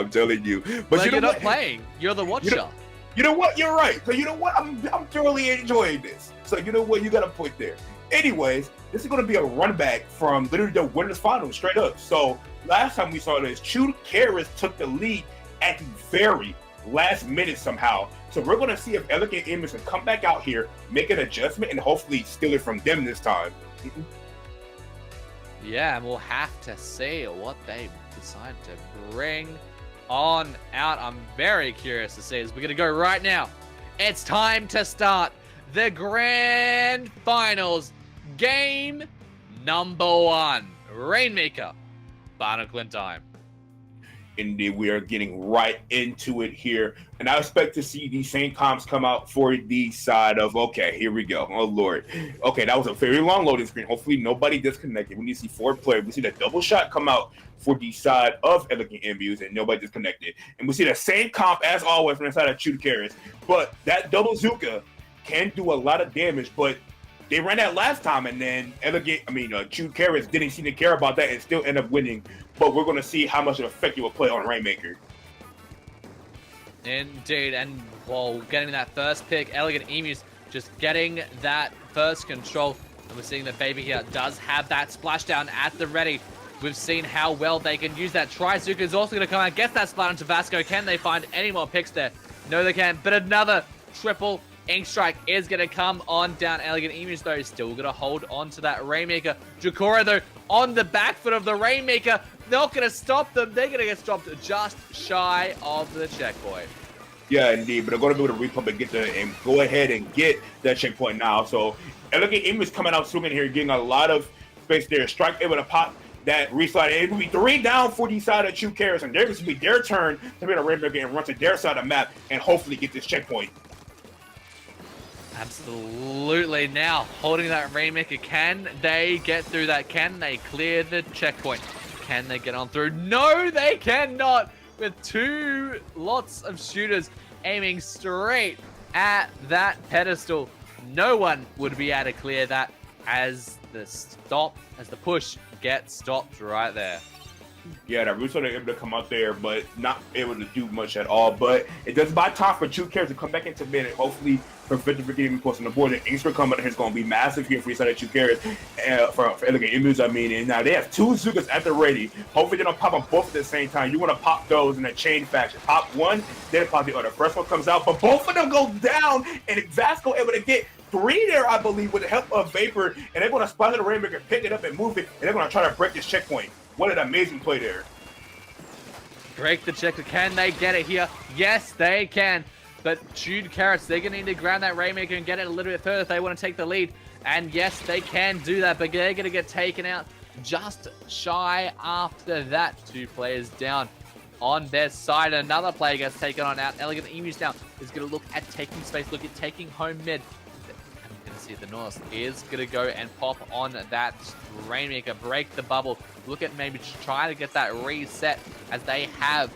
But you're not playing. You're the watcher. You know what? You're right. So you know what? I'm thoroughly enjoying this. So you know what? You got a point there. Anyways, this is going to be a run back from literally the winners finals, straight up. So last time we saw this, Chewed Carrots took the lead at the very last minute somehow. So we're going to see if Elegant Emus can come back out here, make an adjustment, and hopefully steal it from them this time. Yeah, and we'll have to see what they decide to bring on out. I'm very curious to see as we're going to go right now. It's time to start the grand finals. Game number 1. Rainmaker, Barnacle Dime. Indeed, we are getting right into it here. And I expect to see these same comps come out for the side of, okay, here we go. Oh, Lord. Okay, that was a very long loading screen. Hopefully nobody disconnected. We need to see 4 players. We see the double shot come out for the side of Elegant Emus and nobody disconnected. And we see the same comp as always from the side of Chewed Carrots. But that double Zuka can do a lot of damage, but they ran that last time, and then Chewed Carrots didn't seem to care about that and still end up winning. But we're going to see how much of an effect it will play on Rainmaker. Indeed, and while getting that first pick, Elegant Emus just getting that first control. And we're seeing that Baby here does have that splashdown at the ready. We've seen how well they can use that. Trizuka is also going to come out and get that splat onto Vasco. Can they find any more picks there? No, they can't. But another triple Ink Strike is going to come on down. Elegant Emus, though, is still going to hold on to that Rainmaker. Jakora, though, on the back foot of the Rainmaker. Not going to stop them. They're going to get stopped just shy of the checkpoint. Yeah, indeed. But they're going to be able to repump and get and go ahead and get that checkpoint now. So Elegant Emus coming out swinging here, getting a lot of space there. Strike able to pop that reslide. It will be 3 down for the side of Chewed Carrots, and there's going to be their turn to be the Rainmaker and run to their side of the map and hopefully get this checkpoint. Absolutely. Now, holding that Rainmaker, can they get through that? Can they clear the checkpoint? Can they get on through? No, they cannot. With 2 lots of shooters aiming straight at that pedestal. No one would be able to clear that as the push gets stopped right there. Yeah, that Russo able to come out there, but not able to do much at all. But it does buy time for Chewed Carrots to come back into mid and hopefully prevent them from getting close on the board. The Inkster coming here is going to be massive here for the Chewed Carrots for Elegant Emus. And now they have 2 Zukas at the ready. Hopefully they don't pop them both at the same time. You want to pop those in a chain fashion. Pop one, then pop the other. First one comes out, but both of them go down, and Vasco able to get 3 there, I believe, with the help of Vapor, and they're going to spot the Rainmaker, pick it up and move it, and they're going to try to break this checkpoint. What an amazing play there. Break the check. Can they get it here? Yes, they can. But Chewed Carrots, they're going to need to ground that Rainmaker and get it a little bit further if they want to take the lead. And yes, they can do that, but they're going to get taken out just shy after that. 2 players down on their side. Another player gets taken on out. Elegant Emus now is going to look at taking space, look at taking home mid. See the North is going to go and pop on that Rainmaker, break the bubble, look at maybe try to get that reset as they have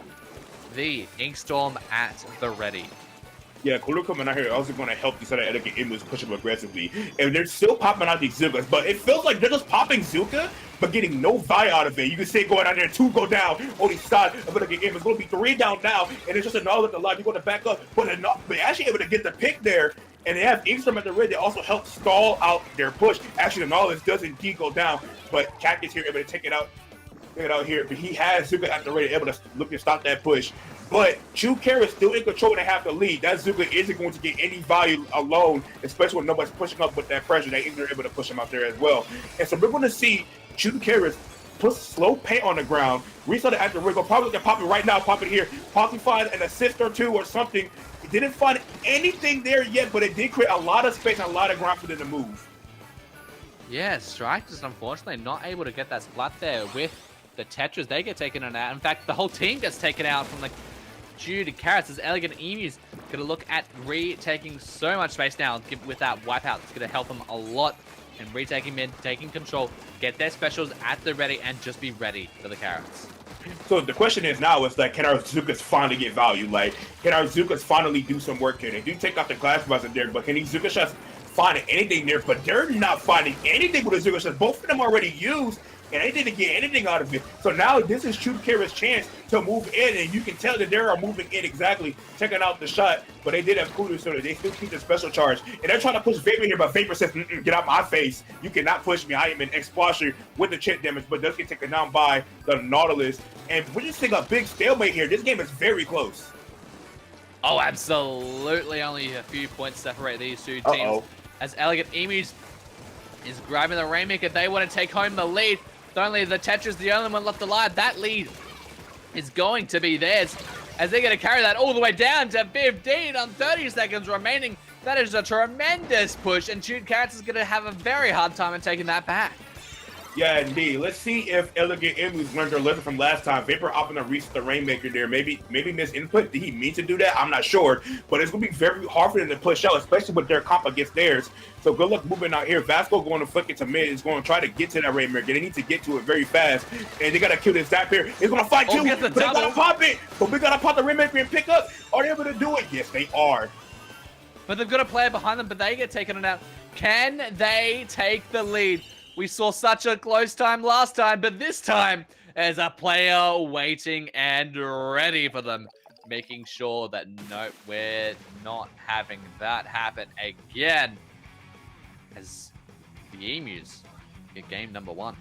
the Inkstorm at the ready. Yeah, Kulu coming out here also going to help these other Elegant Emus push up aggressively. And they're still popping out these Zukas, but it feels like they're just popping Zuka, but getting no Vi out of it. You can see it going out there, 2 go down on the side of Elegant Emus. It's going to be 3 down now, and it's just a knowledge a lot. You're going to back up, but they're actually able to get the pick there. and they have Ingstrom at the ready. They also help stall out their push. Actually, the Nautilus does indeed go down, but Cactus here able to take it out here. But he has Zuka at the ready, able to look to stop that push. But True Care is still in control and have the lead. That Zuka isn't going to get any value alone, especially when nobody's pushing up with that pressure. They are able to push him out there as well. And so we're going to see True Care put slow paint on the ground, reset it at the rig. Probably gonna pop it right now, pop it here. Possibly find an assist or two or something. It didn't find anything there yet, but it did create a lot of space and a lot of ground for them to move. Yeah, Strike just unfortunately not able to get that splat there with the Tetras. They get taken out. In fact, the whole team gets taken out from the due to Carrots as Elegant Emus gonna look at retaking so much space now with that wipeout. It's gonna help them a lot in retaking mid, taking control, get their specials at the ready, and just be ready for the Carrots. So the question is now is like, can our Zukas finally get value? Like, can our Zukas finally do some work here? They do take out the glass buzzer there, but can these Zuka shots find anything there? But they're not finding anything with the Zuka shots. Both of them already used, and they didn't get anything out of it. So now this is True Kara's chance to move in, and you can tell that they are moving in exactly, checking out the shot, but they did have Kudu, so they still keep the special charge. And they're trying to push Vapor here, but Vapor says, get out my face. You cannot push me. I am an Explosion with the chip damage, but does get taken down by the Nautilus. And we're just seeing a big stalemate here. This game is very close. Oh, absolutely. Only a few points separate these two teams. As Elegant Emus is grabbing the Rainmaker, they want to take home the lead. Only the Tetra's the only one left alive. That lead is going to be theirs as they're going to carry that all the way down to 15 on 30 seconds remaining. That is a tremendous push, and Shoot Carrots is going to have a very hard time in taking that back. Yeah, indeed. Let's see if Elegant Emus learned their lesson from last time. Vapor opting to reach the Rainmaker there. Maybe miss input. Did he mean to do that? I'm not sure. But it's going to be very hard for them to push out, especially with their comp against theirs. So good luck moving out here. Vasco going to flick it to mid. Is going to try to get to that Rainmaker. They need to get to it very fast. And they got to kill this Zap here. He's going to fight too. But they got to pop it. But we got to pop the Rainmaker and pick up. Are they able to do it? Yes, they are. But they've got a player behind them, but they get taken out. Can they take the lead? We saw such a close time last time, but this time there's a player waiting and ready for them, making sure that no, we're not having that happen again. As the Emus get game number 1.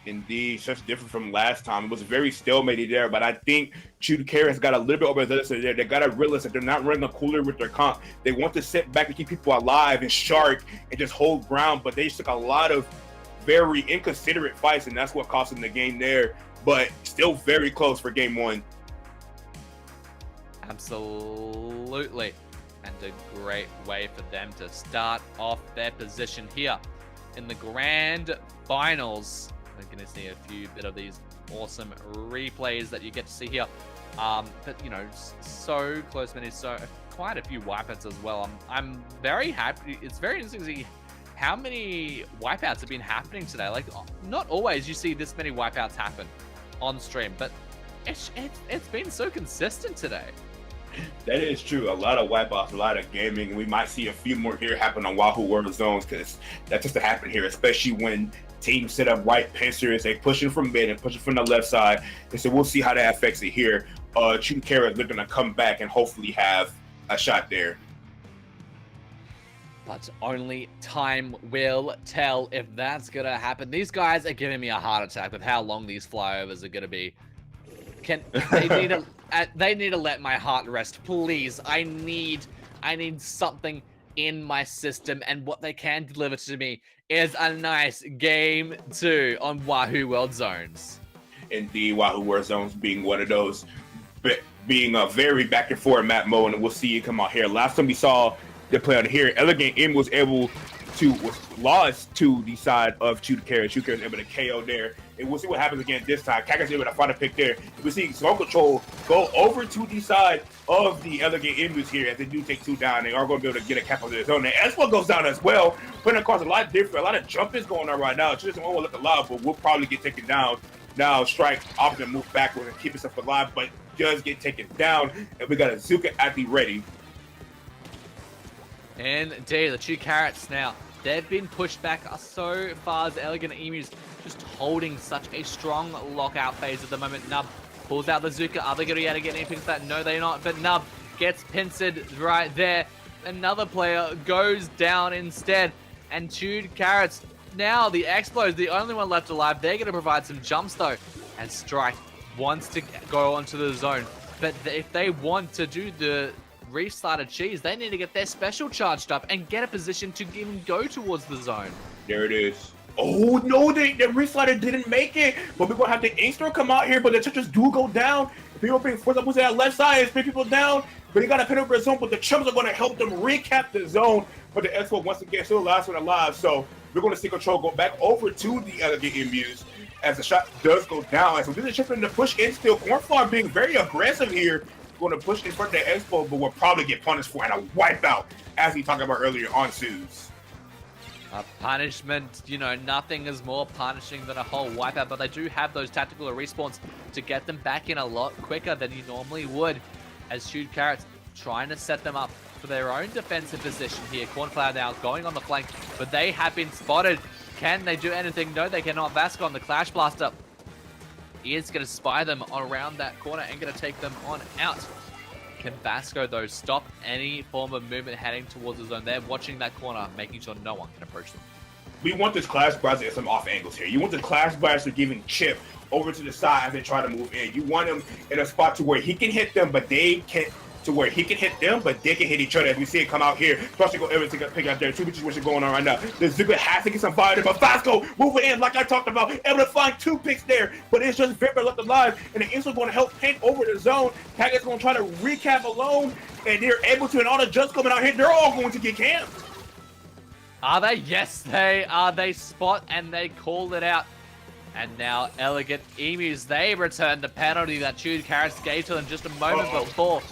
Indeed, such different from last time. It was very stalemated there, but I think True Care has got a little bit over this there. They got to realize that they're not running a cooler with their comp. They want to sit back and keep people alive and shark and just hold ground, but they just took a lot of very inconsiderate fights, and that's what cost them the game there. But still very close for game 1. Absolutely. And a great way for them to start off their position here in the grand finals. We're going to see a few bit of these awesome replays that you get to see here. But, you know, so close, many, so quite a few wipeouts as well. I'm very happy. It's very interesting to see how many wipeouts have been happening today. Like, not always you see this many wipeouts happen on stream, but it's been so consistent today. That is true. A lot of wipeouts, a lot of gaming, and we might see a few more here happen on Wahoo World Zones, because that's just to happen here, especially when teams set up right pincers, they pushing from mid and pushing from the left side. And so we'll see how that affects it here. True Care is looking to come back and hopefully have a shot there. But only time will tell if that's going to happen. These guys are giving me a heart attack with how long these flyovers are going to be. They need to let my heart rest, please. I need something in my system, and what they can deliver to me is a nice game 2 on Wahoo World Zones. Indeed, Wahoo World Zones being one of those, being a very back and forth map mode, and we'll see it come out here. Last time we saw the play on here, Elegant M was lost to the side of True Care. True Care was able to KO there. And we'll see what happens again this time. Cactus able to find a pick there. We see Zone Control go over to the side of the Elegant Emus here as they do take 2 down. They are going to be able to get a cap on their zone. And S1 goes down as well, putting across a lot of jumping going on right now. It doesn't look alive, but we'll probably get taken down. Now Strike opting to move backwards and keep himself alive, but does get taken down. And we got a Zuka at the ready. Indeed, the True Carrots now, they've been pushed back so far as Elegant Emus just holding such a strong lockout phase at the moment. Nub pulls out the Zuka. Are they going to be able to get any picks that? No, they're not. But Nub gets pincered right there. Another player goes down instead. And Chewed Carrots, now the Explo's the only one left alive. They're going to provide some jumps though. And Strike wants to go onto the zone. But if they want to do the restarted cheese, they need to get their special charged up and get a position to even go towards the zone. There it is. Oh no, the reslider didn't make it. But we're gonna have the Inkster come out here, but the Tetris do go down. People being forced up to that left side and spin people down. But they got to pin over the zone, but the chumps are gonna help them recap the zone. But the Expo once again still the last one alive. So we're gonna see control go back over to the Elegant Emus as the shot does go down. So this is just the push in still. Cornflower being very aggressive here. Going to push in front of the Expo, but will probably get punished for it. And a wipeout, as we talked about earlier on Suze. A punishment, you know, nothing is more punishing than a whole wipeout, but they do have those tactical respawns to get them back in a lot quicker than you normally would. As Chewed Carrots trying to set them up for their own defensive position here. Cornflower now going on the flank, but they have been spotted. Can they do anything? No, they cannot. Vasco on the Clash Blaster is going to spy them around that corner and going to take them on out. Can Vasco, though, stop any form of movement heading towards the zone? They're watching that corner, making sure no one can approach them. We want this Clash Blaster to get some off angles here. You want the Clash Blaster giving Chip over to the side as they try to move in. You want him in a spot to where he can hit them, but they can't. To where he can hit them, but they can hit each other. As we see it come out here, especially go everything pick out there. Two bitches what's going on right now. The Zuka has to get some fire, but Vasco moving in like I talked about, able to find 2 picks there, but it's just Vipper left alive, and the Instant going to help paint over the zone. Packet's going to try to recap alone, and they're able to, and all the jumps coming out here, they're all going to get camped. Are they? Yes, they are. They spot and they called it out. And now Elegant Emus, they return the penalty that Chewed Carrots gave to them just a moment before,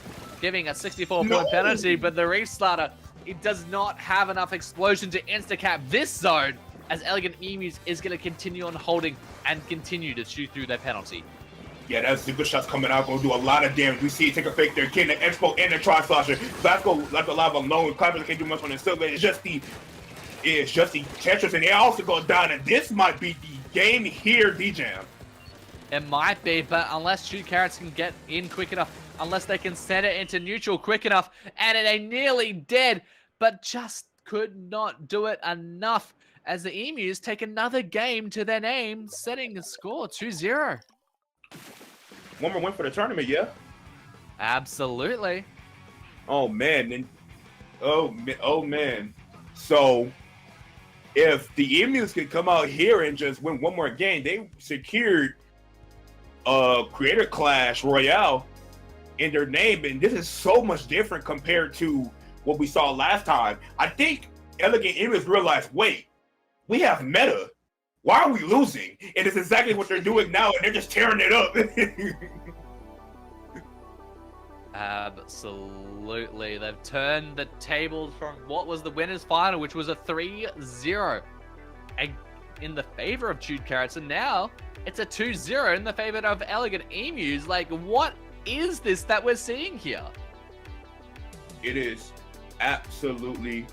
giving a 64-point penalty, but the restarter, it does not have enough explosion to insta-cap this zone, as Elegant Emus is going to continue on holding and continue to shoot through their penalty. Yeah, that's the good shots coming out, going to do a lot of damage. We see it take a fake there, getting the Expo and the Tri-Slasher. Vasco left alive alone. Climbers can't do much on the silver. It's just the Tetris, and they also go down, and this might be the game here, D-Jam. It might be, but unless Chewed Carrots can get in quick enough, unless they can send it into neutral quick enough, and they nearly dead, but just could not do it enough as the Emus take another game to their name, setting the score 2-0. One more win for the tournament, yeah? Absolutely. Oh, man. Oh, man. So, if the Emus could come out here and just win one more game, they secured Creator Clash Royale in their name, and this is so much different compared to what we saw last time. I think Elegant Emus realized, wait, we have meta. Why are we losing? And it's exactly what they're doing now, and they're just tearing it up. Absolutely. They've turned the tables from what was the winners final, which was a 3-0 in the favor of Chewed Carrots, and now it's a 2-0 in the favor of Elegant Emus. Like, what is this that we're seeing here? It is absolutely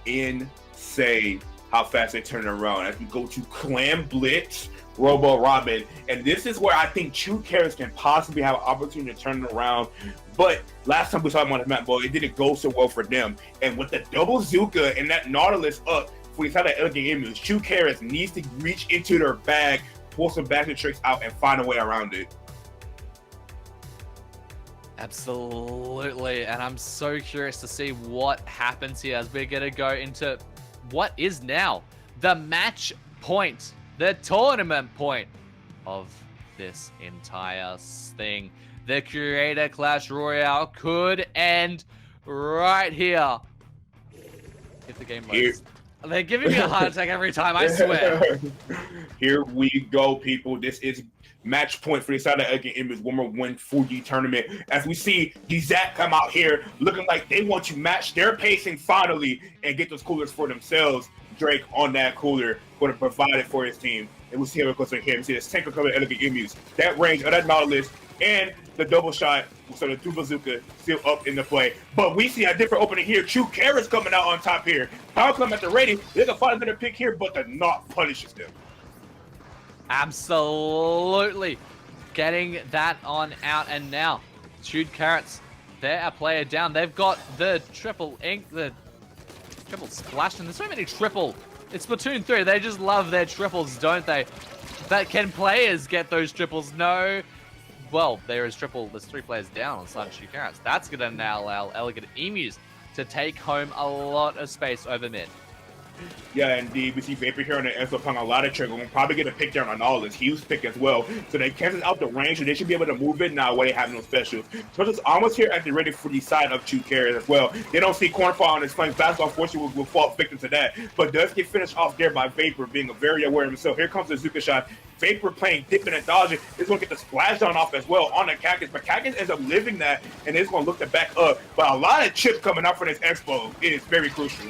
insane how fast they turn around as we go to Clam Blitz, Robo Robin, and this is where I think Chewed Carrots can possibly have an opportunity to turn it around. But last time we saw them on the map, it didn't go so well for them. And with the double Zuka and that Nautilus up, we saw that Elegant Emus, Chewed Carrots needs to reach into their bag, pull some basket tricks out, and find a way around it. Absolutely, and I'm so curious to see what happens here as we're going to go into what is now the match point, the tournament point of this entire thing. The Creator Clash Royale could end right here if the game loads. They're giving me a heart attack every time, I swear. Here we go, people. This is match point for the side of Elegant Emus, one more win for the tournament. As we see Zach come out here looking like they want to match their pacing finally and get those coolers for themselves. Drake on that cooler going to provide it for his team. And we'll see how it goes from here. We see this tanker coming Elegant Emus. That range of that Nautilus and the double shot, so the two bazooka still up in the play. But we see a different opening here. Chewed Carrots coming out on top here. Power Climb at the ready. They can find another pick here, but the knot punishes them. Absolutely. Getting that on out, and now Chewed Carrots they're a player down. They've got the triple ink, the triple splash, and there's so many triple. It's Splatoon 3. They just love their triples, don't they? But can players get those triples? No. Well, there's 3 players down on side of Shoot Carrots. That's going to now allow Elegant Emus to take home a lot of space over mid. Yeah, indeed. We see Vapor here on the Expo playing a lot of trigger. We'll probably get a pick down on all this huge pick as well. So they cancel out the range, and they should be able to move it now where they have no specials. So it's almost here at the ready for the side of 2 carries as well. They don't see Cornfall on his flank. Basketball, unfortunately, will fall victim to that. But does get finished off there by Vapor, being very aware of himself. Here comes the Zuka shot. Vapor playing, dipping and dodging. It's going to get the splash down off as well on the Cactus. But Cactus ends up living that, and it's going to look to back up. But a lot of chips coming out for this Expo. It is very crucial.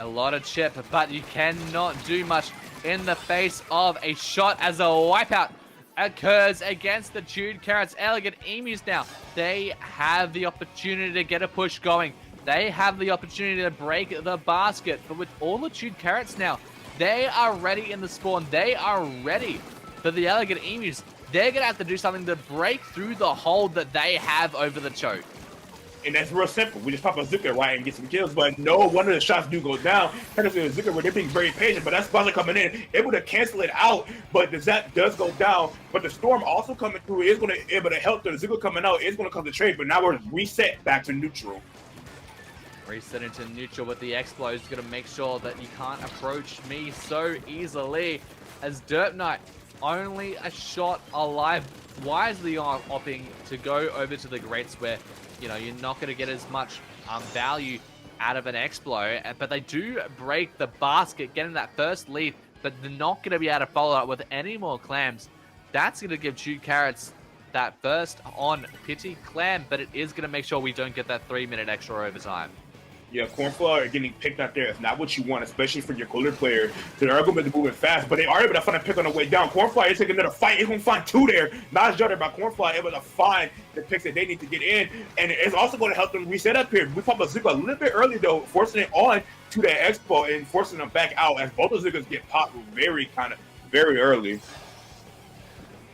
A lot of chip, but you cannot do much in the face of a shot as a wipeout occurs against the Chewed Carrots. Elegant Emus now, they have the opportunity to get a push going. They have the opportunity to break the basket, but with all the Chewed Carrots now, they are ready in the spawn. They are ready for the Elegant Emus. They're going to have to do something to break through the hold that they have over the choke. And that's real simple. We just pop a Zuka right and get some kills. But no, one of the shots do go down. Henderson and Zuka, where they're being very patient, but that's Spotlight coming in, able to cancel it out. But the Zap does go down. But the Storm also coming through is going to able to help the Zuka coming out. Is going to come to trade, but now we're reset back to neutral. Reset into neutral with the Explo is going to make sure that you can't approach me so easily. As Derp Knight, only a shot alive, wisely opting to go over to the Greats where, you know, you're not going to get as much value out of an Explo, but they do break the basket, getting that first lead, but they're not going to be able to follow up with any more clams. That's going to give Chewed Carrots that first on Pity Clam, but it is going to make sure we don't get that 3-minute extra overtime. Yeah, Cornflower getting picked out there is not what you want, especially for your cooler player. So they're going to be moving fast, but they are able to find a pick on the way down. Cornflower is taking another fight. He's going to find 2 there. Nice job there by Cornflower, able to find the picks that they need to get in. And it's also going to help them reset up here. We pop a Zuka a little bit early, though, forcing it on to that Expo and forcing them back out as both of Zukas get popped very early.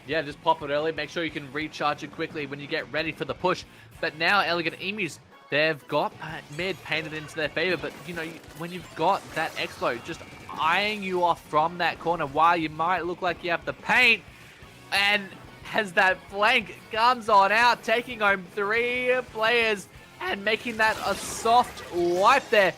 Yeah, just pop it early. Make sure you can recharge it quickly when you get ready for the push. But now Elegant Emus, they've got mid painted into their favor, but you know, when you've got that Explo just eyeing you off from that corner while you might look like you have the paint, and as that flank comes on out, taking home 3 players and making that a soft wipe there.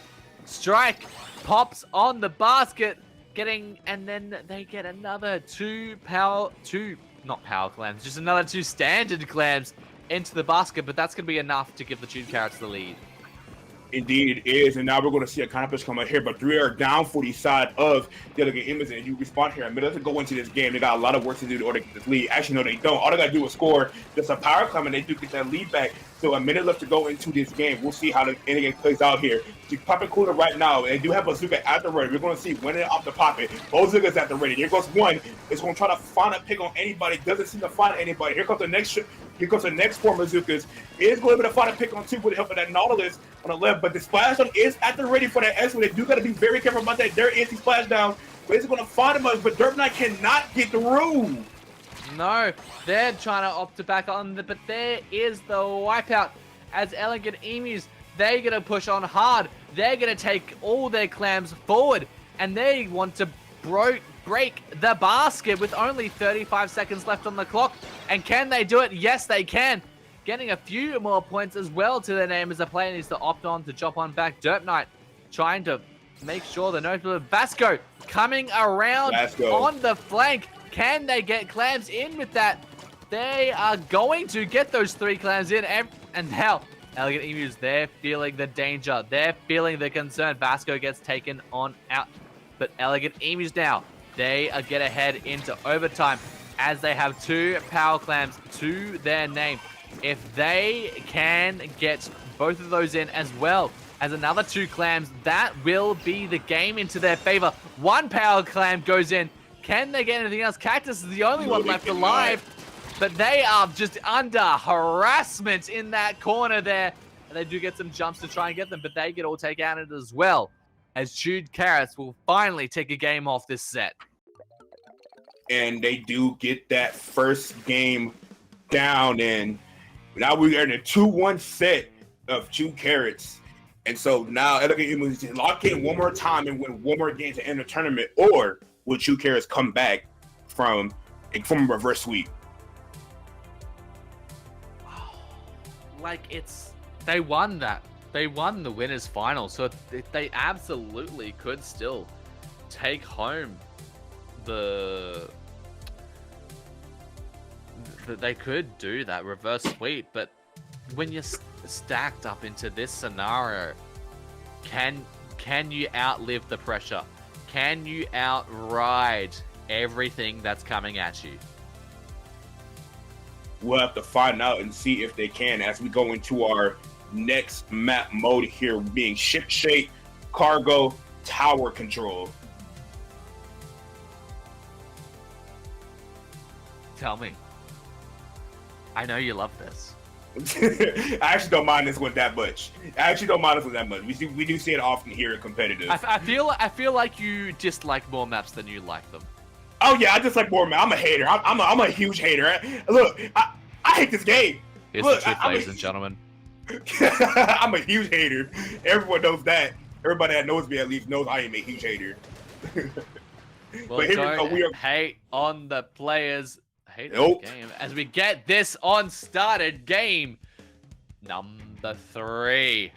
Strike pops on the basket, and then they get another 2 clams, just another 2 standard clams into the basket, but that's going to be enough to give the Chewed Carrots the lead. Indeed it is, and now we're going to see a counterpush come out here, but 3 are down for the side of the Elegant Emus, and you respond here. I mean, let's go into this game. They got a lot of work to do in order to get this lead. Actually, no, they don't. All they got to do is score just a power climb, and they do get that lead back. So a minute left to go into this game. We'll see how the ending plays out here. She's popping cooler right now. They do have a Zuka at the ready. We're going to see when they're off the pop it. Both Zukas at the ready. Here goes one. It's going to try to find a pick on anybody. Doesn't seem to find anybody. Here comes the next form of Zukas. Is going to be able to find a pick on 2 with the help of that Nautilus on the left. But the splash down is at the ready for that X. They do got to be very careful about that. There is the splash down. But it's going to find him, but Derp Knight cannot get through. No, they're trying to opt to back on, but there is the wipeout. As Elegant Emus, they're going to push on hard. They're going to take all their clams forward, and they want to break the basket with only 35 seconds left on the clock. And can they do it? Yes, they can. Getting a few more points as well to their name as the player needs to opt on to chop on back. Derp Knight trying to make sure the nose of Vasco coming around on the flank. Can they get clams in with that? They are going to get those 3 clams in, and now Elegant Emus, they're feeling the danger. They're feeling the concern. Vasco gets taken on out. But Elegant Emus now, they get ahead into overtime as they have 2 power clams to their name. If they can get both of those in as well as another 2 clams, that will be the game into their favor. 1 power clam goes in. Can they get anything else? Cactus is the only one left alive. But they are just under harassment in that corner there. And they do get some jumps to try and get them, but they get all taken out as well. As Chewed Carrots will finally take a game off this set. And they do get that first game down, and Now we are in a 2-1 set of 2 carrots. And so now Elegant Emus just lock in one more time and win one more game to end the tournament, or will 2 carrots come back from a reverse sweep? Like, they won that. They won the winners final, so they absolutely could still take home they could do that reverse sweep. But when you're stacked up into this scenario, can you outlive the pressure? Can you outride everything that's coming at you? We'll have to find out and see if they can as we go into our next map mode here, being ship shape, cargo, tower control. Tell me. I know you love this. I actually don't mind this one that much. We do see it often here in competitive. I feel like you dislike more maps than you like them. Oh yeah, I just like more maps. I'm a hater. I'm a huge hater. Look, I hate this game. Here's the truth, ladies and gentlemen. I'm a huge hater. Everyone knows that. Everybody that knows me at least knows I am a huge hater. Well, but here we are. Hate on the players. Hate on the game. As we get this on started, game number 3.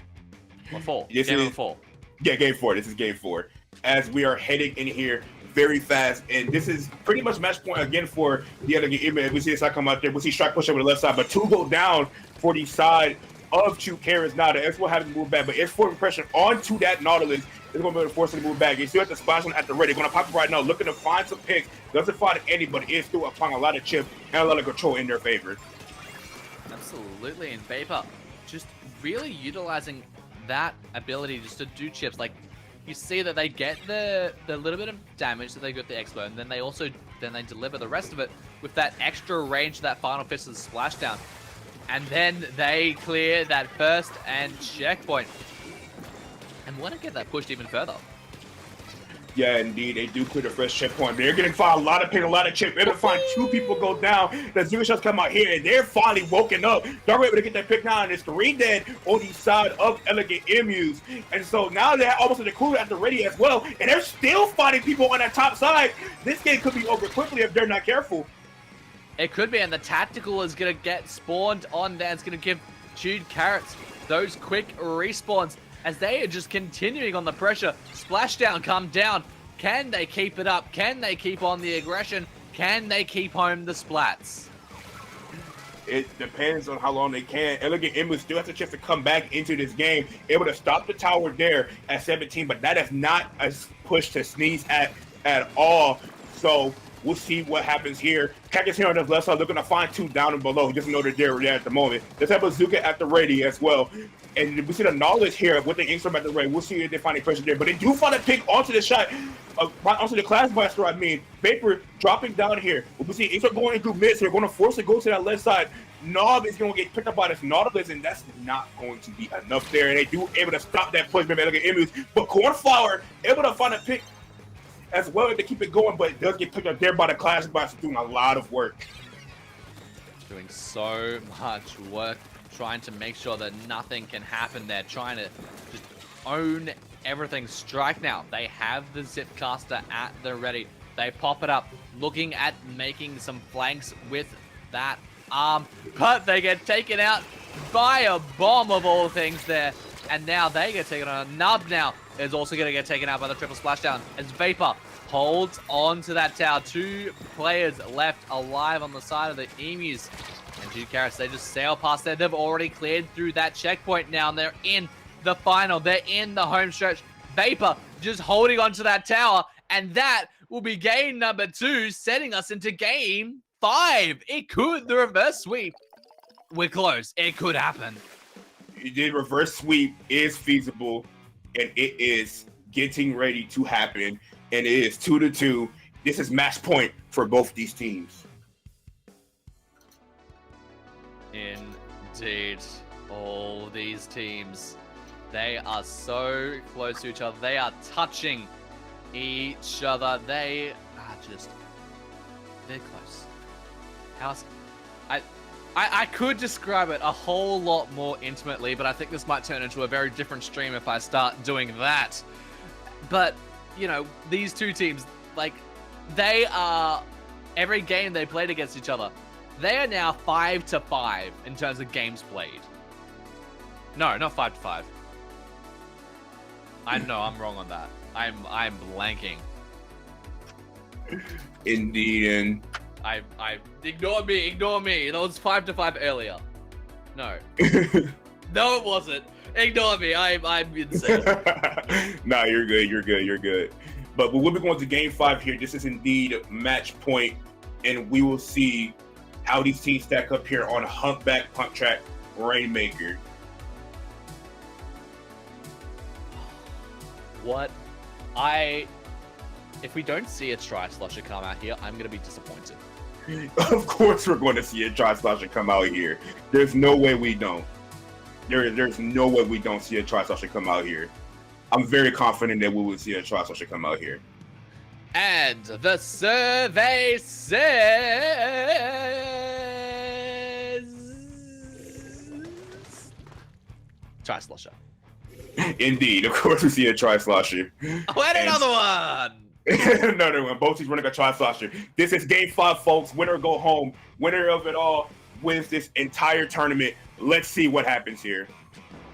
Or 4. Game 4. Yeah, game 4. This is game 4. As we are heading in here very fast, and this is pretty much match point again for the other game. We see this side come out there. We see strike push over the left side, but 2 go down for the side of 2 carrots. Now the X will have to move back, but it's forcing pressure onto that Nautilus. It's going to be forced to move back. You still have the splash one at the ready. Going to pop it right now, looking to find some picks. Doesn't find anybody. It's still applying a lot of chip and a lot of control in their favor. Absolutely, and Vapor just really utilizing that ability just to do chips. Like, you see that they get the little bit of damage that they got the Expo, and then they deliver the rest of it with that extra range, that final fist of the splashdown. And then they clear that first and checkpoint. And want to get that pushed even further. Yeah, indeed, they do clear the first checkpoint. They're getting find a lot of ping, a lot of chip. They're able to find 2 people go down. The Zero Shots come out here, and they're finally woken up. They're able to get that pick down, and it's 3 dead on the side of Elegant Emus. And so now they're almost at the cooler at the ready as well, and they're still fighting people on that top side. This game could be over quickly if they're not careful. It could be, and the tactical is going to get spawned on there. It's going to give Chewed Carrots those quick respawns as they are just continuing on the pressure. Splashdown come down. Can they keep it up? Can they keep on the aggression? Can they keep home the splats? It depends on how long they can. Elegant Emus still has a chance to come back into this game, able to stop the tower there at 17, but that is not a push to sneeze at all. So we'll see what happens here. Cactus here on the left side looking to find 2 down and below. He doesn't know they're there at the moment. Let's have Bazooka at the ready as well. And we see the knowledge here with the Inkstrom at the ready. We'll see if they find a pressure there. But they do find a pick onto the shot, onto the Class Blaster, I mean. Vapor dropping down here. We see Inkstrom going into mid, so they're going to force it to go to that left side. Knob is going to get picked up by this Nautilus, and that's not going to be enough there. And they do able to stop that push, maybe Elegant Emus. But Cornflower able to find a pick as well to keep it going, but it does get picked up there by the Clash Blaster, doing a lot of work. Doing so much work, trying to make sure that nothing can happen there, trying to just own everything. Strike now. They have the Zipcaster at the ready. They pop it up, looking at making some flanks with that arm, but they get taken out by a bomb of all things there. And now they get taken on. Nub now is also going to get taken out by the triple splashdown as Vapor holds on to that tower. 2 players left alive on the side of the Emus. And 2 Carrots, they just sail past there. They've already cleared through that checkpoint now, and they're in the final. They're in the home stretch. Vapor just holding on to that tower, and that will be game number 2, setting us into game 5. It could, the reverse sweep. We're close. It could happen. The reverse sweep is feasible, and it is getting ready to happen, and it is 2-2. This is match point for both these teams. Indeed, all these teams, they are so close to each other. They are touching each other. They are just, they're close. I could describe it a whole lot more intimately, but I think this might turn into a very different stream if I start doing that. But, you know, these two teams, like, they are, every game they played against each other, they are now 5-5 in terms of games played. No, not 5-5. I know, I'm wrong on that. I'm blanking. Indeed, and I ignore me. It was 5-5 earlier. No. No, it wasn't. Ignore me. I'm insane. Nah, you're good. But we'll be going to game 5 here. This is indeed match point, and we will see how these teams stack up here on Humpback Pump Track Rainmaker. What? If we don't see a Tri-Slosher come out here, I'm gonna be disappointed. Of course we're going to see a Tri-Slosher come out here. There's no way we don't. There's no way we don't see a Tri-Slosher come out here. I'm very confident that we will see a Tri-Slosher come out here. And the survey says... Tri-Slosher. Indeed, of course we see a Tri-Slosher. Oh, and another one! Another one. Both teams running a Tri-Slosher. This is game 5, folks. Winner go home. Winner of it all wins this entire tournament. Let's see what happens here.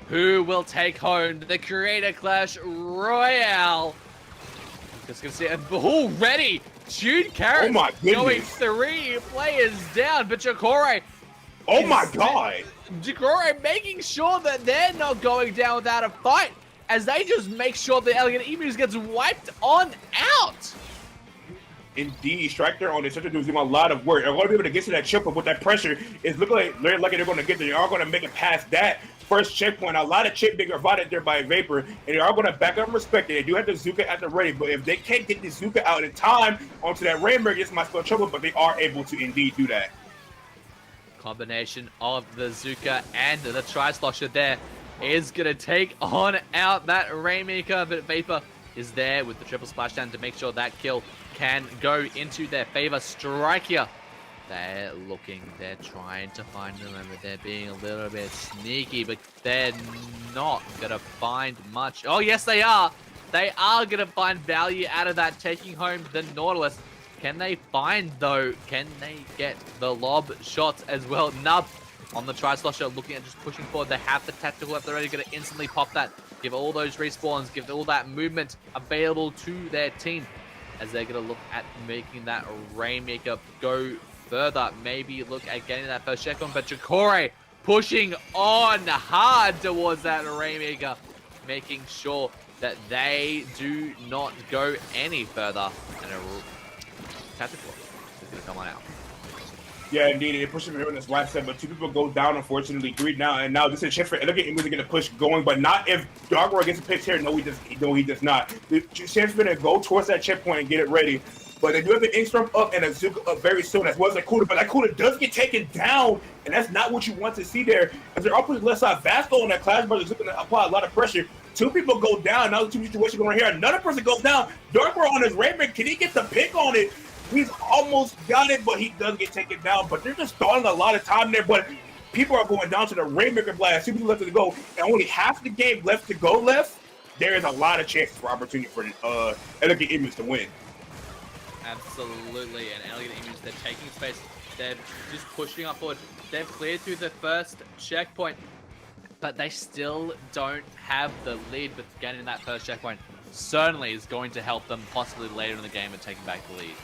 Who will take home the Creator Clash Royale? Just gonna see it already. Jude Carrot going 3 players down, but Jakore. Oh my god! Jakore making sure that they're not going down without a fight, as they just make sure the Elegant Emus gets wiped on out. Indeed, Striker on this is doing a lot of work. They're going to be able to get to that chip, but with that pressure, it's looking like they're going to get there. They are going to make it past that first checkpoint. A lot of chip being provided there by Vapor, and they are going to back up and respect it. They do have the Zuka at the ready, but if they can't get the Zuka out in time onto that Rainmaker, this might spell trouble, but they are able to indeed do that. Combination of the Zuka and the Tri-Slosher there is going to take on out that Rainmaker, but Vapor is there with the triple splashdown to make sure that kill can go into their favor. Striker, they're trying to find them, and they're being a little bit sneaky, but they're not gonna find much. Oh yes, they are. They are gonna find value out of that, taking home the Nautilus. Can they find, though? Can they get the lob shots as well? Nub on the Tri-Slosher, looking at just pushing forward. They have the tactical up. They're already going to instantly pop that. Give all those respawns. Give all that movement available to their team, as they're going to look at making that Rainmaker go further. Maybe look at getting that first check on. But Jakore pushing on hard towards that Rainmaker, making sure that they do not go any further. And a tactical is going to come on out. Yeah, indeed. They push him here in this last set, but 2 people go down, unfortunately. 3 now, and now this is a chance for Elegant Emus to get a push going, but not if Darkroar gets a pick here. No, he does not. The chance for them to go towards that checkpoint and get it ready. But they do have the Inkstrom up and a Zuka up very soon, as well as Akuda, but Akuda does get taken down, and that's not what you want to see there. As they're up on the left side, Vasco on that Clash Brothers looking to apply a lot of pressure. 2 people go down. Now the 2 situations going here. Another person goes down. Darkroar on his Rainmaker. Can he get the pick on it? He's almost got it, but he does get taken down. But they're just stalling a lot of time there. But people are going down to the Rainmaker blast. 2 people left to go, and only half the game left to go left. There is a lot of chances for opportunity for Elegant Emus to win. Absolutely, and Elegant Emus, they're taking space. They're just pushing up forward. They've cleared through the first checkpoint, but they still don't have the lead. But getting that first checkpoint certainly is going to help them possibly later in the game and taking back the lead.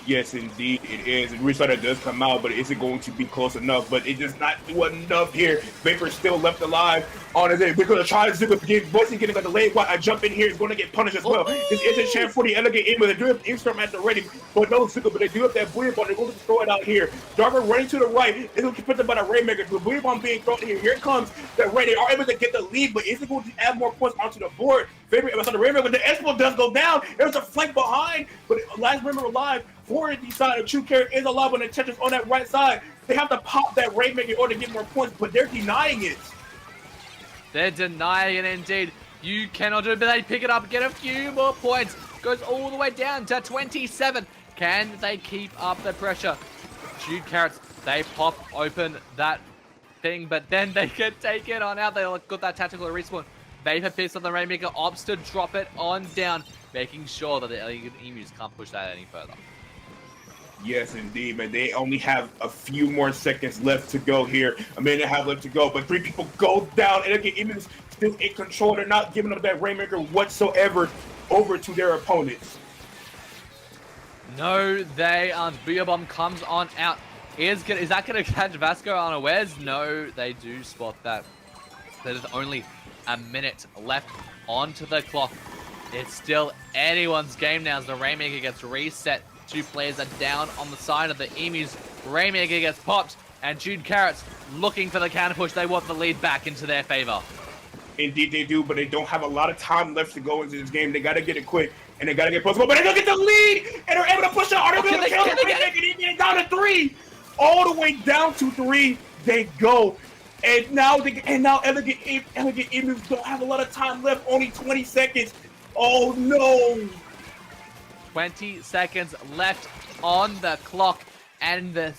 Yes, indeed, it is. And Restarter does come out, but is it going to be close enough? But it does not do enough here. Vapor still left alive on his end. We're going to try to Zuka again. Boyson getting like a late while I jump in here is going to get punished as well. This is a chance for the Elegant Emus. They do have Inkstrom at the ready, but no Zuka, but they do have that Booyah Bomb. They're going to throw it out here. Darker running to the right. It's going to be picked up by the Rainmaker. The Booyah Bomb being thrown here. Here comes the Ray. They are able to get the lead, but is it going to add more points onto the board? The Rainmaker, the Expo does go down. There's a flank behind, but last Rainmaker alive. For the side of True Carrot is alive when it touches on that right side. They have to pop that Rainmaker in order to get more points, but they're denying it. They're denying it indeed. You cannot do it, but they pick it up, get a few more points. Goes all the way down to 27. Can they keep up the pressure? Jude Carrots They pop open that thing, but then they get taken on out. They got that tactical respawn. Vapor Fist on the Rainmaker opts to drop it on down, making sure that the Elegant Emus can't push that any further. Yes, indeed, man. They only have a few more seconds left to go here. A minute and a half left to go, but 3 people go down. Elegant Emus still in control. They're not giving up that Rainmaker whatsoever over to their opponents. No, they aren't. Booyah Bomb comes on out. Is that going to catch Vasco unawares? No, they do spot that. There's only a minute left onto the clock. It's still anyone's game now as the Rainmaker gets reset. 2 players are down on the side of the Emus. Rainmaker gets popped, and Jude Carrots looking for the counter push. They want the lead back into their favor. Indeed they do, but they don't have a lot of time left to go into this game. They got to get it quick, and they got to get possible. But they don't get the lead, and they're able to push it. Are they going to kill the Rainmaker? They get down to 3. All the way down to 3 they go. And now Elegant Emus don't have a lot of time left, only 20 seconds. Oh no! 20 seconds left on the clock, and the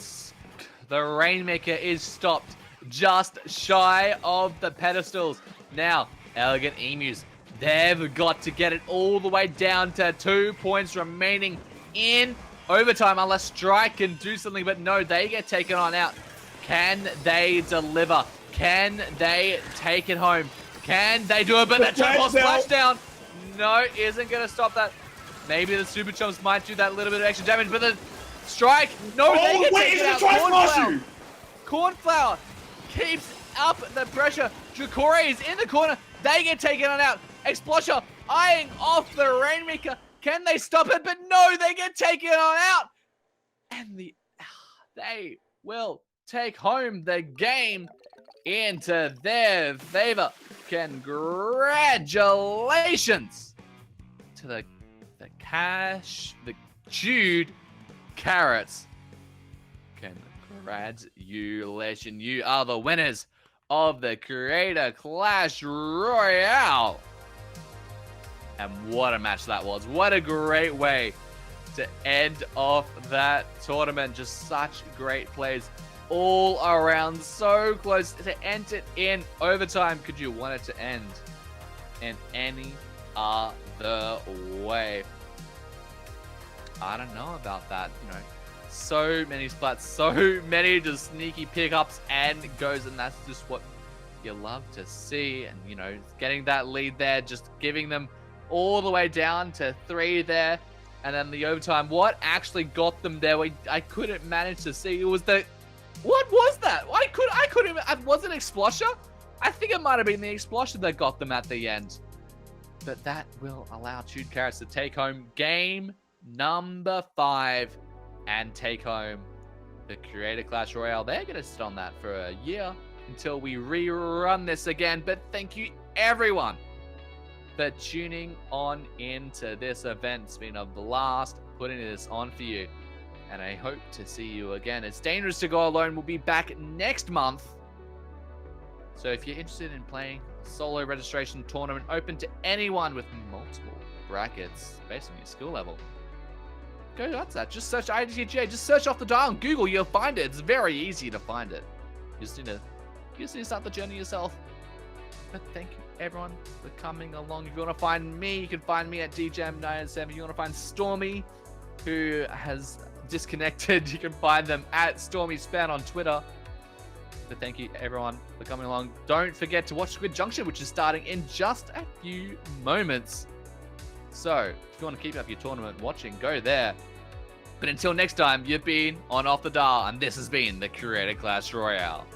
Rainmaker is stopped just shy of the pedestals. Now, Elegant Emus, they've got to get it all the way down to 2 points remaining in overtime, unless Strike can do something, but no, they get taken on out. Can they deliver? Can they take it home? Can they do it? But the jump ball splashdown, no, isn't going to stop that. Maybe the Super Chumps might do that little bit of extra damage, but the Strike, no, they get taken out. Cornflower keeps up the pressure. Dracora is in the corner. They get taken on out. Explosher eyeing off the Rainmaker. Can they stop it? But no, they get taken on out. And they will take home the game into their favor. Congratulations to the Jude Carrots. Congratulations. You are the winners of the Creator Clash Royale. And what a match that was. What a great way to end off that tournament. Just such great plays all around. So close to end it in overtime. Could you want it to end in any other way? I don't know about that. You know, so many splats, so many just sneaky pickups and goes, and that's just what you love to see. And, you know, getting that lead there, just giving them all the way down to 3 there, and then the overtime. What actually got them there? I couldn't manage to see. It was the, what was that? I couldn't. Was it Explosher? I think it might have been the Explosher that got them at the end. But that will allow Jude Carrots to take home game number 5 and take home the Creator Clash Royale. They're going to sit on that for a year until we rerun this again. But thank you, everyone, for tuning on into this event. It's been a blast putting this on for you, and I hope to see you again. It's dangerous to go alone. We'll be back next month. So if you're interested in playing a solo registration tournament open to anyone with multiple brackets based on your skill level, go nuts that. Just search IDGA. Just search off the dial on Google. You'll find it. It's very easy to find it. You just need to start the journey yourself. But thank you, everyone, for coming along. If you want to find me, you can find me at DJM907. If you want to find Stormy, who has disconnected, you can find them at StormySpan on Twitter. But thank you, everyone, for coming along. Don't forget to watch Squid Junction, which is starting in just a few moments. So, if you want to keep up your tournament watching, go there. But until next time, you've been on Off the Dial, and this has been the Creator Clash Royale.